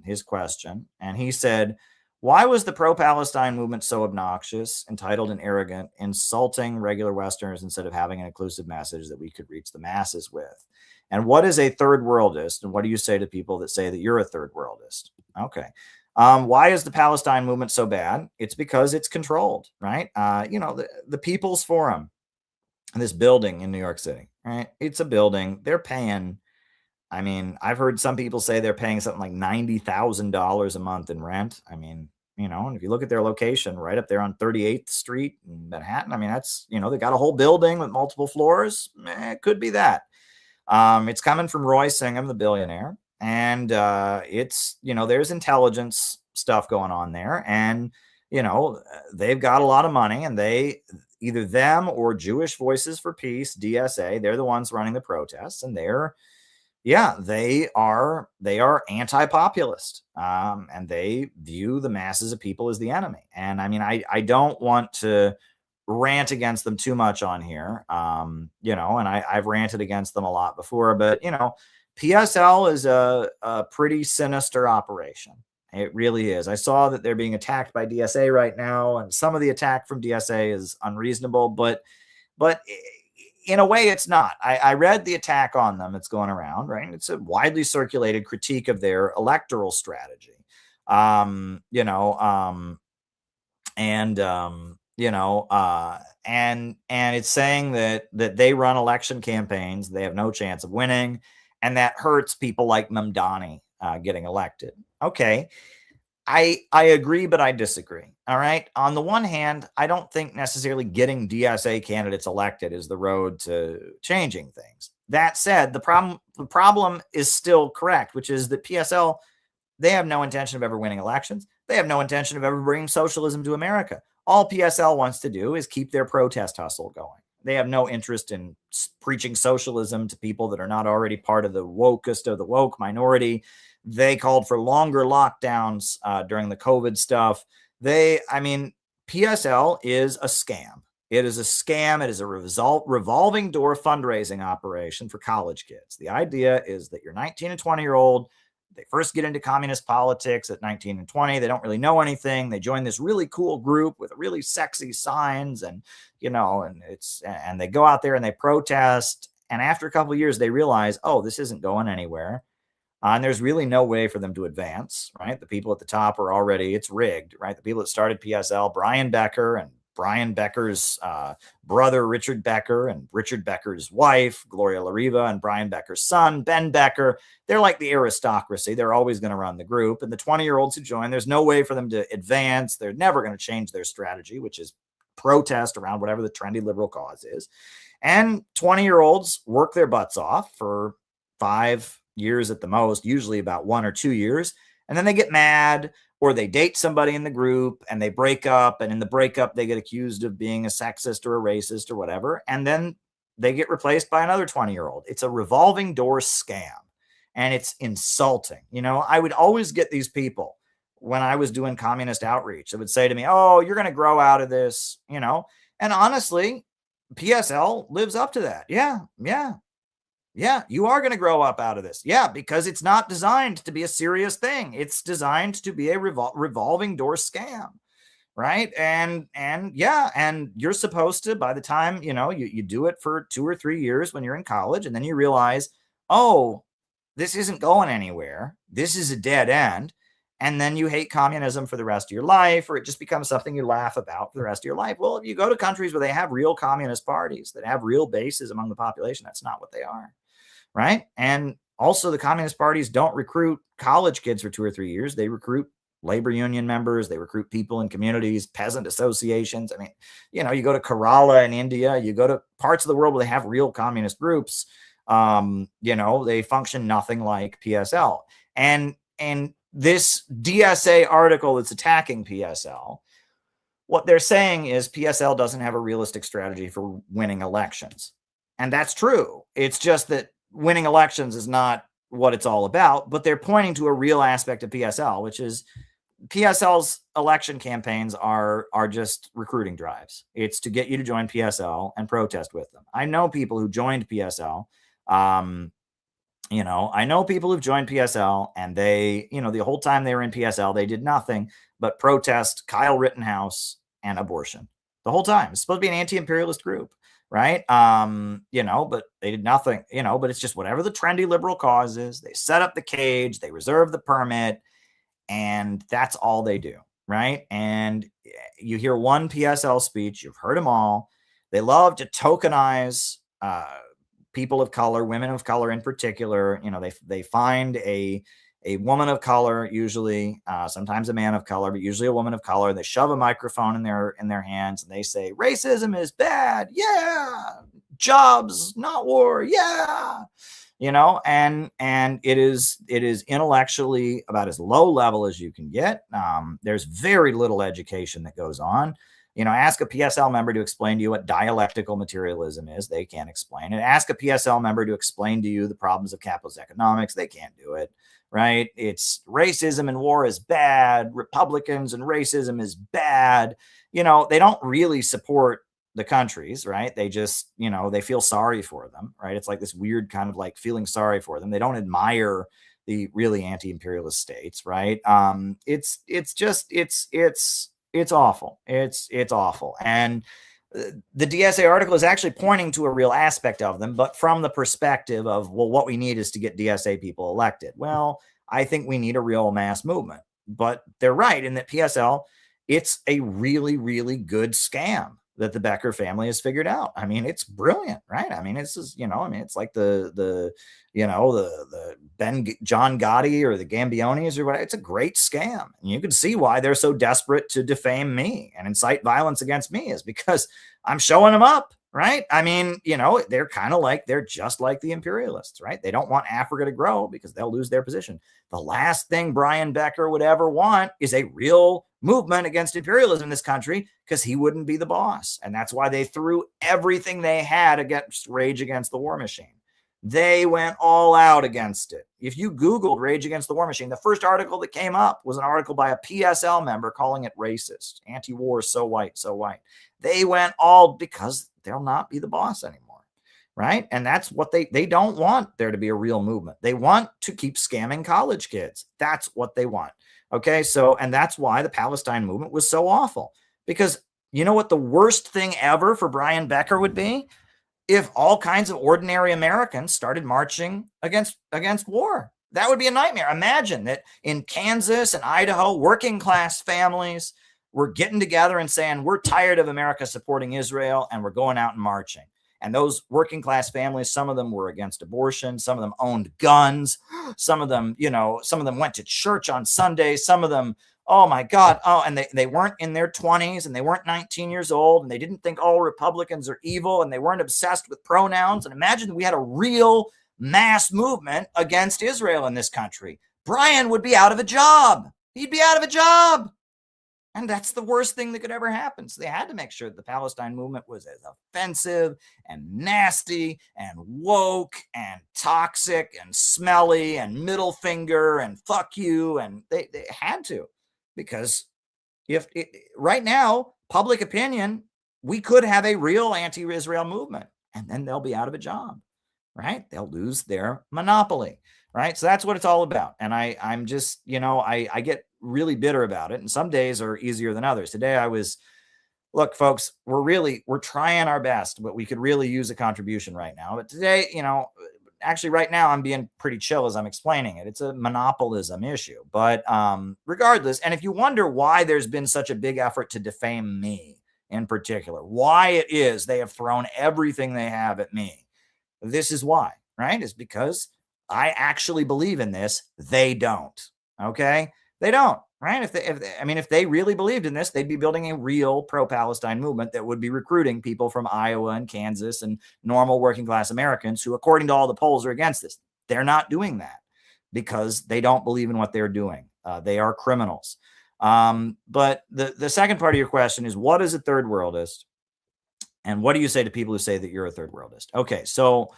his question. And he said, why was the pro-Palestine movement so obnoxious, entitled and arrogant, insulting regular Westerners instead of having an inclusive message that we could reach the masses with? And what is a third worldist? And what do you say to people that say that you're a third worldist? Okay. Why is the Palestine movement so bad? It's because it's controlled, right? The People's Forum, this building in New York City, right? It's a building. They're paying, I've heard some people say they're paying something like $90,000 a month in rent. And if you look at their location right up there on 38th Street in Manhattan, that's, they got a whole building with multiple floors. It could be that. It's coming from Roy Singham, the billionaire. And it's, there's intelligence stuff going on there. And, they've got a lot of money, and either them or Jewish Voices for Peace, DSA, they're the ones running the protests, and they're yeah, they are anti-populist, and they view the masses of people as the enemy. And I mean, I don't want to rant against them too much on here, and I've ranted against them a lot before, but PSL is a pretty sinister operation. It really is. I saw that they're being attacked by DSA right now, and some of the attack from DSA is unreasonable, but in a way it's not. I read the attack on them. It's going around, right? It's a widely circulated critique of their electoral strategy. And it's saying that they run election campaigns, they have no chance of winning, and that hurts people like Mamdani getting elected. Okay. I agree, but I disagree. All right. On the one hand, I don't think necessarily getting DSA candidates elected is the road to changing things. That said, the problem is still correct, which is that PSL, they have no intention of ever winning elections. They have no intention of ever bringing socialism to America. All PSL wants to do is keep their protest hustle going. They have no interest in preaching socialism to people that are not already part of the wokest of the woke minority. They called for longer lockdowns during the COVID stuff. PSL is a scam. It is a scam. It is a revolving door fundraising operation for college kids. The idea is that you're 19 and 20-year-old. They first get into communist politics at 19 and 20. They don't really know anything. They join this really cool group with really sexy signs, and they go out there and they protest. And after a couple of years, they realize, oh, this isn't going anywhere. And there's really no way for them to advance, right? The people at the top are already, it's rigged, right? The people that started PSL, Brian Becker and Brian Becker's brother, Richard Becker, and Richard Becker's wife, Gloria LaRiva, and Brian Becker's son, Ben Becker. They're like the aristocracy. They're always going to run the group. And the 20-year-olds who join, there's no way for them to advance. They're never going to change their strategy, which is protest around whatever the trendy liberal cause is. And 20-year-olds work their butts off for 5 years at the most, usually about 1 or 2 years. And then they get mad, or they date somebody in the group and they break up. And in the breakup, they get accused of being a sexist or a racist or whatever. And then they get replaced by another 20-year-old. It's a revolving door scam. And it's insulting. I would always get these people when I was doing communist outreach that would say to me, oh, you're going to grow out of this, And honestly, PSL lives up to that. Yeah, you are going to grow up out of this. Yeah, because it's not designed to be a serious thing. It's designed to be a revolving door scam, right? And you're supposed to, by the time, you do it for 2 or 3 years when you're in college, and then you realize, oh, this isn't going anywhere. This is a dead end. And then you hate communism for the rest of your life, or it just becomes something you laugh about for the rest of your life. Well, if you go to countries where they have real communist parties that have real bases among the population, that's not what they are. Right. And also the communist parties don't recruit college kids for 2 or 3 years. They recruit labor union members. They recruit people in communities, peasant associations. I mean, you go to Kerala in India, you go to parts of the world where they have real communist groups. They function nothing like PSL. And this DSA article that's attacking PSL, what they're saying is PSL doesn't have a realistic strategy for winning elections. And that's true. It's just that winning elections is not what it's all about, but they're pointing to a real aspect of PSL, which is PSL's election campaigns are just recruiting drives. It's to get you to join PSL and protest with them. I know people who joined PSL. I know people who've joined PSL, and they, the whole time they were in PSL, they did nothing but protest Kyle Rittenhouse and abortion the whole time. It's supposed to be an anti-imperialist group. Right. But they did nothing, but it's just whatever the trendy liberal cause is. They set up the cage, they reserve the permit, and that's all they do. Right. And you hear one PSL speech, you've heard them all. They love to tokenize people of color, women of color in particular. They find a woman of color, usually, sometimes a man of color, but usually a woman of color. They shove a microphone in their hands and they say, racism is bad. Yeah. Jobs, not war. Yeah. And it is intellectually about as low level as you can get. There's very little education that goes on. Ask a PSL member to explain to you what dialectical materialism is. They can't explain it. Ask a PSL member to explain to you the problems of capitalist economics. They can't do it, right? It's racism and war is bad. Republicans and racism is bad. They don't really support the countries, right? They just, they feel sorry for them, right? It's like this weird kind of like feeling sorry for them. They don't admire the really anti-imperialist states, right? It's awful. It's awful. And the DSA article is actually pointing to a real aspect of them, but from the perspective of, well, what we need is to get DSA people elected. Well, I think we need a real mass movement, but they're right in that PSL, it's a really, really good scam that the Becker family has figured out. I mean, it's brilliant, right? I mean, it's it's like the John Gotti or the Gambionis or whatever. It's a great scam. And you can see why they're so desperate to defame me and incite violence against me is because I'm showing them up, right? I mean, they're just like the imperialists, right? They don't want Africa to grow because they'll lose their position. The last thing Brian Becker would ever want is a real movement against imperialism in this country because he wouldn't be the boss. And that's why they threw everything they had against Rage Against the War Machine. They went all out against it. If you Googled Rage Against the War Machine, the first article that came up was an article by a PSL member calling it racist. Anti-war, so white, so white. They went all because they'll not be the boss anymore, right? And that's what they don't want there to be a real movement. They want to keep scamming college kids. That's what they want. Okay, and that's why the Palestine movement was so awful. Because you know what the worst thing ever for Brian Becker would be? If all kinds of ordinary Americans started marching against war. That would be a nightmare. Imagine that in Kansas and Idaho, working class families were getting together and saying, we're tired of America supporting Israel and we're going out and marching. And those working class families, some of them were against abortion. Some of them owned guns. Some of them, went to church on Sundays. Some of them, oh my God. Oh, and they weren't in their 20s and they weren't 19 years old and they didn't think all Republicans are evil and they weren't obsessed with pronouns. And imagine we had a real mass movement against Israel in this country. Brian would be out of a job. He'd be out of a job. And that's the worst thing that could ever happen. So they had to make sure that the Palestine movement was as offensive and nasty and woke and toxic and smelly and middle finger and fuck you. And they had to, because right now, public opinion, we could have a real anti-Israel movement and then they'll be out of a job, right? They'll lose their monopoly, right? So that's what it's all about. And I'm just, I get really bitter about it. And some days are easier than others. Today look, folks, we're trying our best, but we could really use a contribution right now. But today, actually right now I'm being pretty chill as I'm explaining it. It's a monopolism issue, but regardless. And if you wonder why there's been such a big effort to defame me in particular, why it is they have thrown everything they have at me, this is why, right? It's because I actually believe in this. They don't. Okay. They don't, right? If they really believed in this, they'd be building a real pro-Palestine movement that would be recruiting people from Iowa and Kansas and normal working class Americans who, according to all the polls, are against this. They're not doing that because they don't believe in what they're doing. They are criminals. But the second part of your question is, what is a third worldist? And what do you say to people who say that you're a third worldist? Okay, so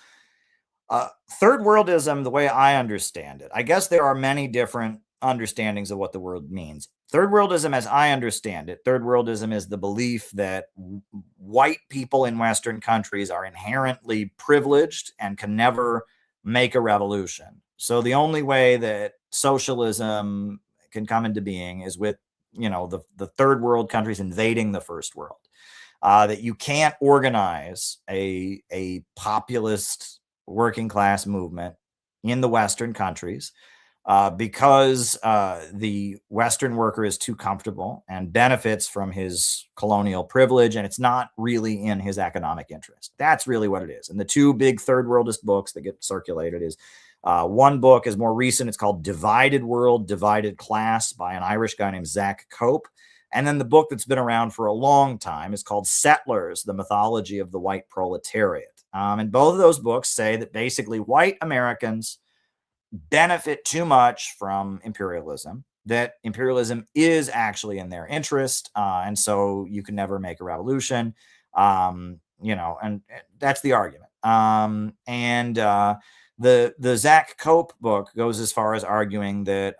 third worldism, the way I understand it, I guess there are many different understandings of what the word means. Third worldism, as I understand it, third worldism is the belief that white people in Western countries are inherently privileged and can never make a revolution. So the only way that socialism can come into being is with, the third world countries invading the first world. That you can't organize a populist working class movement in the Western countries because the Western worker is too comfortable and benefits from his colonial privilege, and it's not really in his economic interest. That's really what it is. And the two big third worldist books that get circulated is one book is more recent. It's called Divided World, Divided Class by an Irish guy named Zach Cope. And then the book that's been around for a long time is called Settlers, The Mythology of the White Proletariat. And both of those books say that basically white Americans benefit too much from imperialism. that imperialism is actually in their interest, and so you can never make a revolution. And that's the argument. The Zach Cope book goes as far as arguing that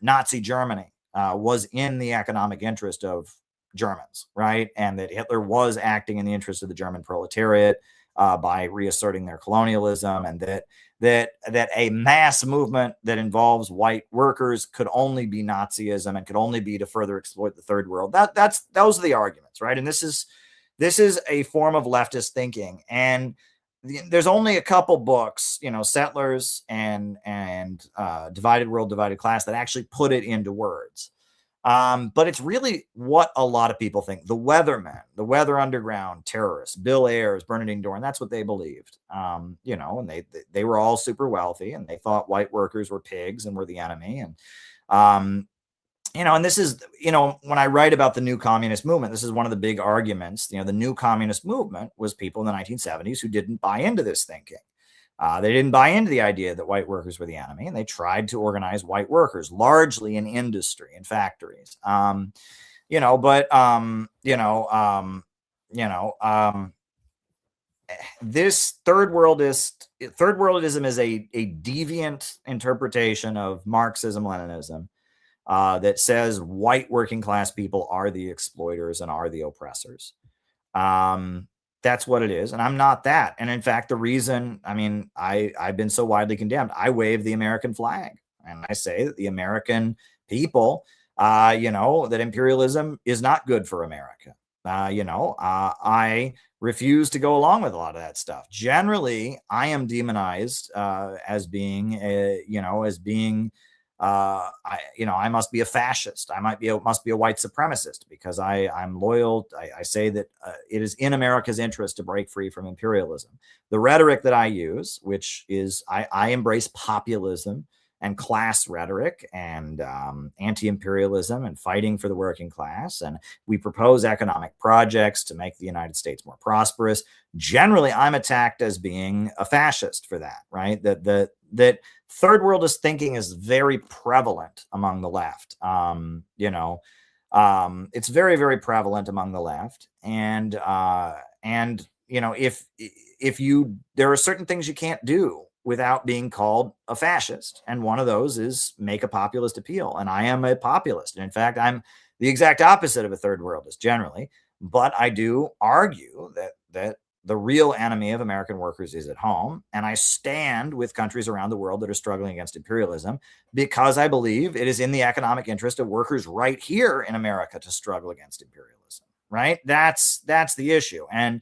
Nazi Germany was in the economic interest of Germans, right? And that Hitler was acting in the interest of the German proletariat by reasserting their colonialism, and that a mass movement that involves white workers could only be Nazism and could only be to further exploit the third world. Those are the arguments, right? And this is a form of leftist thinking. And there's only a couple books, Settlers and Divided World, Divided Class, that actually put it into words. But it's really what a lot of people think. The Weathermen, the Weather Underground terrorists, Bill Ayers, Bernardine Dohrn, that's what they believed. And they were all super wealthy, and they thought white workers were pigs and were the enemy. And and this is, when I write about the new communist movement, this is one of the big arguments. The new communist movement was people in the 1970s who didn't buy into this thinking. They didn't buy into the idea that white workers were the enemy, and they tried to organize white workers largely in industry and factories. This third worldism is a deviant interpretation of Marxism, Leninism, that says white working class people are the exploiters and are the oppressors. That's what it is. And I'm not that. And in fact, the reason, I've been so widely condemned, I wave the American flag and I say that the American people, that imperialism is not good for America. I refuse to go along with a lot of that stuff. Generally, I am demonized as being, I must be a fascist. I must be a white supremacist because I'm loyal. I say that it is in America's interest to break free from imperialism. The rhetoric that I use, which is I embrace populism and class rhetoric and anti-imperialism and fighting for the working class. And we propose economic projects to make the United States more prosperous. Generally, I'm attacked as being a fascist for that, right? That third worldist thinking is very prevalent among the left. It's very, very prevalent among the left. And if there are certain things you can't do without being called a fascist. And one of those is make a populist appeal. And I am a populist. And in fact, I'm the exact opposite of a third worldist generally. But I do argue that the real enemy of American workers is at home. And I stand with countries around the world that are struggling against imperialism because I believe it is in the economic interest of workers right here in America to struggle against imperialism, right? That's the issue. And,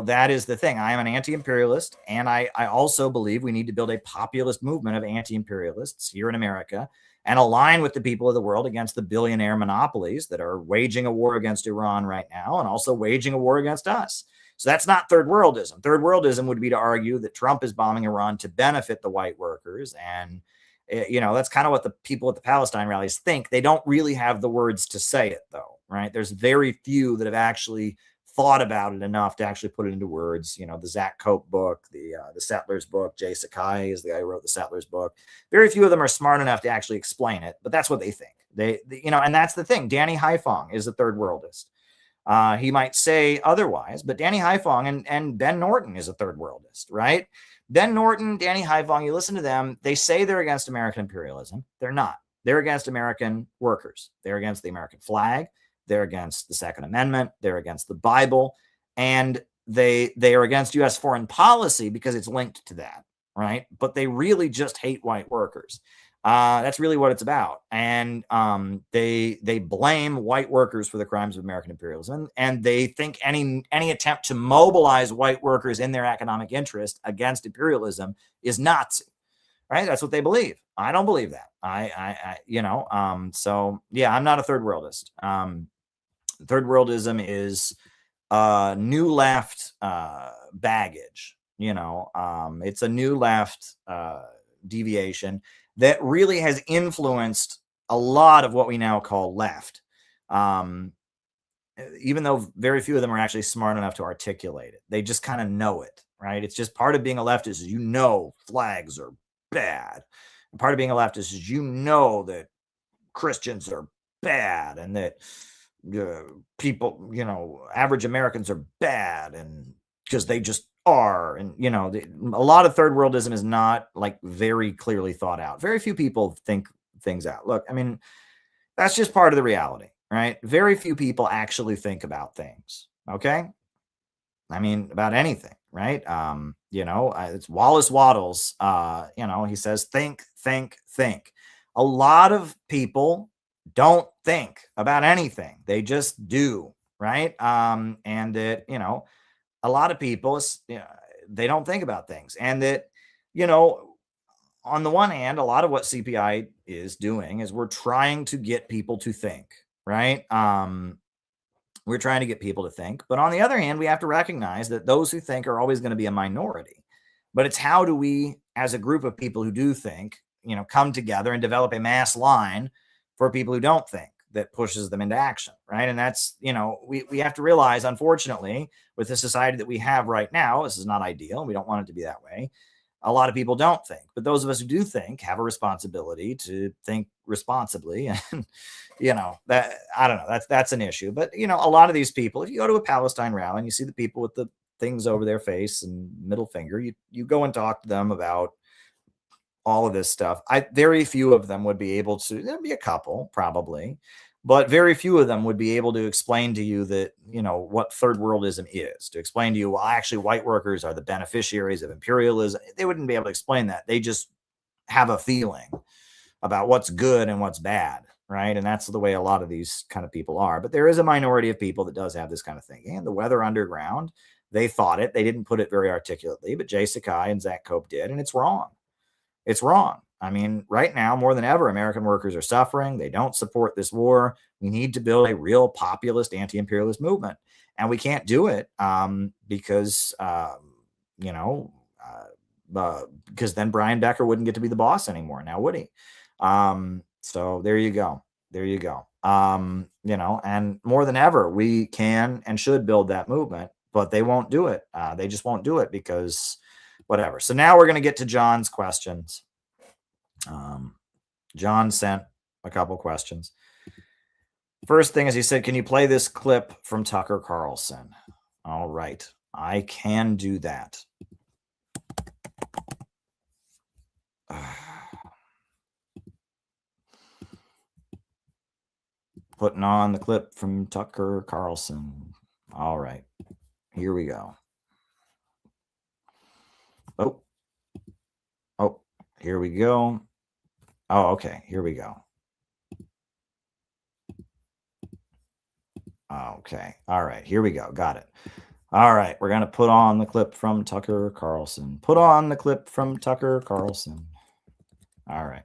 that is the thing. I am an anti-imperialist, and I also believe we need to build a populist movement of anti-imperialists here in America and align with the people of the world against the billionaire monopolies that are waging a war against Iran right now and also waging a war against us. So that's not third worldism. Third worldism would be to argue that Trump is bombing Iran to benefit the white workers. And, that's kind of what the people at the Palestine rallies think. They don't really have the words to say it, though, right? There's very few that have actually thought about it enough to actually put it into words. The Zach Cope book, the Settlers book, Jay Sakai is the guy who wrote the Settlers book. Very few of them are smart enough to actually explain it, but that's what they think. And that's the thing. Danny Haiphong is a third worldist. He might say otherwise, but Danny Haiphong and Ben Norton is a third worldist, right? Ben Norton, Danny Haiphong, you listen to them, they say they're against American imperialism. They're not. They're against American workers. They're against the American flag. They're against the Second Amendment. They're against the Bible. And they are against U.S. foreign policy because it's linked to that, right? But they really just hate white workers. That's really what it's about. And they blame white workers for the crimes of American imperialism. And they think any attempt to mobilize white workers in their economic interest against imperialism is Nazi, right? That's what they believe. I don't believe that. So yeah, I'm not a third worldist. Third worldism is new left baggage. It's a new left deviation that really has influenced a lot of what we now call left, even though very few of them are actually smart enough to articulate it. They just kind of know it, right? It's just part of being a leftist is flags are bad. Part of being a leftist is you know that Christians are bad and that people, you know, average Americans are bad and because they just are. And, you know, a lot of third worldism is not like very clearly thought out. Very few people think things out. Look, I mean, that's just part of the reality, right? Very few people actually think about things. Okay. I mean, about anything, right? You know, it's Wallace Waddles. You know, he says, think, think, think. A lot of people don't think about anything. They just do, right? And that, you know, a lot of people, you know, they don't think about things. And that, you know, on the one hand, a lot of what CPI is doing is we're trying to get people to think, right? We're trying to get people to think. But on the other hand, we have to recognize that those who think are always going to be a minority. But it's how do we, as a group of people who do think, you know, come together and develop a mass line for people who don't think that pushes them into action, right? And that's, you know, we have to realize, unfortunately, with the society that we have right now, this is not ideal. We don't want it to be that way. A lot of people don't think, but those of us who do think have a responsibility to think responsibly. And, you know, that, I don't know, that's an issue. But, you know, a lot of these people, if you go to a Palestine rally and you see the people with the things over their face and middle finger, you go and talk to them about all of this stuff. Very few of them would be able to, there'd be a couple probably, but very few of them would be able to explain to you that, you know, what third worldism is, to explain to you, well, actually white workers are the beneficiaries of imperialism. They wouldn't be able to explain that. They just have a feeling about what's good and what's bad, right? And that's the way a lot of these kind of people are. But there is a minority of people that does have this kind of thinking. And the Weather Underground, they thought it. They didn't put it very articulately, but Jay Sakai and Zach Cope did, and it's wrong. It's wrong. I mean, right now, more than ever, American workers are suffering. They don't support this war. We need to build a real populist, anti-imperialist movement. And we can't do it because, you know, because then Brian Becker wouldn't get to be the boss anymore. Now, would he? So there you go. There you go. You know, and more than ever, we can and should build that movement, but they won't do it. They just won't do it because whatever. So now we're going to get to John's questions. John sent a couple questions. First thing is he said, can you play this clip from Tucker Carlson? All right. I can do that. Putting on the clip from Tucker Carlson. All right. Here we go. Oh, here we go. Oh, okay. Here we go. Okay. All right. Here we go. Got it. All right. We're going to put on the clip from Tucker Carlson. Put on the clip from Tucker Carlson. All right.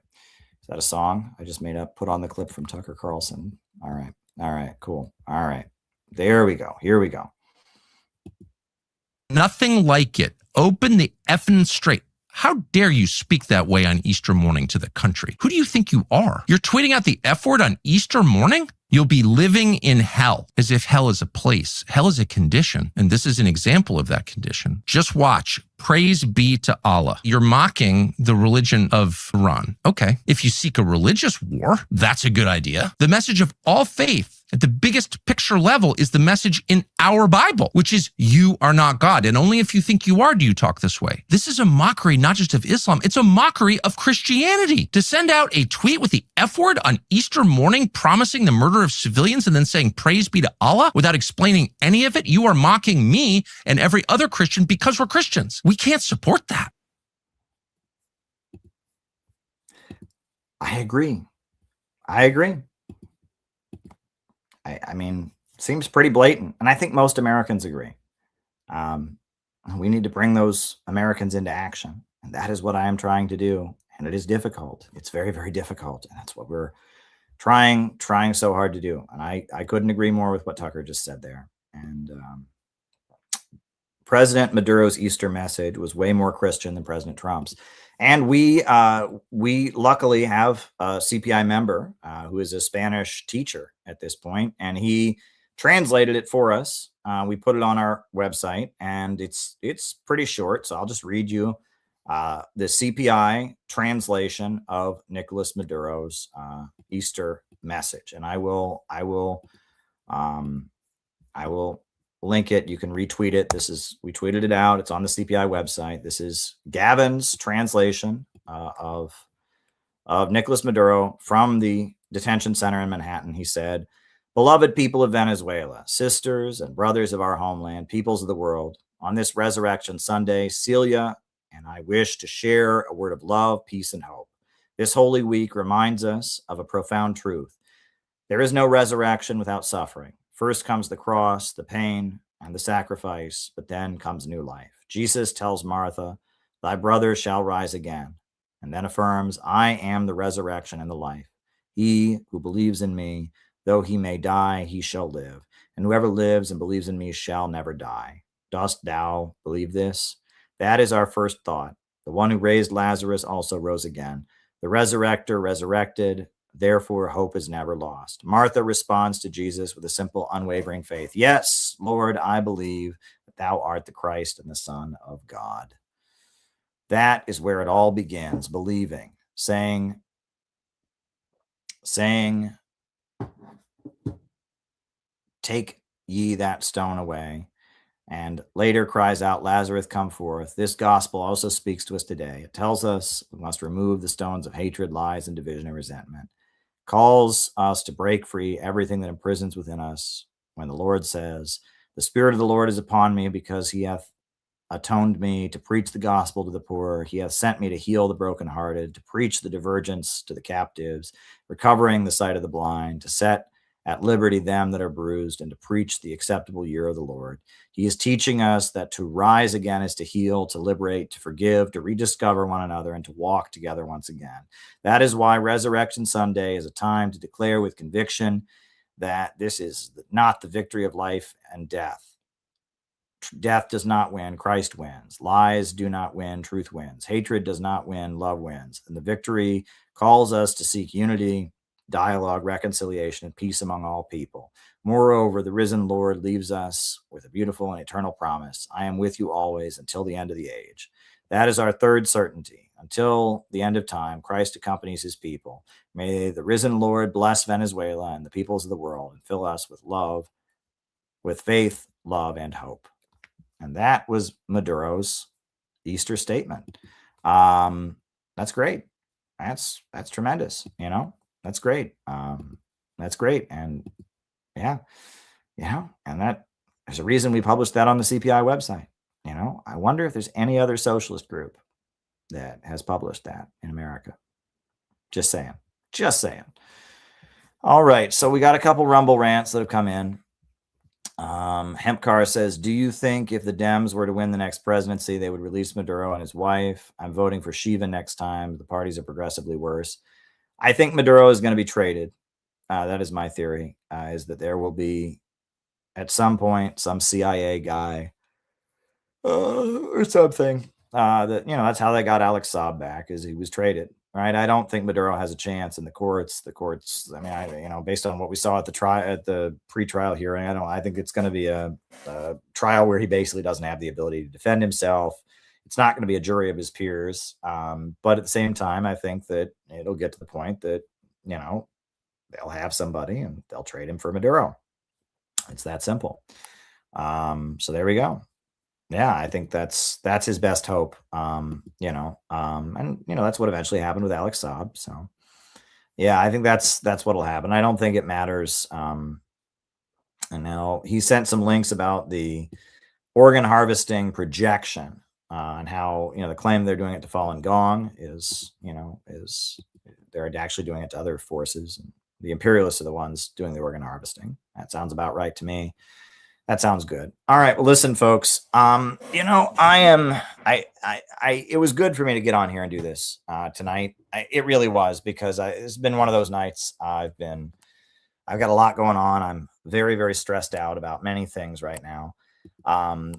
Is that a song I just made up? Put on the clip from Tucker Carlson. All right. All right. Cool. All right. There we go. Here we go. Nothing like it. Open the effing straight. How dare you speak that way on Easter morning to the country? Who do you think you are? You're tweeting out the F word on Easter morning? You'll be living in hell, as if hell is a place. Hell is a condition, and this is an example of that condition. Just watch. Praise be to Allah. You're mocking the religion of Iran. Okay. If you seek a religious war, that's a good idea. The message of all faith at the biggest picture level is the message in our Bible, which is you are not God. And only if you think you are do you talk this way. This is a mockery, not just of Islam. It's a mockery of Christianity. To send out a tweet with the F word on Easter morning, promising the murder of civilians and then saying praise be to Allah without explaining any of it, you are mocking me and every other Christian because we're Christians. We can't support that. I agree. I agree. I mean, seems pretty blatant. And I think most Americans agree. We need to bring those Americans into action. And that is what I am trying to do. And it is difficult. It's very, very difficult. And that's what we're trying so hard to do. And I couldn't agree more with what Tucker just said there. And President Maduro's Easter message was way more Christian than President Trump's. And we luckily have a CPI member who is a Spanish teacher at this point, and he translated it for us. We put it on our website, and it's pretty short, so I'll just read you the CPI translation of Nicolas Maduro's Easter message, and I will link it. You can retweet it. We tweeted it out. It's on the CPI website. This is Gavin's translation of Nicolas Maduro from the detention center in Manhattan. He said, "Beloved people of Venezuela, sisters and brothers of our homeland, peoples of the world, on this Resurrection Sunday, Celia and I wish to share a word of love, peace, and hope. This Holy Week reminds us of a profound truth. There is no resurrection without suffering. First comes the cross, the pain, and the sacrifice, but then comes new life. Jesus tells Martha, 'Thy brother shall rise again,' and then affirms, 'I am the resurrection and the life. He who believes in me, though he may die, he shall live. And whoever lives and believes in me shall never die.' Dost thou believe this?" That is our first thought. The one who raised Lazarus also rose again. The resurrector resurrected. Therefore, hope is never lost. Martha responds to Jesus with a simple, unwavering faith. "Yes, Lord, I believe that thou art the Christ and the Son of God." That is where it all begins, believing, saying, "Take ye that stone away," and later cries out, "Lazarus, come forth." This gospel also speaks to us today. It tells us we must remove the stones of hatred, lies, and division and resentment. It calls us to break free everything that imprisons within us when the Lord says, "The Spirit of the Lord is upon me because he hath atoned me to preach the gospel to the poor. He hath sent me to heal the brokenhearted, to preach the divergence to the captives, recovering the sight of the blind, to set at liberty them that are bruised, and to preach the acceptable year of the Lord." He is teaching us that to rise again is to heal, to liberate, to forgive, to rediscover one another, and to walk together once again. That is why Resurrection Sunday is a time to declare with conviction that this is not the victory of life and death. Death does not win, Christ wins. Lies do not win, truth wins. Hatred does not win, love wins. And the victory calls us to seek unity, dialogue, reconciliation, and peace among all people. Moreover, the risen Lord leaves us with a beautiful and eternal promise. "I am with you always until the end of the age." That is our third certainty. Until the end of time, Christ accompanies his people. May the risen Lord bless Venezuela and the peoples of the world and fill us with love, with faith, love, and hope. And that was Maduro's Easter statement. That's great. That's tremendous. That's great. That's great. And yeah, and that there's a reason we published that on the CPI website. I wonder if there's any other socialist group that has published that in America. Just saying. All right. So we got a couple Rumble rants that have come in. Hempcar says, "Do you think if the Dems were to win the next presidency, they would release Maduro and his wife? I'm voting for Shiva next time. The parties are progressively worse." I think Maduro is going to be traded. That is my theory, is that there will be, at some point, some CIA guy or something that's how they got Alex Saab back, is he was traded. Right. I don't think Maduro has a chance in the courts. I mean, based on what we saw at the pre-trial hearing, I think it's going to be a trial where he basically doesn't have the ability to defend himself. It's not going to be a jury of his peers. But at the same time, I think that it'll get to the point that, they'll have somebody and they'll trade him for Maduro. It's that simple. So there we go. Yeah, I think that's his best hope. And that's what eventually happened with Alex Saab. So yeah, I think that's what'll happen. I don't think it matters. And now he sent some links about the organ harvesting projection, and how, the claim they're doing it to Falun Gong is they're actually doing it to other forces. And the imperialists are the ones doing the organ harvesting. That sounds about right to me. That sounds good. All right. Well, listen, folks, it was good for me to get on here and do this tonight. It really was, because it's been one of those nights. I've got a lot going on. I'm very, very stressed out about many things right now.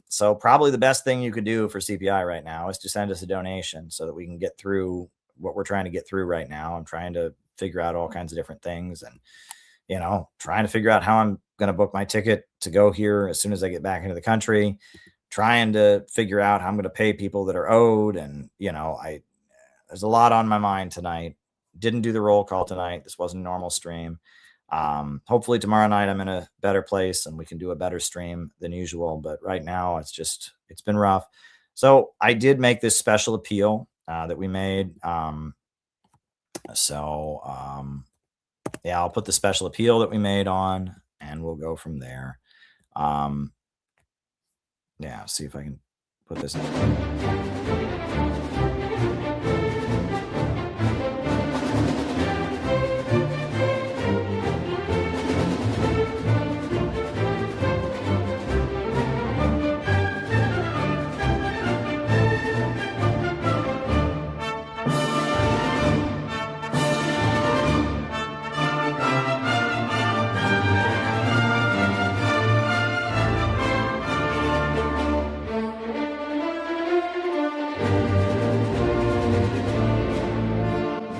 So probably the best thing you could do for CPI right now is to send us a donation so that we can get through what we're trying to get through right now. I'm trying to figure out all kinds of different things, and, trying to figure out how I'm going to book my ticket to go here as soon as I get back into the country. trying to figure out how I'm going to pay people that are owed. And, there's a lot on my mind tonight. Didn't do the roll call tonight. This wasn't a normal stream. Hopefully tomorrow night I'm in a better place and we can do a better stream than usual. But right now it's been rough. So I did make this special appeal that we made. Yeah, I'll put the special appeal that we made on and we'll go from there. Yeah, see if I can put this in.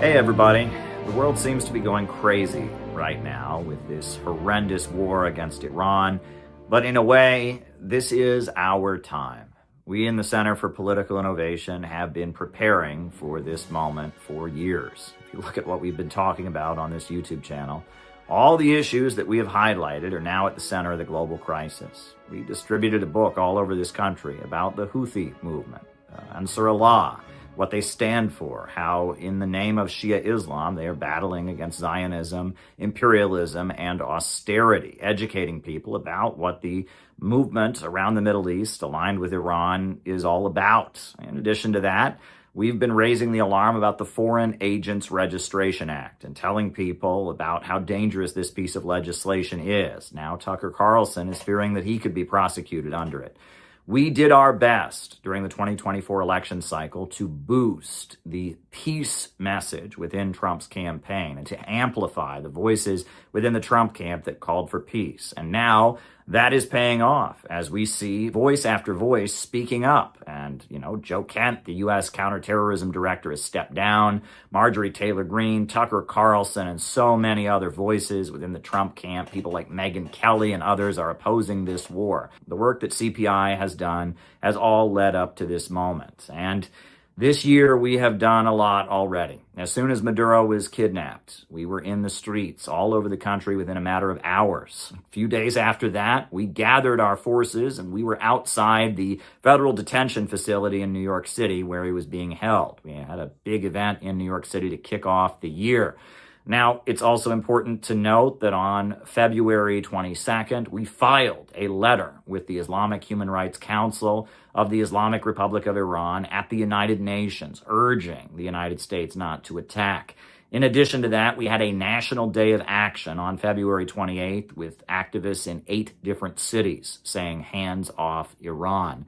Hey everybody, the world seems to be going crazy right now with this horrendous war against Iran, but in a way, this is our time. We in the Center for Political Innovation have been preparing for this moment for years. If you look at what we've been talking about on this YouTube channel, all the issues that we have highlighted are now at the center of the global crisis. We distributed a book all over this country about the Houthi movement, Ansar Allah, what they stand for, how in the name of Shia Islam, they are battling against Zionism, imperialism, and austerity, educating people about what the movement around the Middle East aligned with Iran is all about. In addition to that, we've been raising the alarm about the Foreign Agents Registration Act and telling people about how dangerous this piece of legislation is. Now Tucker Carlson is fearing that he could be prosecuted under it. We did our best during the 2024 election cycle to boost the peace message within Trump's campaign and to amplify the voices within the Trump camp that called for peace. And now that is paying off as we see voice after voice speaking up. And, Joe Kent, the U.S. counterterrorism director, has stepped down. Marjorie Taylor Greene, Tucker Carlson, and so many other voices within the Trump camp, people like Megyn Kelly and others, are opposing this war. The work that CPI has done has all led up to this moment. And this year, we have done a lot already. As soon as Maduro was kidnapped, we were in the streets all over the country within a matter of hours. A few days after that, we gathered our forces and we were outside the federal detention facility in New York City where he was being held. We had a big event in New York City to kick off the year. Now, it's also important to note that on February 22nd, we filed a letter with the Islamic Human Rights Council of the Islamic Republic of Iran at the United Nations, urging the United States not to attack. In addition to that, we had a national day of action on February 28th with activists in 8 different cities saying, "Hands off Iran."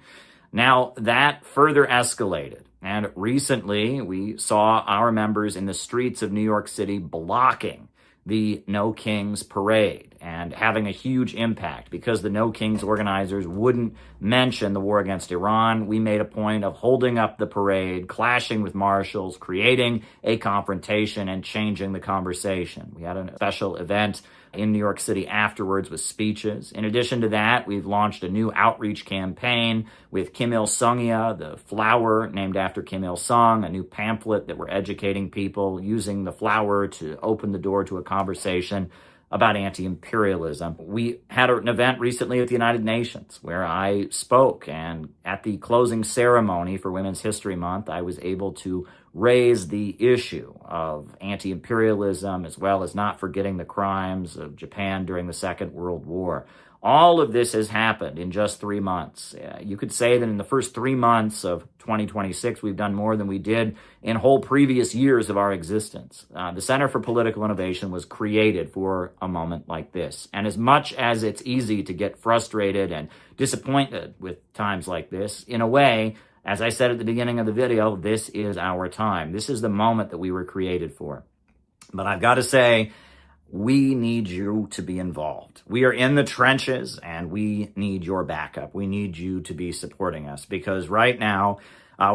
Now, that further escalated. And recently, we saw our members in the streets of New York City blocking the No Kings parade and having a huge impact because the No Kings organizers wouldn't mention the war against Iran. We made a point of holding up the parade, clashing with marshals, creating a confrontation, and changing the conversation. We had a special event in New York City afterwards with speeches. In addition to that, we've launched a new outreach campaign with Kim Il-sungya, the flower named after Kim Il-sung, a new pamphlet that we're educating people using the flower to open the door to a conversation about anti-imperialism. We had an event recently at the United Nations where I spoke, and at the closing ceremony for Women's History Month, I was able to raise the issue of anti-imperialism as well as not forgetting the crimes of Japan during the Second World War. All of this has happened in just 3 months. You could say that in the first 3 months of 2026, we've done more than we did in whole previous years of our existence. The Center for Political Innovation was created for a moment like this. And as much as it's easy to get frustrated and disappointed with times like this, in a way, as I said at the beginning of the video, this is our time. This is the moment that we were created for. But I've got to say, we need you to be involved. We are in the trenches and we need your backup. We need you to be supporting us because right now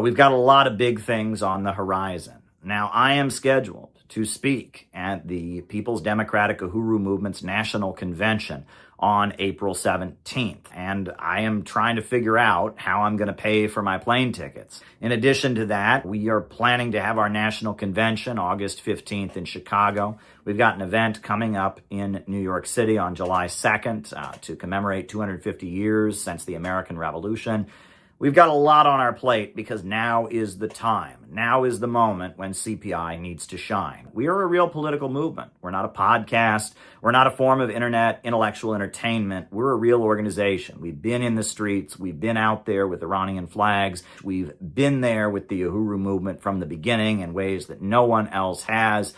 we've got a lot of big things on the horizon. Now, I am scheduled to speak at at the People's Democratic Uhuru Movement's National Convention on April 17th. And I am trying to figure out how I'm going to pay for my plane tickets. In addition to that, we are planning to have our national convention August 15th in Chicago. We've got an event coming up in New York City on July 2nd to commemorate 250 years since the American Revolution. We've got a lot on our plate because now is the time. Now is the moment when CPI needs to shine. We are a real political movement. We're not a podcast. We're not a form of internet intellectual entertainment. We're a real organization. We've been in the streets. We've been out there with Iranian flags. We've been there with the Uhuru movement from the beginning in ways that no one else has.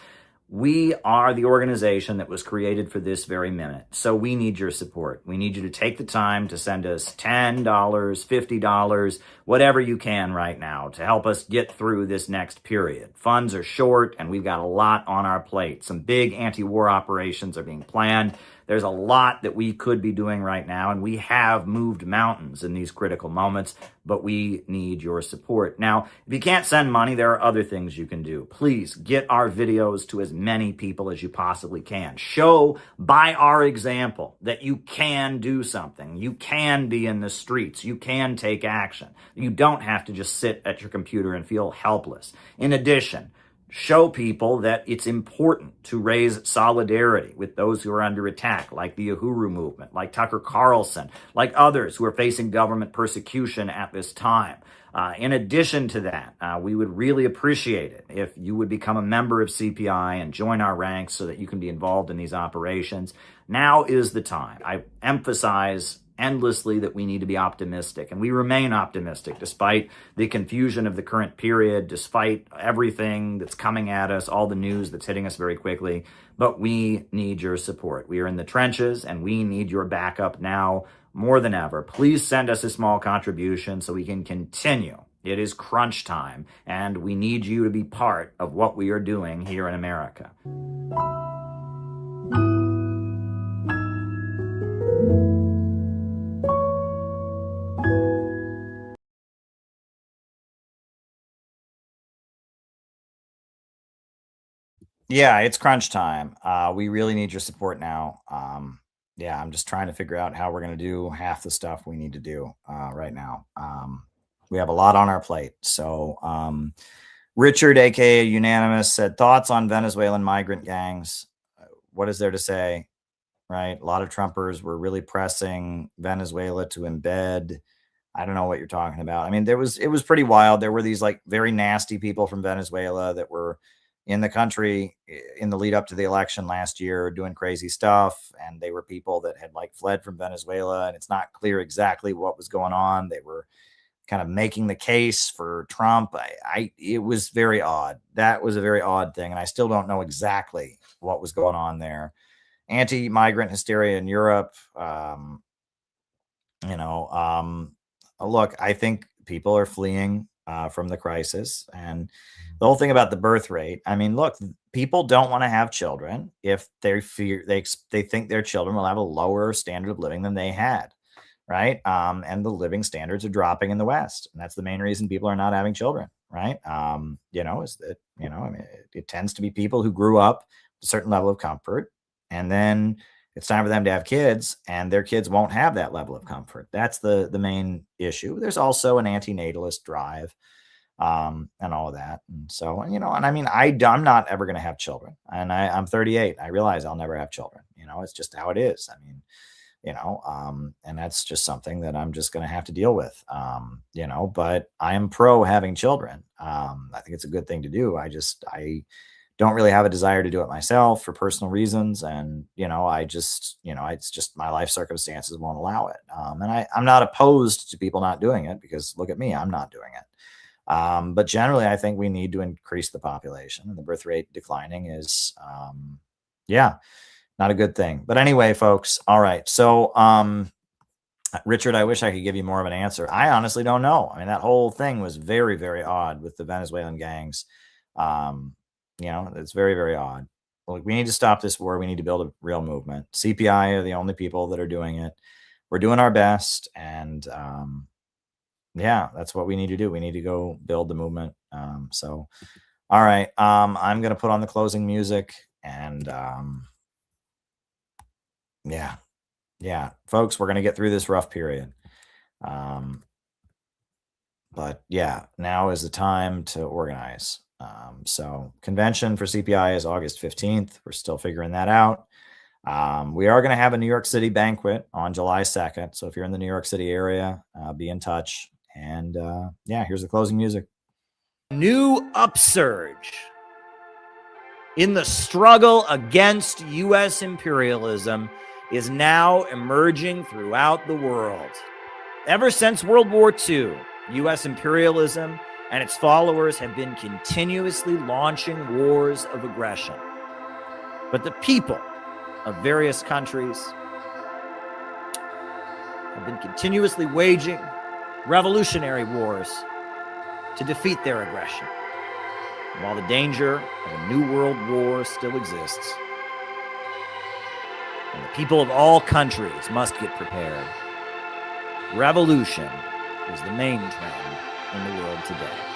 We are the organization that was created for this very minute. So we need your support. We need you to take the time to send us $10, $50, whatever you can right now to help us get through this next period. Funds are short and we've got a lot on our plate. Some big anti-war operations are being planned. There's a lot that we could be doing right now, and we have moved mountains in these critical moments, but we need your support. Now, if you can't send money, there are other things you can do. Please get our videos to as many people as you possibly can. Show by our example that you can do something. You can be in the streets. You can take action. You don't have to just sit at your computer and feel helpless. In addition, show people that it's important to raise solidarity with those who are under attack, like the Uhuru movement, like Tucker Carlson, like others who are facing government persecution at this time. In addition to that, we would really appreciate it if you would become a member of CPI and join our ranks so that you can be involved in these operations. Now is the time. I emphasize endlessly that we need to be optimistic, and we remain optimistic despite the confusion of the current period, despite everything that's coming at us, all the news that's hitting us very quickly. But we need your support. We are in the trenches and we need your backup now more than ever. Please send us a small contribution so we can continue. It is crunch time and we need you to be part of what we are doing here in America. Yeah, it's crunch time. We really need your support now. Yeah, I'm just trying to figure out how we're going to do half the stuff we need to do right now. We have a lot on our plate. So Richard, aka Unanimous, said, thoughts on Venezuelan migrant gangs. What is there to say? Right? A lot of Trumpers were really pressing Venezuela to embed. I don't know what you're talking about. I mean, it was pretty wild. There were these like very nasty people from Venezuela that were in the country in the lead up to the election last year doing crazy stuff. And they were people that had like fled from Venezuela, and it's not clear exactly what was going on. They were kind of making the case for Trump. It was very odd. That was a very odd thing. And I still don't know exactly what was going on there. Anti-migrant hysteria in Europe. Look, I think people are fleeing from the crisis, and the whole thing about the birth rate. I mean, look, people don't want to have children if they fear they think their children will have a lower standard of living than they had, right? And the living standards are dropping in the West, and that's the main reason people are not having children, right? Is that I mean, it tends to be people who grew up with a certain level of comfort, and then it's time for them to have kids, and their kids won't have that level of comfort. That's the main issue. There's also an antinatalist drive, and all of that. And so, and I mean, I'm not ever going to have children, and I'm 38. I realize I'll never have children. It's just how it is. I mean, and that's just something that I'm just going to have to deal with. But I am pro having children. I think it's a good thing to do. I don't really have a desire to do it myself for personal reasons. And, it's just my life circumstances won't allow it. And I'm not opposed to people not doing it, because look at me, I'm not doing it. But generally, I think we need to increase the population, and the birth rate declining is, not a good thing. But anyway, folks. All right. So, Richard, I wish I could give you more of an answer. I honestly don't know. I mean, that whole thing was very, very odd with the Venezuelan gangs. It's very, very odd. Look, we need to stop this war. We need to build a real movement. CPI are the only people that are doing it. We're doing our best. And that's what we need to do. We need to go build the movement. All right. I'm going to put on the closing music. And yeah, folks, we're going to get through this rough period. But yeah, now is the time to organize. So convention for CPI is August 15th. We're still figuring that out. We are going to have a New York City banquet on July 2nd. So if you're in the New York City area, be in touch. And yeah, here's the closing music. New upsurge in the struggle against U.S. imperialism is now emerging throughout the world. Ever since World War II, U.S. imperialism and its followers have been continuously launching wars of aggression. But the people of various countries have been continuously waging revolutionary wars to defeat their aggression. And while the danger of a new world war still exists, and the people of all countries must get prepared, revolution is the main trend in the world today.